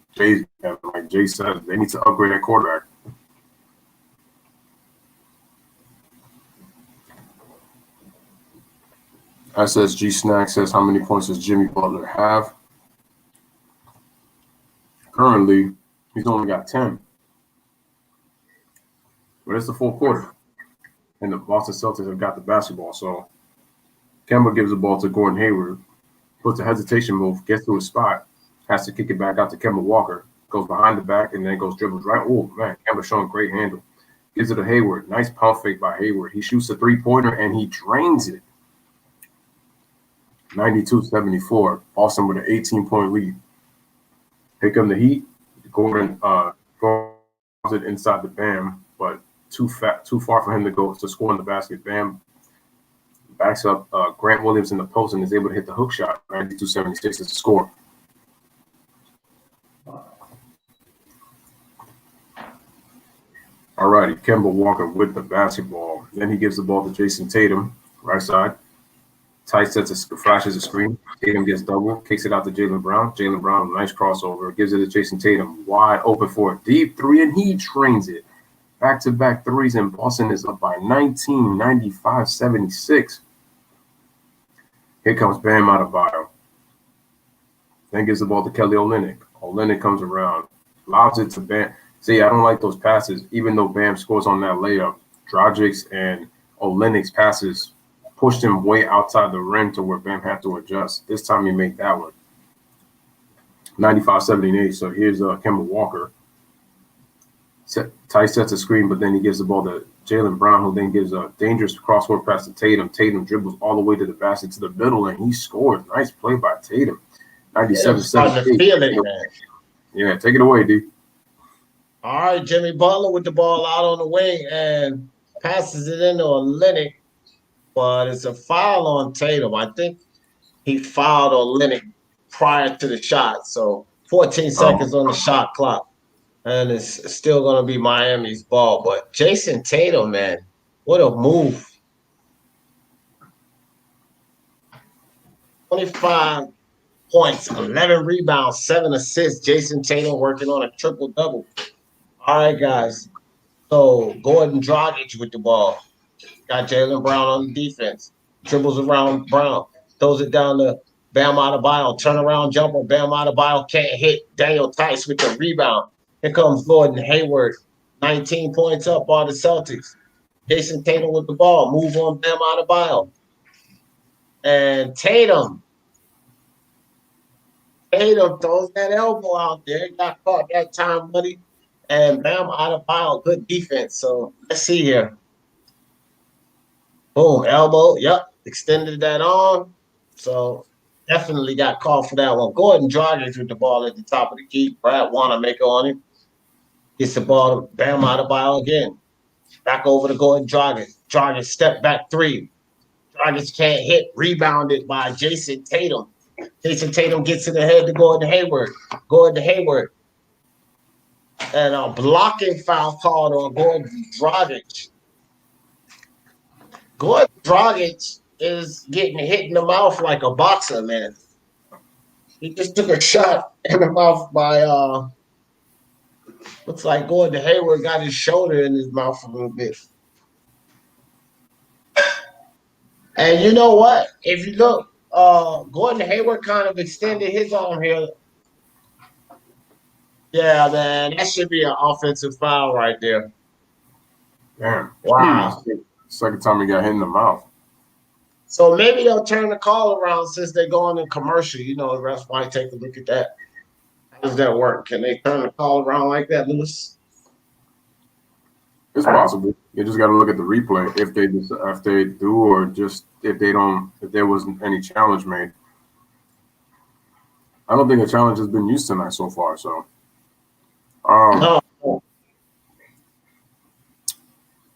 like Jay said, they need to upgrade that quarterback. SSG Snack says, how many points does Jimmy Butler have? Currently, he's only got 10. But it's the fourth quarter. And the Boston Celtics have got the basketball. So Kemba gives the ball to Gordon Hayward, puts a hesitation move, gets to his spot, has to kick it back out to Kemba Walker, goes behind the back, and then dribbles right. Oh, man, Kemba showing great handle. Gives it to Hayward. Nice pump fake by Hayward. He shoots a three-pointer, and he drains it. 92-74. Boston with an 18-point lead. Here come the Heat. Gordon goes it inside the Bam, but too far for him to score in the basket. Bam backs up Grant Williams in the post and is able to hit the hook shot. 92-76 is the score. All righty, Kemba Walker with the basketball. Then he gives the ball to Jason Tatum, right side. Tight flashes a screen. Tatum gets double, kicks it out to Jaylen Brown. Jaylen Brown, nice crossover, gives it to Jason Tatum, wide open for a deep three, and he trains it. Back-to-back threes, and Boston is up by 19, 95-76. Here comes Bam Adebayo. Then gives the ball to Kelly Olynyk. Olynyk comes around, lobs it to Bam. See, I don't like those passes, even though Bam scores on that layup. Dragic's and Olynyk's passes pushed him way outside the rim to where Bam had to adjust. This time he made that one. 95-78. So here's Kemba Walker. Tice sets a screen, but then he gives the ball to Jaylen Brown, who then gives a dangerous crossword pass to Tatum. Tatum dribbles all the way to the basket to the middle, and he scores. Nice play by Tatum. 97-78. Yeah, take it away, D. All right, Jimmy Butler with the ball out on the wing and passes it into Olynyk, but it's a foul on Tatum. I think he fouled Olynyk prior to the shot, so 14 seconds on the shot clock, and it's still going to be Miami's ball. But Jason Tatum, man, what a move. 25 points, 11 rebounds, 7 assists. Jason Tatum working on a triple-double. All right, guys. So Gordon Dragic with the ball. Got Jaylen Brown on the defense. Dribbles around Brown. Throws it down to Bam Adebayo. Turnaround jumper. Bam Adebayo can't hit. Daniel Tice with the rebound. Here comes Gordon Hayward. 19 points up by the Celtics. Jason Tatum with the ball. Move on Bam Adebayo. And Tatum throws that elbow out there. Got caught that time, buddy. And Bam Adebayo, good defense. So let's see here. Boom, elbow. Yep, extended that on. So definitely got called for that one. Gordon Dragic with the ball at the top of the key. Brad Wanamaker on him. Gets the ball to Bam Adebayo again. Back over to Gordon Dragic. Dragic step back three. Dragic can't hit. Rebounded by Jason Tatum. Jason Tatum gets it ahead to Gordon Hayward. Gordon Hayward. And a blocking foul called on Gordon Dragic. Gordon Dragic is getting hit in the mouth like a boxer, man. He just took a shot in the mouth by looks like Gordon Hayward got his shoulder in his mouth a little bit. And you know what? If you look, Gordon Hayward kind of extended his arm here. Yeah, man, that should be an offensive foul right there. Damn. Wow. Second time he got hit in the mouth. So maybe they'll turn the call around since they're going in commercial. You know, the refs might take a look at that. How does that work? Can they turn the call around like that, Lewis? It's possible. You just got to look at the replay if they do, or just if there wasn't any challenge made. I don't think a challenge has been used tonight so far. So,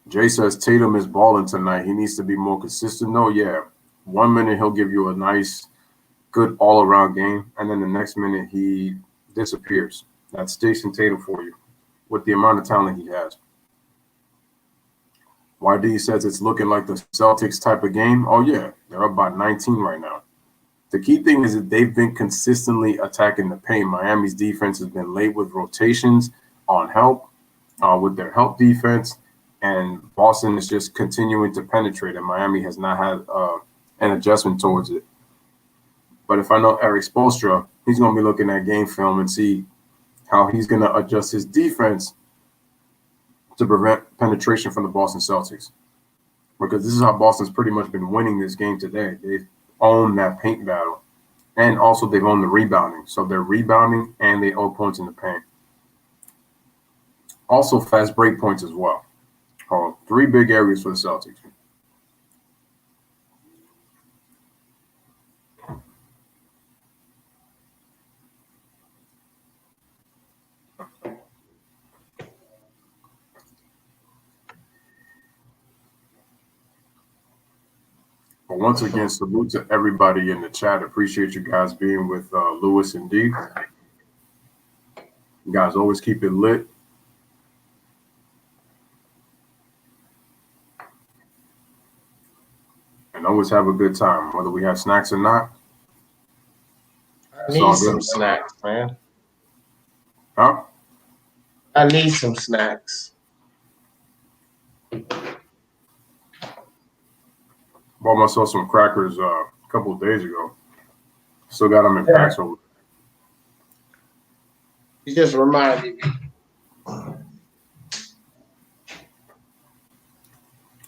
Jay says Tatum is balling tonight. He needs to be more consistent. No, yeah. 1 minute he'll give you a nice, good all-around game, and then the next minute he disappears. That's Jason Tatum for you, with the amount of talent he has. YD says it's looking like the Celtics type of game. Oh, yeah. They're up by 19 right now. The key thing is that they've been consistently attacking the paint. Miami's defense has been late with rotations on help, with their help defense, and Boston is just continuing to penetrate, and Miami has not had an adjustment towards it. But if I know Eric Spoelstra, he's going to be looking at game film and see how he's going to adjust his defense to prevent penetration from the Boston Celtics. Because this is how Boston's pretty much been winning this game today. They've owned that paint battle. And also they've owned the rebounding. So they're rebounding and they own points in the paint. Also fast break points as well. Three big areas for the Celtics. But once again, salute to everybody in the chat. Appreciate you guys being with Lewis and D. You guys always keep it lit. And always have a good time, whether we have snacks or not. I need some snacks, man. Huh? I need some snacks. Bought myself some crackers a couple of days ago. Still got them in packs over. You just reminded me.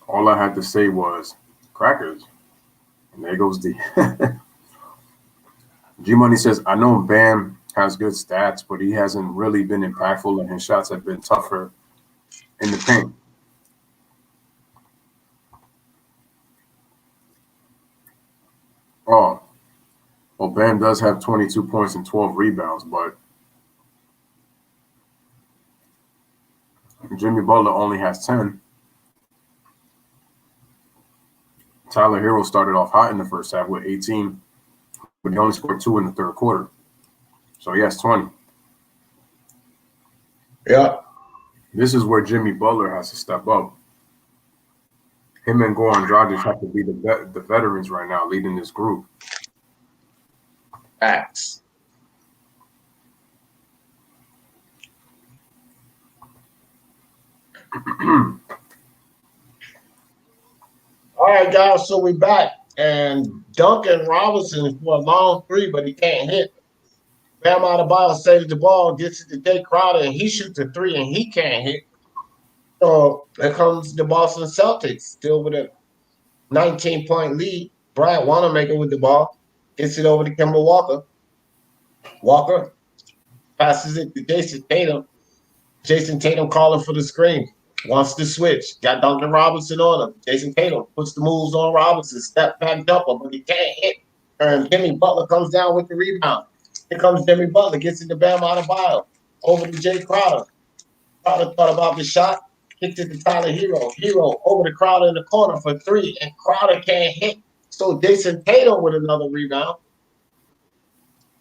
All I had to say was crackers. And there goes D. G Money says, I know Bam has good stats, but he hasn't really been impactful, and his shots have been tougher in the paint. Oh, well, Bam does have 22 points and 12 rebounds, but Jimmy Butler only has 10. Tyler Hero started off hot in the first half with 18, but he only scored 2 in the third quarter. So he has 20. Yeah. This is where Jimmy Butler has to step up. Him and Goran Dragic have to be the veterans right now leading this group. Facts. All right, guys, so we back. And Duncan Robinson for a long three, but he can't hit. Bam Adebayo saves the ball, gets it to Jay Crowder, and he shoots a three, and he can't hit. So here comes the Boston Celtics, still with a 19-point lead. Brad Wanamaker with the ball, gets it over to Kemba Walker. Walker passes it to Jason Tatum. Jason Tatum calling for the screen. Wants to switch. Got Duncan Robinson on him. Jason Tatum puts the moves on Robinson. Step back jumper, but he can't hit. And Jimmy Butler comes down with the rebound. Here comes Jimmy Butler. Gets it to Bam Adebayo. Over to Jay Crowder. Crowder thought about the shot. Kicked it to Tyler Hero. Hero over to Crowder in the corner for three. And Crowder can't hit. So Jason Tatum with another rebound.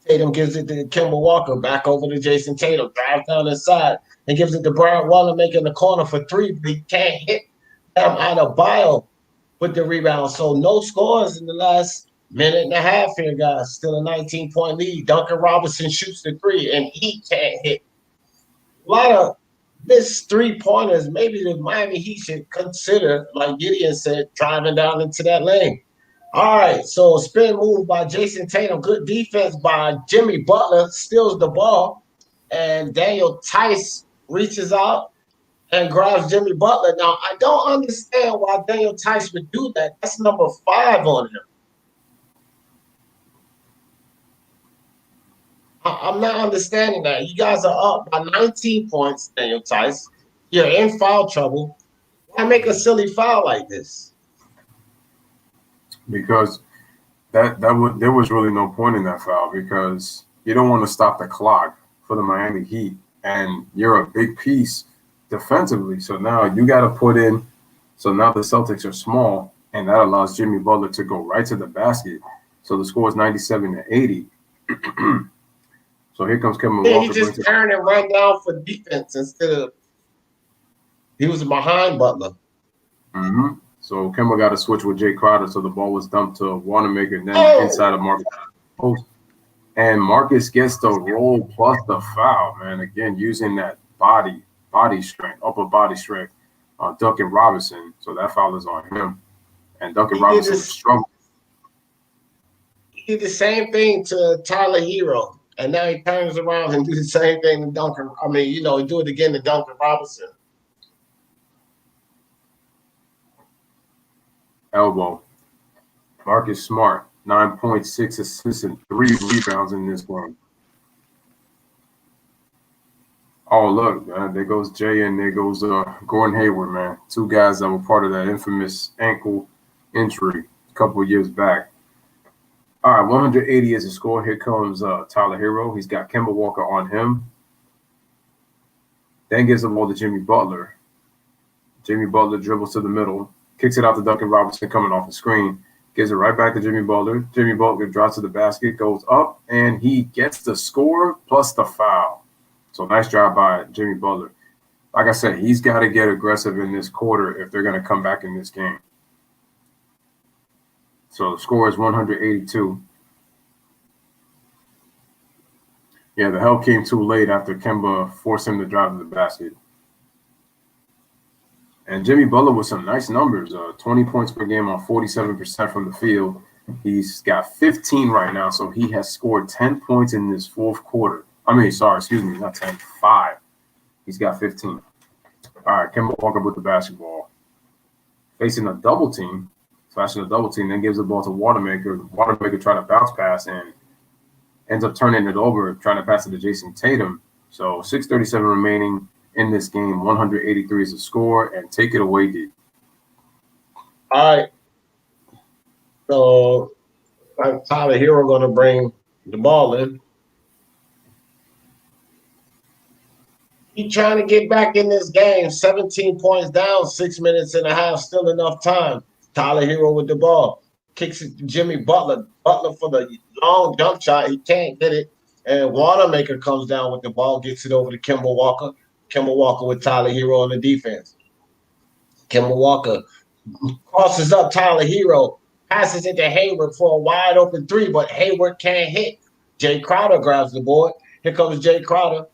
Tatum gives it to Kemba Walker. Back over to Jason Tatum. Drives down the side. And gives it to Brad Wanamaker in the corner for three, but he can't hit. Bam Adebayo with the rebound. So no scores in the last minute and a half here, guys. Still a 19-point lead. Duncan Robinson shoots the three, and he can't hit. A lot of missed three-pointers. Maybe the Miami Heat should consider, like Gideon said, driving down into that lane. All right, so spin move by Jason Tatum. Good defense by Jimmy Butler. Steals the ball. And Daniel Tice reaches out and grabs Jimmy Butler. Now, I don't understand why Daniel Tice would do that. That's number 5 on him. I'm not understanding that. You guys are up by 19 points, Daniel Tice. You're in foul trouble. Why make a silly foul like this? Because there was really no point in that foul, because you don't want to stop the clock for the Miami Heat, and you're a big piece defensively. So now you got to put in. So now the Celtics are small, and that allows Jimmy Butler to go right to the basket. So the score is 97-80. So here comes Kevin Walker. He just turned and ran down for defense instead of he was behind Butler. Mm-hmm. So Kemba got to switch with Jay Crowder, so the ball was dumped to Wanamaker, and then inside of Marcus post. And Marcus gets the roll plus the foul, man. Again, using that body strength, upper body strength on Duncan Robinson. So that foul is on him. And Duncan Robinson is struggling. He did the same thing to Tyler Hero. And now he turns around and do the same thing to Duncan. I mean, he do it again to Duncan Robinson. Elbow. Marcus Smart, 9.6 assists and 3 rebounds in this one. Oh, look, man, there goes Jay and there goes Gordon Hayward, man. 2 guys that were part of that infamous ankle injury a couple of years back. All right, 180 is the score. Here comes Tyler Hero. He's got Kemba Walker on him. Then gives the ball to Jimmy Butler. Jimmy Butler dribbles to the middle, kicks it out to Duncan Robinson coming off the screen. Gives it right back to Jimmy Butler. Jimmy Butler drops to the basket, goes up, and he gets the score plus the foul. So nice job by Jimmy Butler. Like I said, he's got to get aggressive in this quarter if they're going to come back in this game. So the score is 182. Yeah, the help came too late after Kemba forced him to drive to the basket. And Jimmy Butler with some nice numbers, 20 points per game on 47% from the field. He's got 15 right now, so he has scored 10 points in this fourth quarter. Not 10, 5. He's got 15. All right, Kemba Walker with the basketball. Facing a double team, then gives the ball to Watermaker. Watermaker trying to bounce pass and ends up turning it over, trying to pass it to Jason Tatum. So 6:37 remaining in this game. 183 is the score, and take it away, D. All right. So Tyler Hero going to bring the ball in. He's trying to get back in this game. 17 points down, 6 minutes and a half, still enough time. Tyler Hero with the ball. Kicks it to Jimmy Butler. Butler for the long jump shot. He can't get it. And Watermaker comes down with the ball, gets it over to Kemba Walker. Kemba Walker with Tyler Hero on the defense. Kemba Walker crosses up Tyler Hero, passes it to Hayward for a wide open three, but Hayward can't hit. Jay Crowder grabs the board. Here comes Jay Crowder.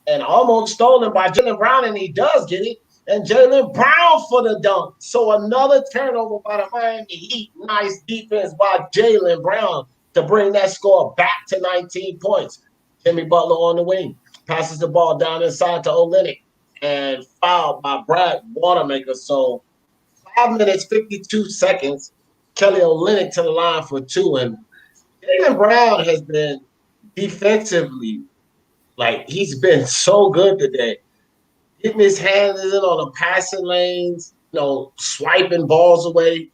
And almost stolen by Jaylen Brown, and he does get it. And Jaylen Brown for the dunk. So another turnover by the Miami Heat. Nice defense by Jaylen Brown to bring that score back to 19 points. Jimmy Butler on the wing. Passes the ball down inside to Olynyk. And fouled by Brad Watermaker. So 5 minutes, 52 seconds. Kelly Olynyk to the line for 2. And Jaylen Brown has been defensively, he's been so good today. Getting his hands in on the passing lanes, swiping balls away.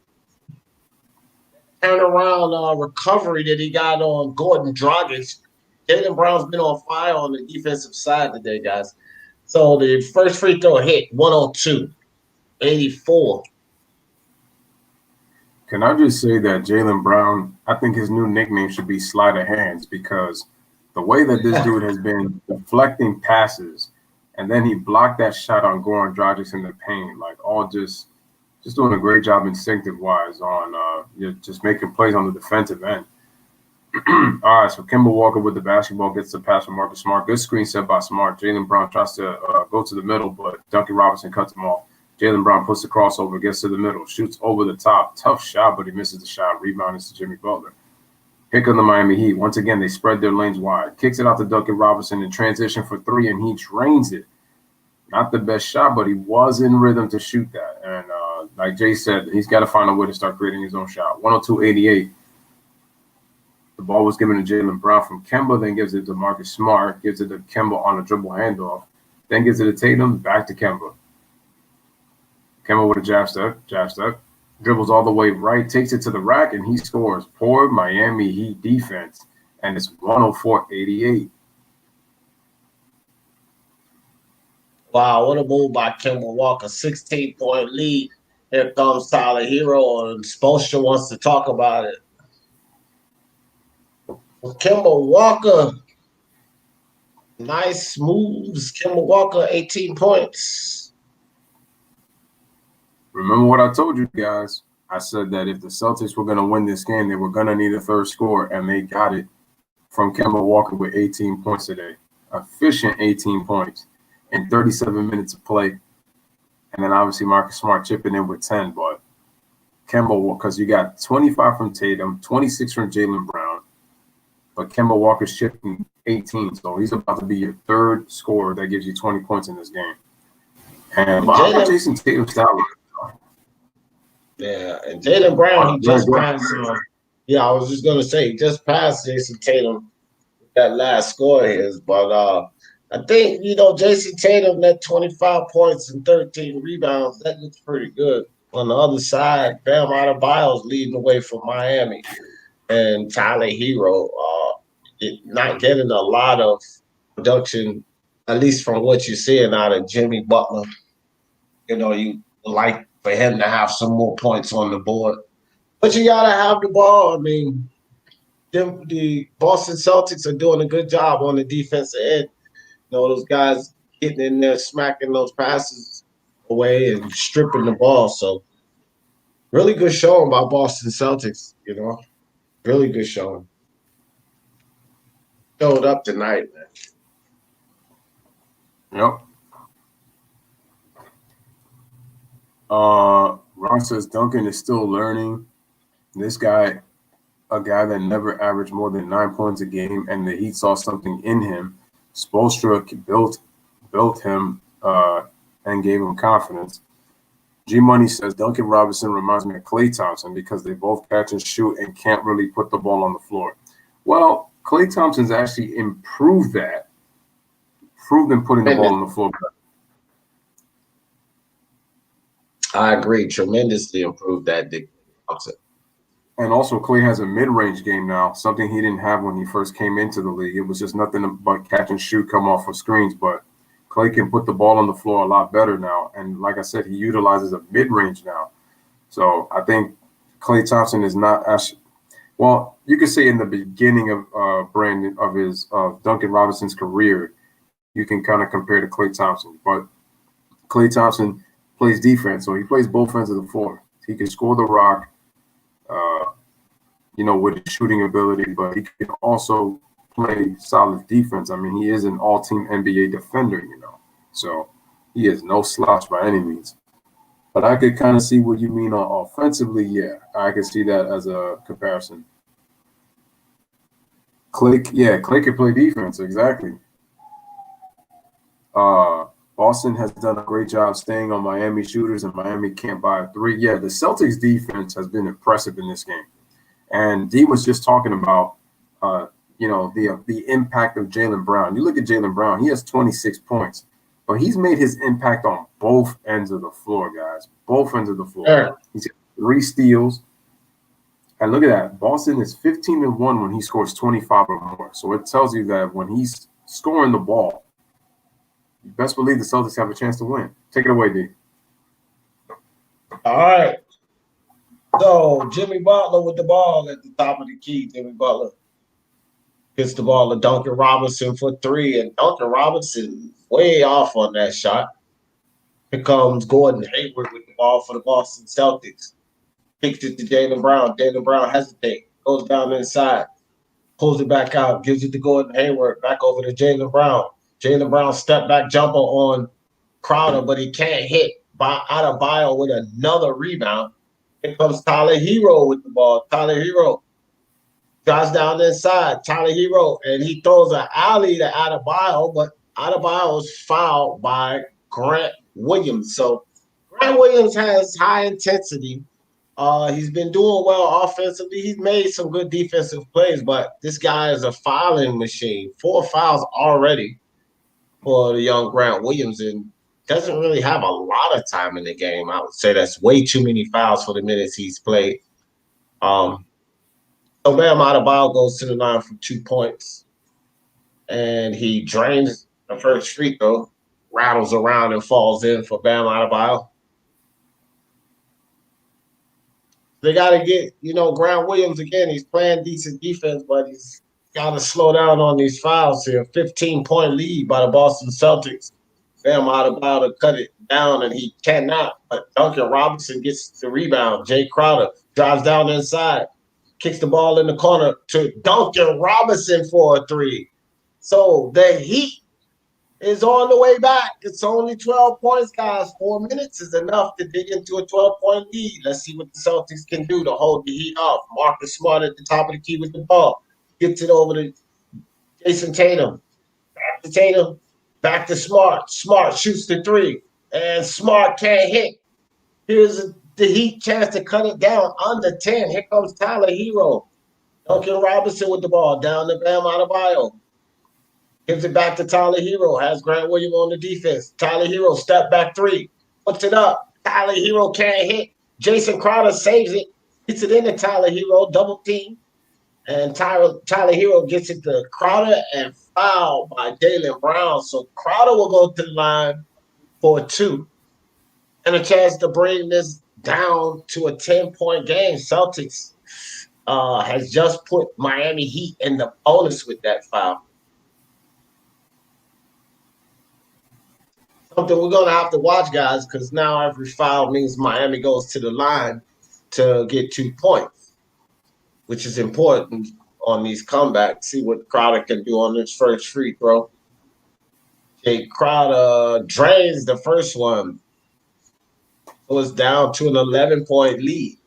Turnaround recovery that he got on Gordon Dragic. Jaylen Brown's been on fire on the defensive side today, guys. So the first free throw hit, 102, 84. Can I just say that Jaylen Brown, I think his new nickname should be Sleight of Hands, because the way that this dude has been deflecting passes, and then he blocked that shot on Goran Dragic in the paint, all just doing a great job instinctive-wise on just making plays on the defensive end. All right, so Kemba Walker with the basketball gets the pass from Marcus Smart. Good screen set by Smart. Jaylen Brown tries to go to the middle, but Duncan Robinson cuts him off. Jaylen Brown puts the crossover, gets to the middle, shoots over the top. Tough shot, but he misses the shot. Rebound is to Jimmy Butler. Here come the Miami Heat. Once again, they spread their lanes wide. Kicks it out to Duncan Robinson in transition for 3, and he drains it. Not the best shot, but he was in rhythm to shoot that. And like Jay said, he's got to find a way to start creating his own shot. 102-88. The ball was given to Jaylen Brown from Kemba, then gives it to Marcus Smart, gives it to Kemba on a dribble handoff, then gives it to Tatum, back to Kemba. Kemba with a jab step. Dribbles all the way right, takes it to the rack, and he scores. Poor Miami Heat defense, and it's 104-88. Wow, what a move by Kemba Walker. 16-point lead. Here comes Tyler Hero, and Spoelstra wants to talk about it. Kemba Walker, nice moves. Kemba Walker, 18 points. Remember what I told you guys. I said that if the Celtics were going to win this game, they were going to need a third score, and they got it from Kemba Walker with 18 points today. Efficient 18 points in 37 minutes of play. And then obviously Marcus Smart chipping in with 10. But Kemba, because you got 25 from Tatum, 26 from Jaylen Brown. But Kemba Walker's chipping 18. So he's about to be your third scorer that gives you 20 points in this game. And Jason Tatum style. Yeah, and Jaylen Brown, he just passed. I was just gonna say, he just passed Jason Tatum with that last score of his. But I think Jason Tatum net 25 points and 13 rebounds. That looks pretty good. On the other side, Bam Adebayo's leading the way for Miami, and Tyler Hero not getting a lot of production, at least from what you're seeing out of Jimmy Butler. You like for him to have some more points on the board. But you gotta have the ball. I mean, the Boston Celtics are doing a good job on the defensive end. You know, those guys getting in there, smacking those passes away and stripping the ball. So really good showing by Boston Celtics, you know. Really good showing. Showed up tonight, man. Yep. Ron says Duncan is still learning. This guy, a guy that never averaged more than 9 points a game, and the Heat saw something in him. Spoelstra built him and gave him confidence. G Money says Duncan Robinson reminds me of Klay Thompson because they both catch and shoot and can't really put the ball on the floor. Well, Klay Thompson's actually improved that. Improved in putting the ball on the floor. I agree. Tremendously improved that, Dick Thompson. And also, Klay has a mid-range game now, something he didn't have when he first came into the league. It was just nothing but catch and shoot, come off of screens. But Klay can put the ball on the floor a lot better now. And like I said, he utilizes a mid-range now. So I think Klay Thompson is not actually – well, you could say in the beginning of Duncan Robinson's career, you can kind of compare to Klay Thompson. But Klay Thompson plays defense, so he plays both ends of the floor. He can score the rock, with his shooting ability, but he can also play solid defense. I mean, he is an all-team NBA defender, so he is no slouch by any means. But I could kind of see what you mean offensively. Yeah, I could see that as a comparison. Klay can play defense, exactly. Boston has done a great job staying on Miami shooters, and Miami can't buy a three. Yeah, the Celtics defense has been impressive in this game. And D was just talking about, the impact of Jaylen Brown. You look at Jaylen Brown, he has 26 points, but he's made his impact on both ends of the floor, guys. Both ends of the floor. Sure. He's got 3 steals. And look at that. Boston is 15-1 when he scores 25 or more. So it tells you that when he's scoring the ball, you best believe the Celtics have a chance to win. Take it away, D. All right. So Jimmy Butler with the ball at the top of the key. Jimmy Butler gets the ball to Duncan Robinson for 3, and Duncan Robinson way off on that shot. Here comes Gordon Hayward with the ball for the Boston Celtics. Kicks it to Jaylen Brown. Jaylen Brown hesitates, goes down inside, pulls it back out, gives it to Gordon Hayward, back over to Jaylen Brown. Jaylen Brown step back jumper on Crowder, but he can't hit. Adebayo with another rebound. Here comes Tyler Hero with the ball. Tyler Hero drives down the inside. Tyler Hero, and he throws an alley to Adebayo, but Adebayo is fouled by Grant Williams. So Grant Williams has high intensity. He's been doing well offensively. He's made some good defensive plays, but this guy is a fouling machine. 4 fouls already for the young Grant Williams, and doesn't really have a lot of time in the game. I would say that's way too many fouls for the minutes he's played. So Bam Adebayo goes to the line for 2 points, and he drains the first free throw, rattles around and falls in for Bam Adebayo. They got to get, Grant Williams again. He's playing decent defense, but he's got to slow down on these fouls here. 15-point lead by the Boston Celtics. Bam Adebayo to cut it down, and he cannot. But Duncan Robinson gets the rebound. Jay Crowder drives down the inside, kicks the ball in the corner to Duncan Robinson for a 3. So the Heat is on the way back. It's only 12 points, guys. 4 minutes is enough to dig into a 12-point lead. Let's see what the Celtics can do to hold the Heat off. Marcus Smart at the top of the key with the ball. Gets it over to Jason Tatum. Back to Tatum. Back to Smart. Smart shoots the 3. And Smart can't hit. Here's the Heat chance to cut it down under 10. Here comes Tyler Hero. Duncan Robinson with the ball. Down to Bam Adebayo. Gives it back to Tyler Hero. Has Grant Williams on the defense. Tyler Hero, step back 3. Puts it up. Tyler Hero can't hit. Jason Crowder saves it. Hits it into Tyler Hero. Double team. And Tyler Hero gets it to Crowder and fouled by Jaylen Brown. So Crowder will go to the line for 2. And a chance to bring this down to a 10-point game. Celtics has just put Miami Heat in the bonus with that foul. Something we're going to have to watch, guys, because now every foul means Miami goes to the line to get 2 points, which is important on these comebacks. See what Crowder can do on this first free throw. Jay Crowder drains the first one. So it's down to an 11-point lead.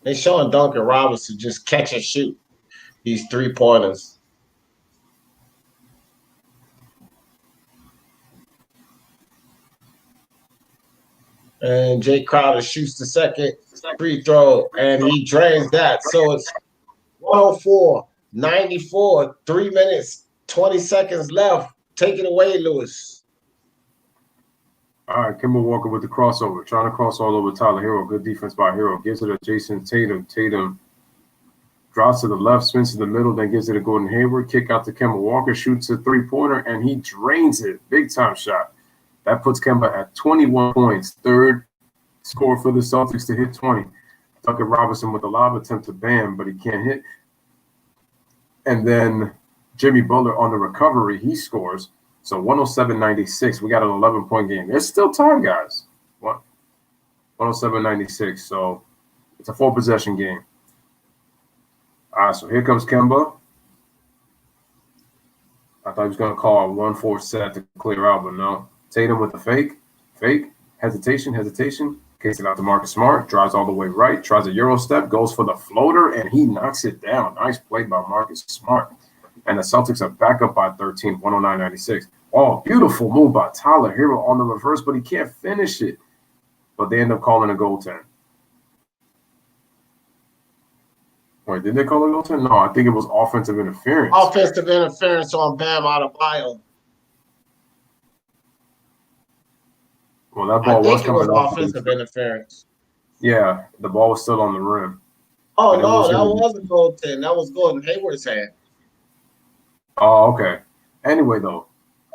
They're showing Duncan Robinson just catch and shoot these 3-pointers. And Jay Crowder shoots the second free throw, and he drains that. So it's 104-94, 3 minutes, 20 seconds left. Take it away, Lewis. All right, Kemba Walker with the crossover, trying to cross all over Tyler Hero. Good defense by Hero. Gives it to Jason Tatum. Tatum drops to the left, spins to the middle, then gives it to Gordon Hayward. Kick out to Kemba Walker, shoots a 3-pointer, and he drains it. Big time shot. That puts Kemba at 21 points. Third score for the Celtics to hit 20. Duncan Robinson with a lob attempt to Bam, but he can't hit. And then Jimmy Butler on the recovery, he scores. So 107-96. We got an 11-point game. There's still time, guys. 107-96. So it's a 4-possession game. All right, so here comes Kemba. I thought he was going to call a 1-4 set to clear out, but no. Tatum with the fake, hesitation, kicks it out to Marcus Smart, drives all the way right, tries a Euro step, goes for the floater, and he knocks it down. Nice play by Marcus Smart. And the Celtics are back up by 13, 109-96. Oh, beautiful move by Tyler Hero on the reverse, but he can't finish it. But they end up calling a goaltend. Wait, did they call a goaltend? No, I think it was offensive interference. Offensive interference on Bam Adebayo. Well, that ball was coming off. Offensive interference. Yeah, the ball was still on the rim. Oh, no, that wasn't goaltend. That was Gordon Hayward's hand. Oh, okay. Anyway, though.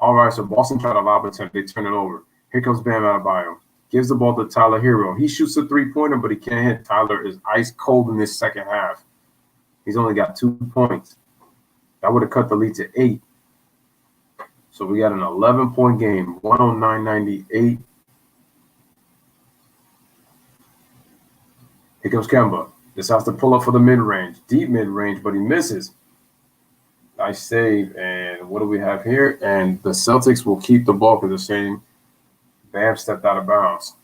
All right, so Boston tried a lob attempt. They turn it over. Here comes Bam Adebayo. Gives the ball to Tyler Hero. He shoots a 3-pointer, but he can't hit. Tyler is ice cold in this second half. He's only got 2 points. That would have cut the lead to 8. So we got an 11-point game, 109-98. Here comes Kemba. Just has to pull up for the mid-range, deep mid-range, but he misses. Nice save. And what do we have here? And the Celtics will keep the ball because the same. Bam stepped out of bounds.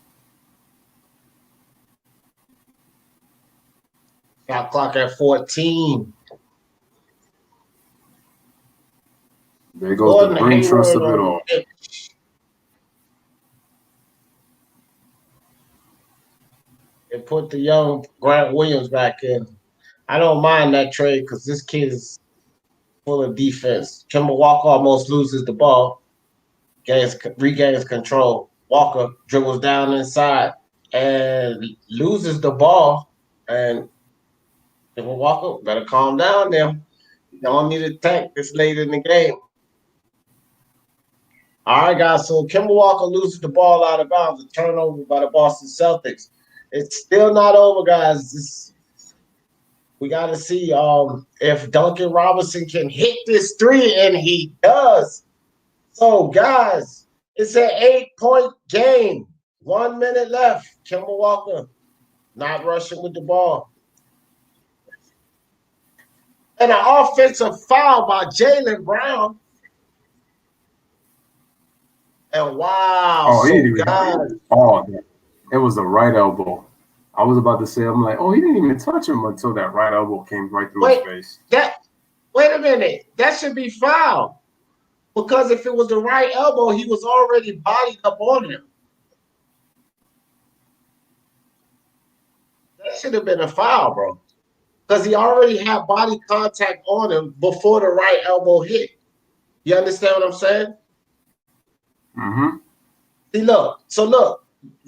Shot clock at 14. There goes the brain trust of it all. And put the young Grant Williams back in. I don't mind that trade because this kid is full of defense. Kemba Walker almost loses the ball, regains control. Walker dribbles down inside and loses the ball. And Kemba Walker better calm down there. You don't need to tank this late in the game. All right, guys. So Kemba Walker loses the ball out of bounds. A turnover by the Boston Celtics. It's still not over, guys. We got to see if Duncan Robinson can hit this 3, and he does. So, guys, it's an 8-point game. 1 minute left. Kemba Walker not rushing with the ball. And an offensive foul by Jaylen Brown. And wow. Oh, it was the right elbow. I was about to say, I'm like, oh, he didn't even touch him until that right elbow came right through his face. Wait a minute. That should be foul. Because if it was the right elbow, he was already bodied up on him. That should have been a foul, bro. Because he already had body contact on him before the right elbow hit. You understand what I'm saying? Mm-hmm. See, look,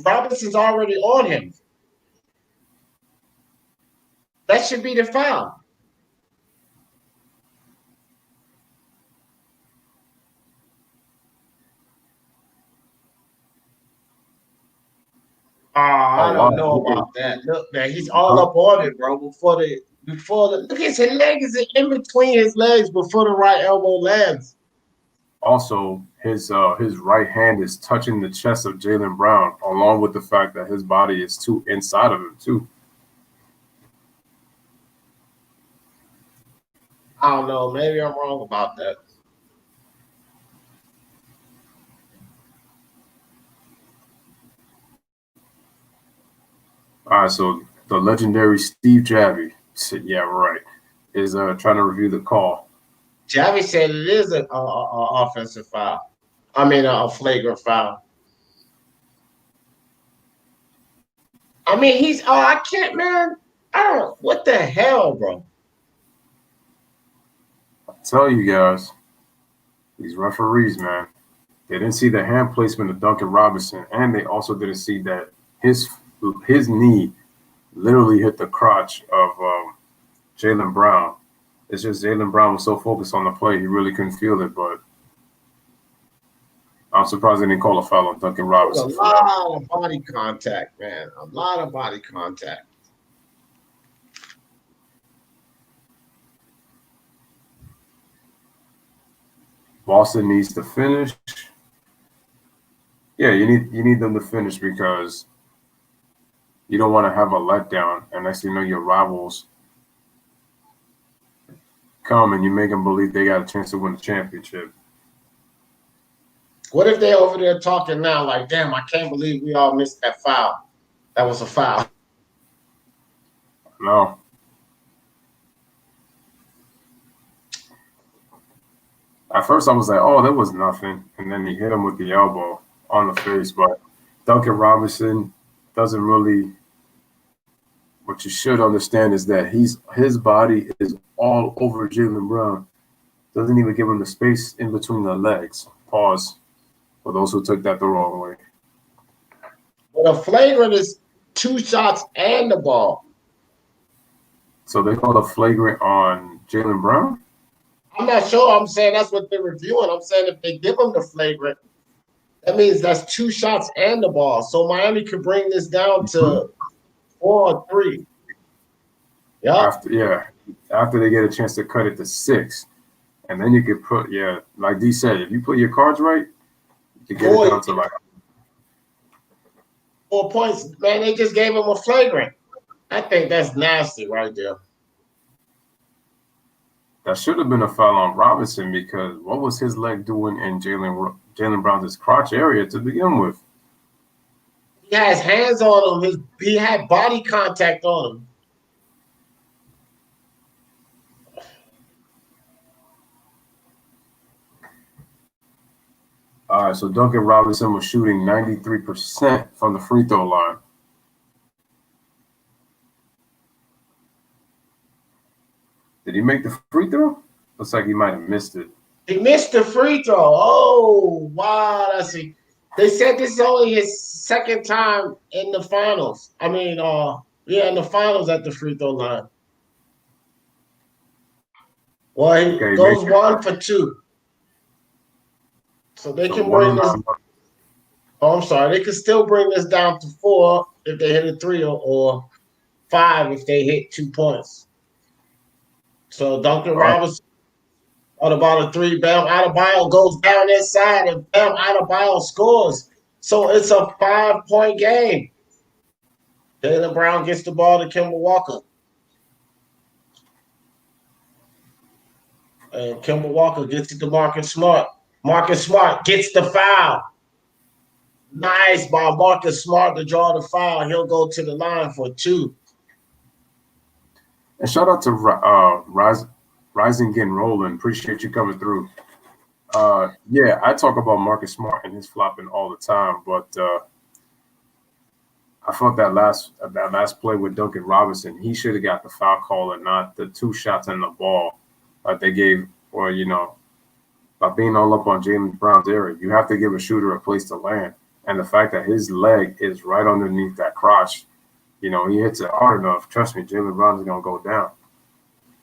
Robinson's already on him. That should be the foul. I wow. don't know about that. Look, man, he's all up on it, bro. Before the look, his leg is in between his legs before the right elbow lands. Also, his right hand is touching the chest of Jaylen Brown, along with the fact that his body is too inside of him too. I don't know. Maybe I'm wrong about that. All right, so the legendary Steve Javy said, "Yeah, right," is trying to review the call. Javi said it is a offensive foul. I mean, a flagrant foul. I mean, he's. Oh, I can't, man. I don't. What the hell, bro? I tell you guys, these referees, man, they didn't see the hand placement of Duncan Robinson, and they also didn't see that his knee literally hit the crotch of Jaylen Brown. It's just Jaylen Brown was so focused on the play, he really couldn't feel it. But I'm surprised they didn't call a foul on Duncan Robinson. A lot of body contact, man. A lot of body contact. Boston needs to finish. Yeah, you need them to finish because you don't want to have a letdown, and next thing you know, your rivals come and you make them believe they got a chance to win the championship. What if they over there talking now like, damn, I can't believe we all missed that foul. That was a foul. No. At first I was like, oh, that was nothing. And then he hit him with the elbow on the face. But Duncan Robinson doesn't really – what you should understand is that his body is all over Jaylen Brown. Doesn't even give him the space in between the legs. Pause. For those who took that the wrong way. But a flagrant is 2 shots and the ball. So they called a flagrant on Jaylen Brown? I'm not sure. I'm saying that's what they're reviewing. I'm saying if they give him the flagrant, that means that's 2 shots and the ball. So Miami could bring this down to 4-3. Yeah. After they get a chance to cut it to 6. And then you could put, like D said, if you put your cards right, you get it down to like 4 points. Man, they just gave him a flagrant. I think that's nasty right there. That should have been a foul on Robinson because what was his leg doing in Jaylen Brown's crotch area to begin with? He has hands on him. He had body contact on him. All right, so Duncan Robinson was shooting 93% from the free throw line. Did he make the free throw? Looks like he might have missed it. He missed the free throw. Oh, wow. They said this is only his second time in the finals. I mean, in the finals at the free throw line. Well, he goes 1 for 2. So they can bring this. Oh, I'm sorry. They can still bring this down to 4 if they hit a 3 or 5 if they hit 2 points. So Duncan Robinson on about a 3. Bam Adebayo goes down inside and Bam Adebayo scores. So it's a 5-point game. Jaylen Brown gets the ball to Kemba Walker. And Kemba Walker gets it to Marcus Smart. Marcus Smart gets the foul. Nice by Marcus Smart to draw the foul. He'll go to the line for 2. And shout out to Rising Getting Rolling. Appreciate you coming through. I talk about Marcus Smart and his flopping all the time, but I thought that last play with Duncan Robinson, he should have got the foul call and not the 2 shots in the ball that they gave. Or by being all up on Jaylen Brown's area, you have to give a shooter a place to land. And the fact that his leg is right underneath that crotch, he hits it hard enough. Trust me, Jaylen Brown is going to go down.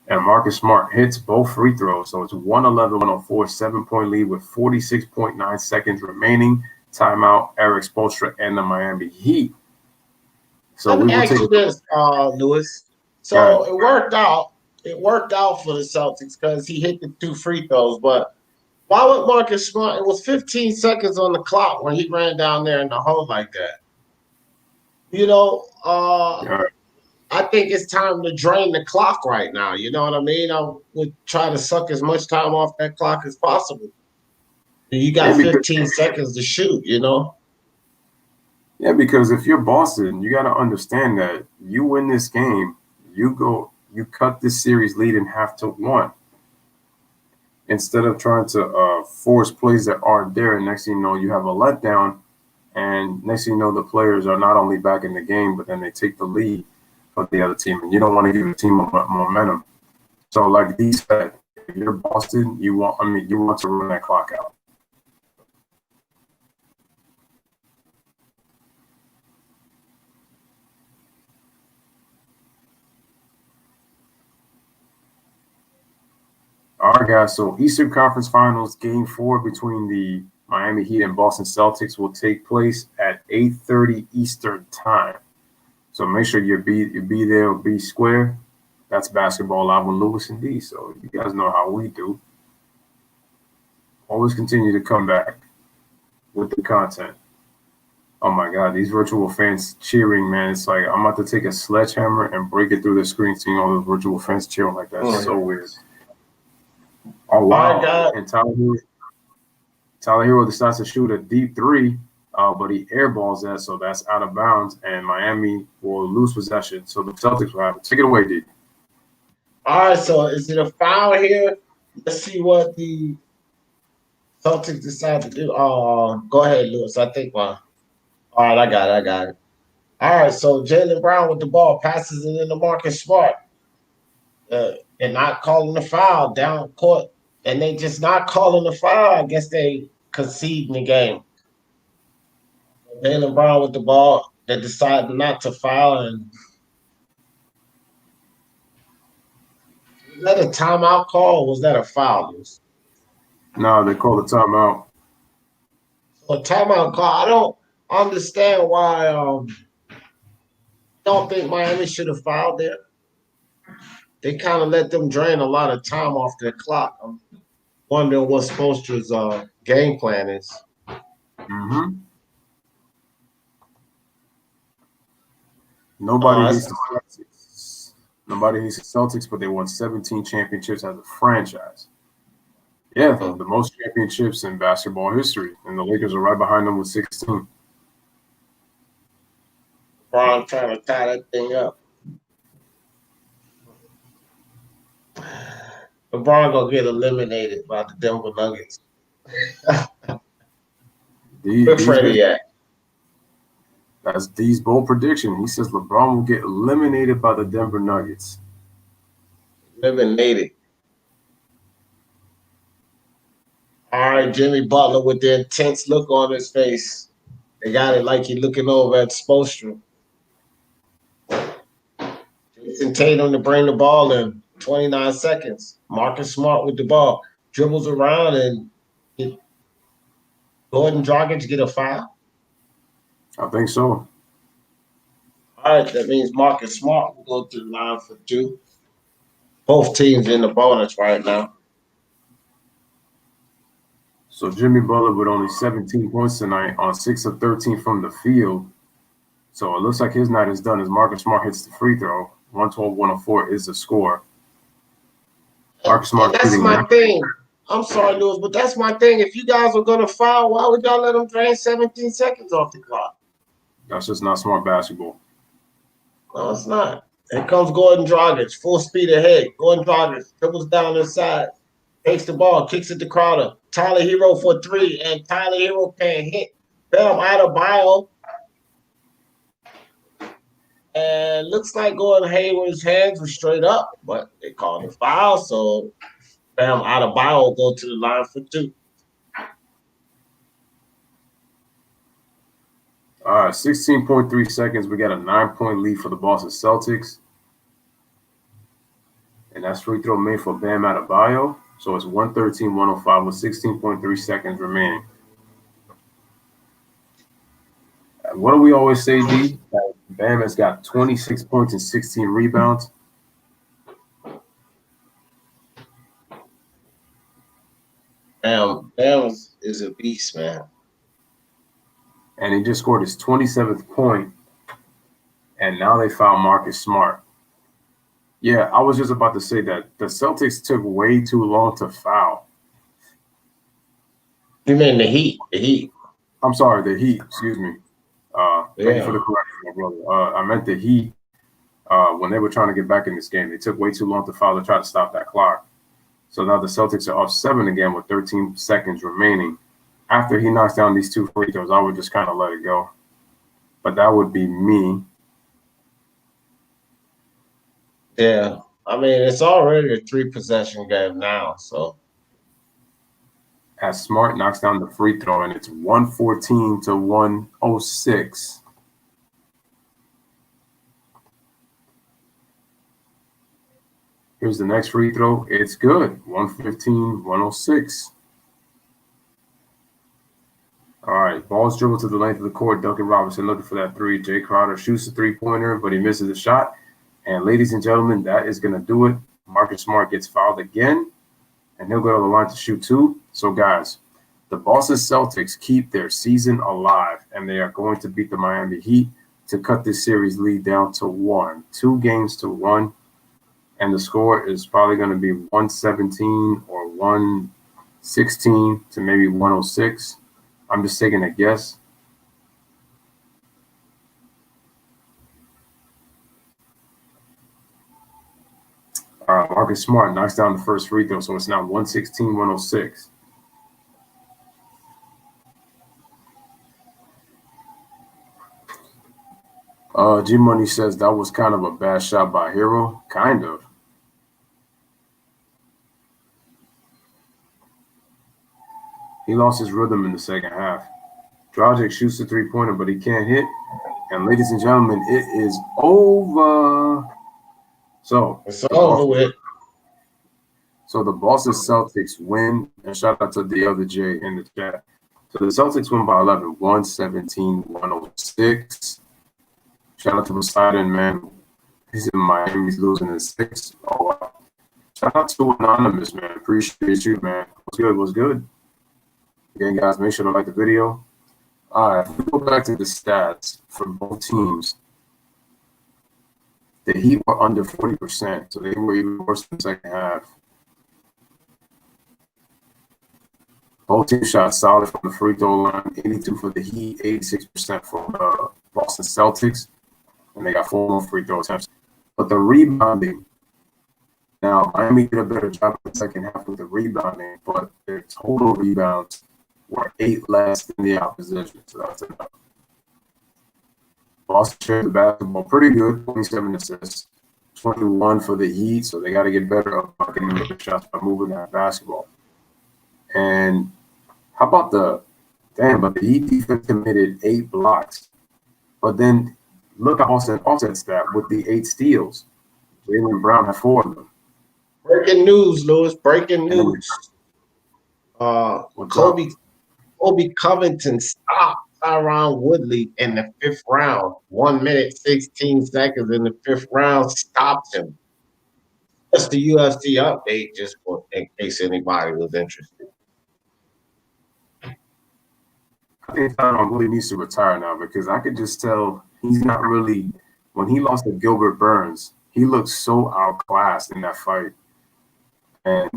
And Marcus Smart hits both free throws. So it's 111-104, 7-point lead with 46.9 seconds remaining. Timeout, Eric Spoelstra and the Miami Heat So Let we me will ask take. you this, Lewis. So God, it worked out. It worked out for the Celtics because he hit the 2 free throws. But why would Marcus Smart? It was 15 seconds on the clock when he ran down there in the hole like that. You know, yeah. I think it's time to drain the clock right now. You know what I mean? I would try to suck as much time off that clock as possible. You Yeah, got because 15 seconds to shoot, you know? if you're Boston, you got to understand that you win this game, you cut this series lead in half to one instead of trying to force plays that aren't there. And next thing you know, you have a letdown, and next thing you know, the players are not only back in the game, but then they take the lead of the other team, and you don't want to give the team momentum. So, like D said, if you're Boston, you want to run that clock out. All right, guys. So Eastern Conference Finals Game 4 between the Miami Heat and Boston Celtics will take place at 8:30 Eastern Time. So make sure you be there or be square. That's Basketball Live with Lewis and D. So you guys know how we do. Always continue to come back with the content. Oh my God, these virtual fans cheering, man. It's like I'm about to take a sledgehammer and break it through the screen, seeing all those virtual fans cheering like that. It's so weird. Oh wow! And Tyler Hero decides to shoot a deep three, but he airballs that, so that's out of bounds, and Miami will lose possession. So the Celtics will have it. Take it away, D. All right, so is it a foul here? Let's see what the Celtics decide to do. Go ahead, Lewis. I think one. All right, I got it. All right, so Jaylen Brown with the ball passes it into Marcus Smart. And not calling the foul down court. And they just not calling the foul. I guess they concede in the game. Jaylen Brown with the ball. They decided not to foul. And was that a timeout call or was that a foul? No, they call the timeout. A timeout call. I don't understand why don't think Miami should have fouled there. They kind of let them drain a lot of time off their clock. I'm wondering what Spoelstra's game plan is. Mm-hmm. Nobody hates the Celtics. Nobody hates the Celtics, but they won 17 championships as a franchise. Yeah, the most championships in basketball history, and the Lakers are right behind them with 16. LeBron trying to tie that thing up. LeBron gonna get eliminated by the Denver Nuggets. Where Freddie at? That's D's bold prediction. He says LeBron will get eliminated by the Denver Nuggets. Eliminated. All right, Jimmy Butler with the intense look on his face. They got it like he's looking over at Spoelstra. Jason Tatum to bring the ball in. 29 seconds. Marcus Smart with the ball. Dribbles around and Gordon Dragic get a foul. I think so. All right, that means Marcus Smart will go to the line for two. Both teams in the bonus right now. So Jimmy Butler with only 17 points tonight on 6 of 13 from the field. So it looks like his night is done as Marcus Smart hits the free throw. 112-104 is the score. Marcus Smart. That's my thing. I'm sorry, Lewis, but that's my thing. If you guys are going to foul, why would y'all let them drain 17 seconds off the clock? That's just not smart basketball. No, it's not. Here comes Gordon Dragic, full speed ahead. Gordon Dragic dribbles down the side, takes the ball, kicks it to Crowder. Tyler Hero for three, and Tyler Hero can't hit. Bam Adebayo. And looks like Gordon Hayward's hands were straight up, but they called a foul, so Bam Adebayo will go to the line for two. All right, 16.3 seconds. We got a 9-point lead for the Boston Celtics. And that's free throw made for Bam Adebayo. So it's 113-105 with 16.3 seconds remaining. What do we always say, D? Bam has got 26 points and 16 rebounds. Bam is a beast, man. And he just scored his 27th point, and now they found Marcus Smart. Yeah, I was just about to say that the Celtics took way too long to foul. You mean the Heat? The Heat. I'm sorry, the Heat. Excuse me. Thank you for Yeah. the correction, my brother. I meant the Heat. When they were trying to get back in this game, they took way too long to foul to try to stop that clock. So now the Celtics are up 7 again with 13 seconds remaining. After he knocks down these 2 free throws, I would just kind of let it go. But that would be me. Yeah. I mean, it's already a 3-possession game now, so. As Smart knocks down the free throw, and it's 114 to 106. Here's the next free throw. It's good. 115, 106. All right. Ball's dribbled to the length of the court. Duncan Robinson looking for that 3. Jay Crowder shoots a 3-pointer, but he misses the shot. And ladies and gentlemen, that is going to do it. Marcus Smart gets fouled again, and he'll go to the line to shoot 2. So, guys, the Boston Celtics keep their season alive, and they are going to beat the Miami Heat to cut this series lead down to 1. 2 games to 1. And the score is probably going to be 117 or 116 to maybe 106. I'm just taking a guess. Marcus Smart knocks down the first free throw, so it's now 116, 106. G Money says that was kind of a bad shot by Hero. Kind of. He lost his rhythm in the second half. Dragic shoots the 3-pointer, but he can't hit. And ladies and gentlemen, it is over. So it's over with. So the Boston Celtics win, and shout out to the other J in the chat. So the Celtics win by 11, 117, 106. Shout out to Poseidon, man. He's in Miami. He's losing in 6. Oh, wow. Shout out to Anonymous, man. Appreciate you, man. What's good? What's good? Again, guys, make sure to like the video. All right, if we go back to the stats for both teams, the Heat were under 40%, so they were even worse in the second half. Both teams shot solid from the free throw line, 82 for the Heat, 86% for the Boston Celtics, and they got 4 more free throw attempts. But the rebounding, now Miami did a better job in the second half with the rebounding, but their total rebounds were 8 less than the opposition, so that's enough. Boston shared the basketball pretty good, 27 assists, 21 for the Heat, so they got to get better about getting the shots by moving that basketball. And how about but the Heat defense committed 8 blocks. But then look at offset stat with the 8 steals. Jaylen Brown had 4 of them. Breaking news, Lewis. Breaking news. Kobe Covington stopped Tyron Woodley in the 5th round. 1 minute, 16 seconds in the 5th round. Stopped him. That's the UFC update, just in case anybody was interested. I think Tyron really needs to retire now because I could just tell he's not really – when he lost to Gilbert Burns, he looked so outclassed in that fight. And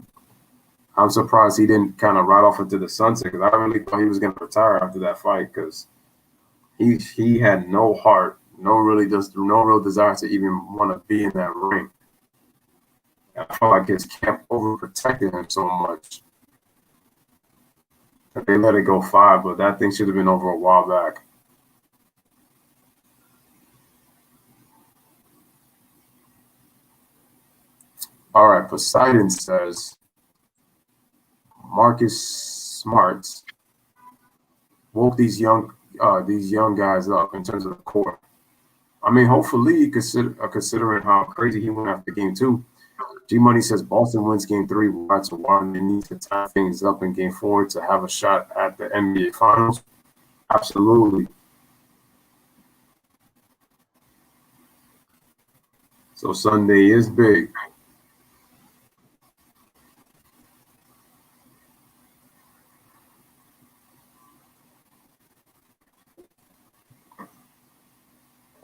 I'm surprised he didn't kind of ride off into the sunset because I really thought he was going to retire after that fight because he had no heart, no real desire to even want to be in that ring. And I felt like his camp overprotected him so much. They let it go 5, but that thing should have been over a while back. All right, Poseidon says Marcus Smart woke these young guys up in terms of the core. I mean, hopefully, considering how crazy he went after game 2. G Money says Boston wins game 3 1 to 1. They need to tie things up in game 4 to have a shot at the NBA Finals. Absolutely. So Sunday is big.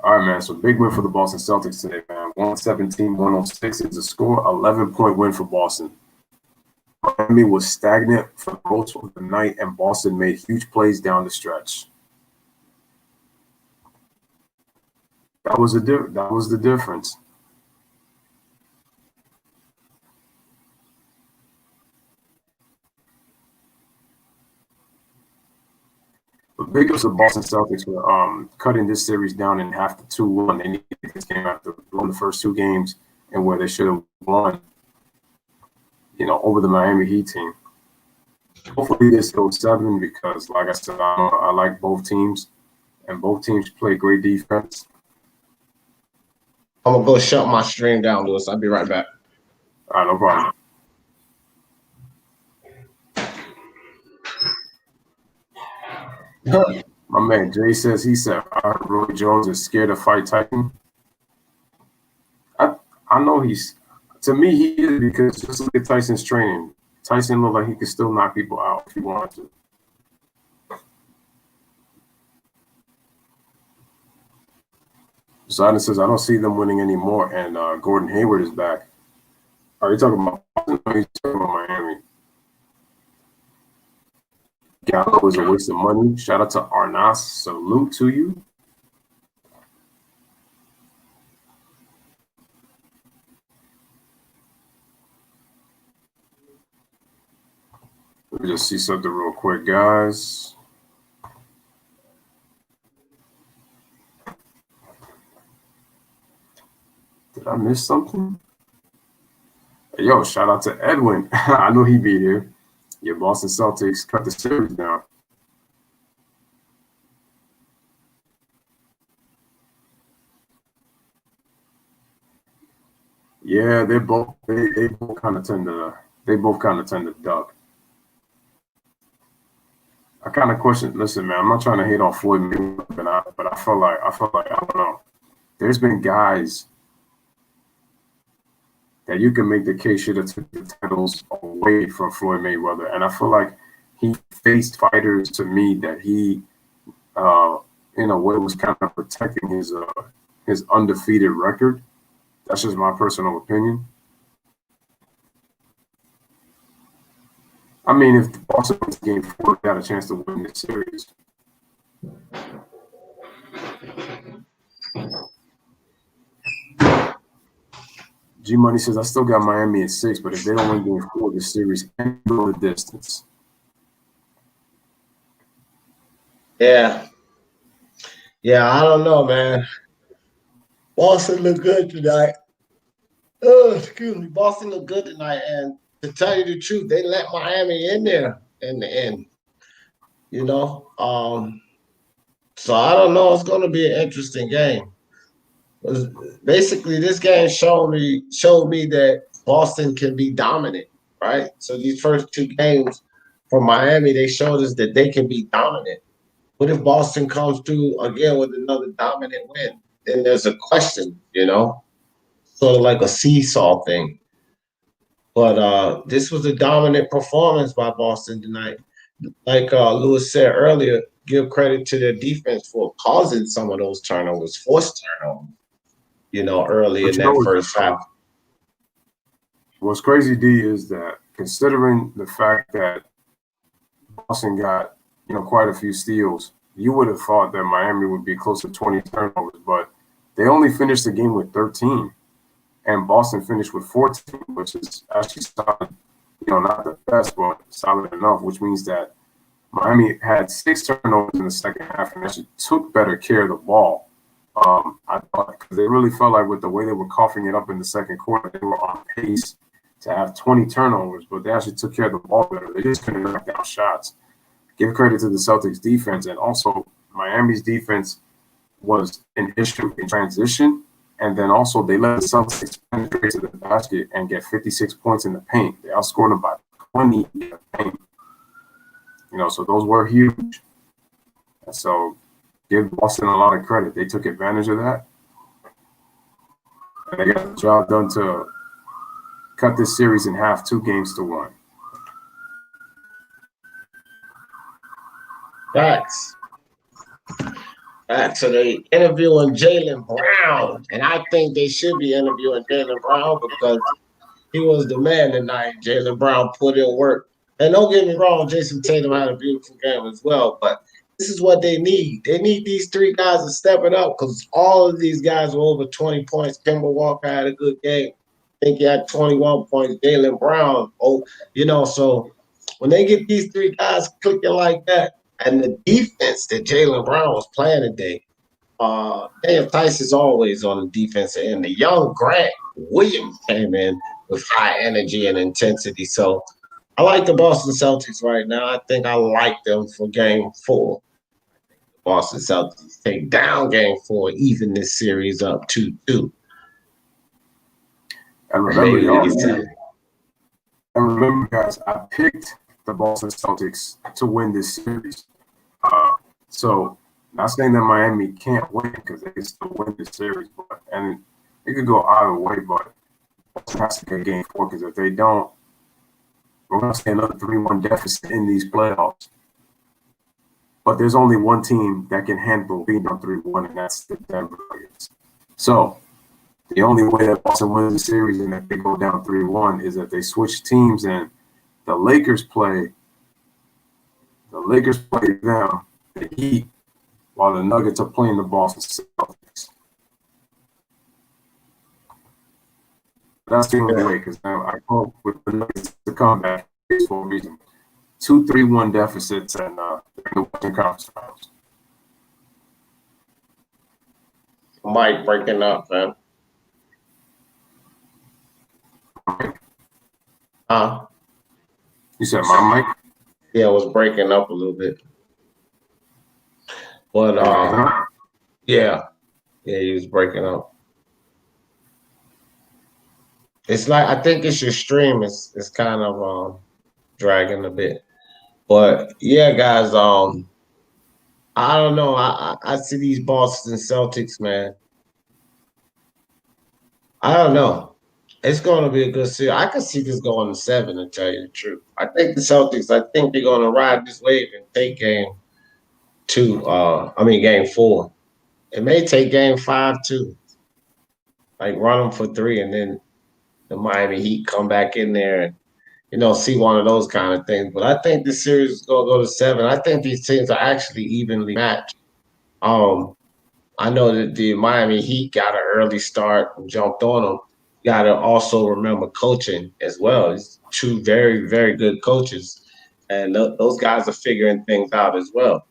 All right, man. So big win for the Boston Celtics today, man. 117-106 is the score. 11-point win for Boston. Miami was stagnant for most of the night, and Boston made huge plays down the stretch. That was the difference. The biggest of Boston Celtics were cutting this series down in half to 2-1. They needed this game after blowing the first two games and where they should have won, over the Miami Heat team. Hopefully this goes 7 because, like I said, I like both teams, and both teams play great defense. I'm gonna go shut my stream down, Lewis. I'll be right back. All right, no problem. My man Jay says I heard Roy Jones is scared to fight Tyson. I know to me he is, because just look at Tyson's training. Tyson looked like he could still knock people out if he wanted to. Poseidon says I don't see them winning anymore, and Gordon Hayward is back. Are you talking about Boston or are you talking about Miami? Gallo is a waste of money. Shout out to Arnas. Salute to you. Let me just see something real quick, guys. Did I miss something? Hey, yo, shout out to Edwin. I know he'd be here. Your Boston Celtics cut the series down. Yeah, they both kind of tend to duck. I kind of question. Listen, man, I'm not trying to hate on Floyd Mayweather, but I feel like I don't know. There's been guys that you can make the case should have took the titles away from Floyd Mayweather, and I feel like he faced fighters to me that he, in a way, was kind of protecting his undefeated record. That's just my personal opinion. I mean, if Boston wins game 4, they got a chance to win this series. G Money says I still got Miami in 6, but if they don't win game 4, the series can go the distance. Yeah, I don't know, man. Boston looked good tonight. Oh, excuse me. Boston looked good tonight, and to tell you the truth, they let Miami in there in the end. So I don't know. It's going to be an interesting game. Basically, this game showed me that Boston can be dominant, right? So these first two games from Miami, they showed us that they can be dominant. What if Boston comes through again with another dominant win? Then there's a question, sort of like a seesaw thing. But this was a dominant performance by Boston tonight. Like Lewis said earlier, give credit to their defense for causing some of those turnovers, forced turnovers, early in that first half. What's crazy, D, is that considering the fact that Boston got, quite a few steals, you would have thought that Miami would be close to 20 turnovers, but they only finished the game with 13, and Boston finished with 14, which is actually solid. Not the best, but solid enough, which means that Miami had 6 turnovers in the second half and actually took better care of the ball. I thought, because they really felt like with the way they were coughing it up in the second quarter, they were on pace to have 20 turnovers, but they actually took care of the ball better. They just couldn't knock down shots. Give credit to the Celtics defense, and also Miami's defense was an issue in transition, and then also they let the Celtics penetrate to the basket and get 56 points in the paint. They outscored them by 20 in the paint. So those were huge. And so give Boston a lot of credit. They took advantage of that. And they got the job done to cut this series in half, 2-1. Facts. So they interviewing Jaylen Brown, and I think they should be interviewing Jaylen Brown because he was the man tonight. Jaylen Brown put in work. And don't get me wrong, Jason Tatum had a beautiful game as well, but this is what they need. They need these three guys to step it up because all of these guys were over 20 points. Kemba Walker had a good game. I think he had 21 points. Jaylen Brown, so when they get these three guys clicking like that, and the defense that Jaylen Brown was playing today, Daniel Tice is always on the defensive end. The young Grant Williams came in with high energy and intensity. So I like the Boston Celtics right now. I think I like them for game 4. Boston Celtics take down game 4, even this series up 2-2. And remember, guys, I picked the Boston Celtics to win this series. So not saying that Miami can't win because they can still win this series, and it could go either way, but Boston has to get game 4 because if they don't, we're going to see another 3-1 deficit in these playoffs. But there's only one team that can handle being down 3-1, and that's the Denver Nuggets. So the only way that Boston wins the series and if they go down 3-1 is that they switch teams and the Lakers play them, the Heat, while the Nuggets are playing the Boston Celtics. That's the only way because I hope with the Nuggets to come back for a reason. 2-3-1 deficits and in the Western Conference Finals. Mike breaking up, man. You said my mic? Yeah, it was breaking up a little bit. But yeah, he was breaking up. It's like I think it's your stream. It's kind of dragging a bit. But yeah, guys, I don't know. I see these Boston Celtics, man. I don't know. It's going to be a good series. I can see this going to 7, to tell you the truth. I think the Celtics, they're going to ride this wave and take game 4. It may take game 5 too. Like run them for 3 and then the Miami Heat come back in there and, see one of those kind of things. But I think this series is going to go to 7. I think these teams are actually evenly matched. I know that the Miami Heat got an early start and jumped on them. You got to also remember coaching as well. It's 2 very, very good coaches. And those guys are figuring things out as well,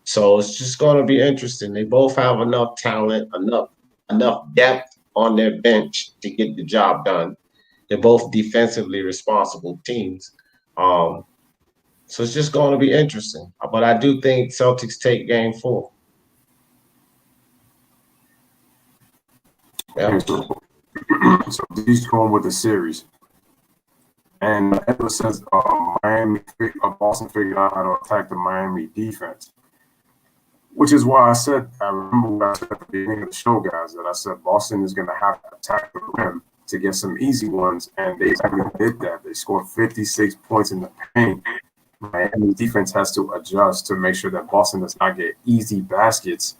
So it's just going to be interesting. They both have enough talent, enough depth on their bench to get the job done. They're both defensively responsible teams. So it's just going to be interesting. But I do think Celtics take game 4. Yeah. So he's going with the series. And ever since Boston figured out how to attack the Miami defense, which is why I remember what I said at the beginning of the show, guys, that I said Boston is going to have to attack the rim to get some easy ones, and they exactly did that. They scored 56 points in the paint. Miami defense has to adjust to make sure that Boston does not get easy baskets.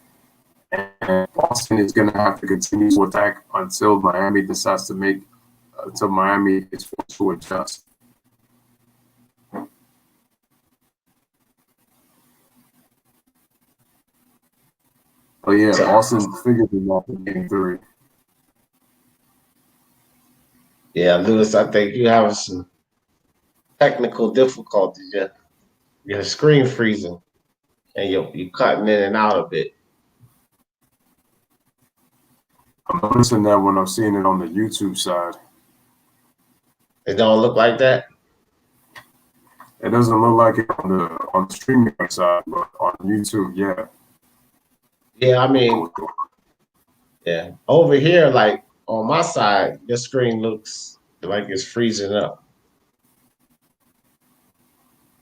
And Boston is going to have to continue to attack until Miami decides until Miami is forced to adjust. But yeah, Boston figured it out in game 3. Yeah, Lewis, I think you have some technical difficulties. Your screen freezing, and you're cutting in and out a bit. I'm noticing that when I'm seeing it on the YouTube side. It don't look like that? It doesn't look like it on the streaming side, but on YouTube, yeah. Yeah, yeah. Over here, like on my side, your screen looks like it's freezing up.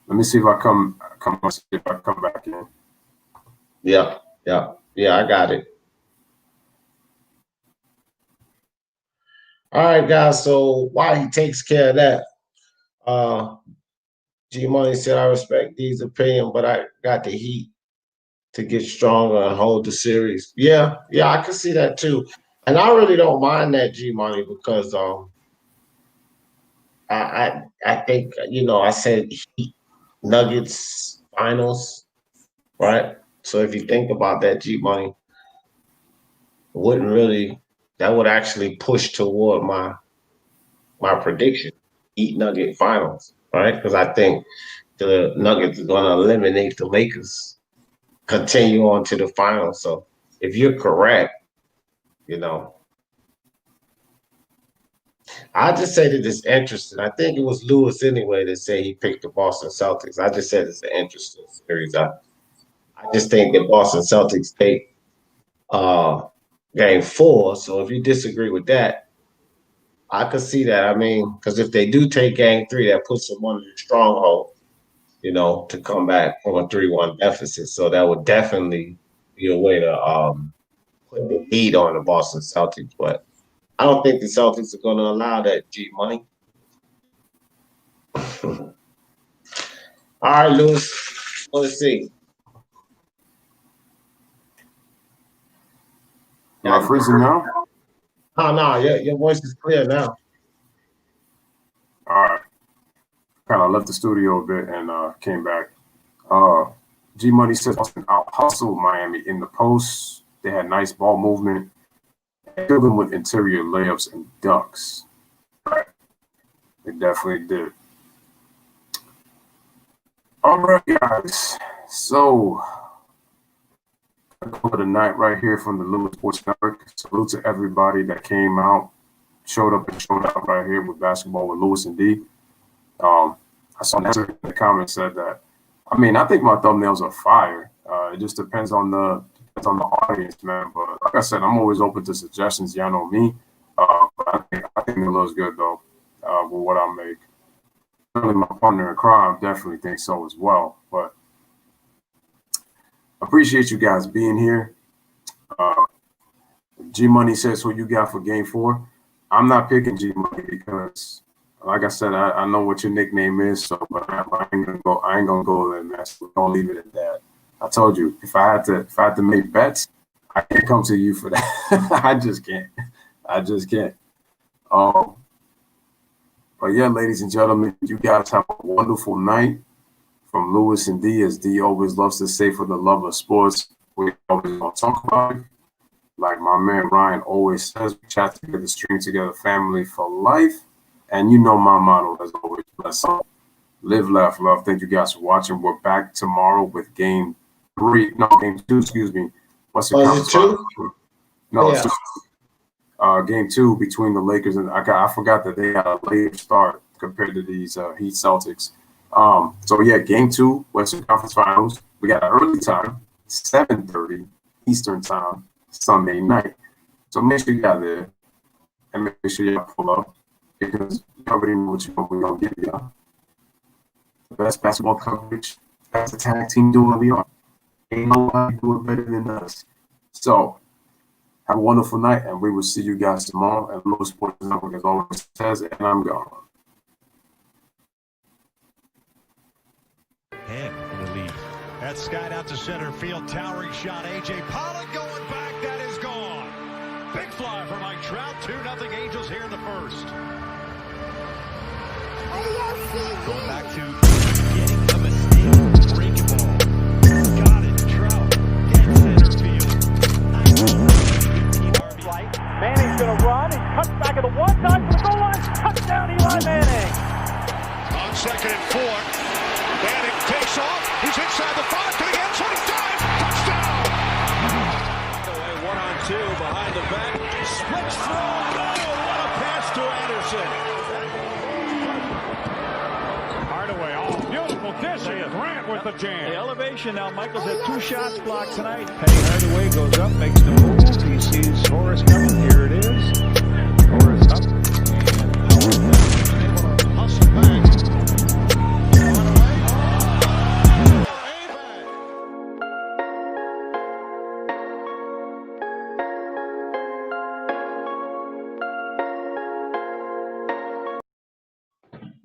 Let me see if I come back in. Yeah, I got it. All right, guys. So while he takes care of that, G Money said, I respect D's opinion, but I got the Heat to get stronger and hold the series. Yeah, I can see that too. And I really don't mind that, G Money, because I think, I said Heat Nuggets finals, right? So if you think about that, G Money, that would actually push toward my prediction, Heat Nugget finals, right? Because I think the Nuggets are going to eliminate the Lakers, continue on to the finals. So if you're correct, I just say that it's interesting. I think it was Lewis anyway that said he picked the Boston Celtics. I just said it's an interesting series. I just think that Boston Celtics take game 4. So if you disagree with that, I could see that. I mean, because if they do take game 3, that puts them under the stronghold, to come back from a 3-1 deficit. So that would definitely be a way to put the lead on the Boston Celtics. But I don't think the Celtics are going to allow that, G Money. All right, Lewis. Let's see. Am I freezing now? Oh, no, your voice is clear now. All right. Kind of left the studio a bit and came back. G Money says Boston out hustled Miami in the post. They had nice ball movement. Killed them with interior layups and dunks. Right. They definitely did. All right, guys. So, over the night right here from the Lewis Sports Network. Salute to everybody that came out, showed up and showed out right here with Basketball with Lewis and D. I saw Nasser in the comments said that. I mean, I think my thumbnails are fire. It just depends on the audience, man. But like I said, I'm always open to suggestions. Y'all know me. But I think it looks good though with what I make. Certainly, my partner in crime definitely thinks so as well. But appreciate you guys being here. G Money says who you got for game 4. I'm not picking G Money because, like I said, I know what your nickname is. So, but I ain't gonna go there, man. So don't leave it at that. I told you if I had to make bets, I can't come to you for that. I just can't. But yeah, ladies and gentlemen, you guys have a wonderful night. From Lewis and D, as D always loves to say, for the love of sports, we always gonna talk about it. Like my man Ryan always says, we chat together, stream together, family for life. And you know my motto as always, bless up, live, laugh, love. Thank you guys for watching. We're back tomorrow with game 2, excuse me. What's the Was it 2? No, yeah. It's game 2 between the Lakers and I forgot that they had a later start compared to these Heat Celtics. So yeah, game 2, Western Conference Finals. We got an early time, 7:30 Eastern time, Sunday night. So make sure you got there and make sure you pull up because you already know what we're gonna give you. The best basketball coverage as a tag team doing what we are. Ain't nobody do it better than us. So have a wonderful night, and we will see you guys tomorrow at Lewis Sports Network, as always says, and I'm gone. And for the lead. That's skied out to center field. Towering shot. A.J. Pollock going back. That is gone. Big fly for Mike Trout. 2-0 Angels here in the first. Going back to getting a mistake. Breaking ball. Got it. Trout. Dead center field. Manning's going to run. He cuts back at the 1-time for the goal line. Touchdown, Eli Manning. On 2nd and 4. Manning takes off. He's inside the 5 to the end zone. Dive. Touchdown. Away 1-on-2 behind the back. Switch throw. Oh, what a pass to Anderson. Hardaway. Oh, beautiful dish. Grant with the jam. The elevation now. Michael's had 2 shots blocked tonight. Penny Hardaway goes up, makes the move. He sees Horace coming.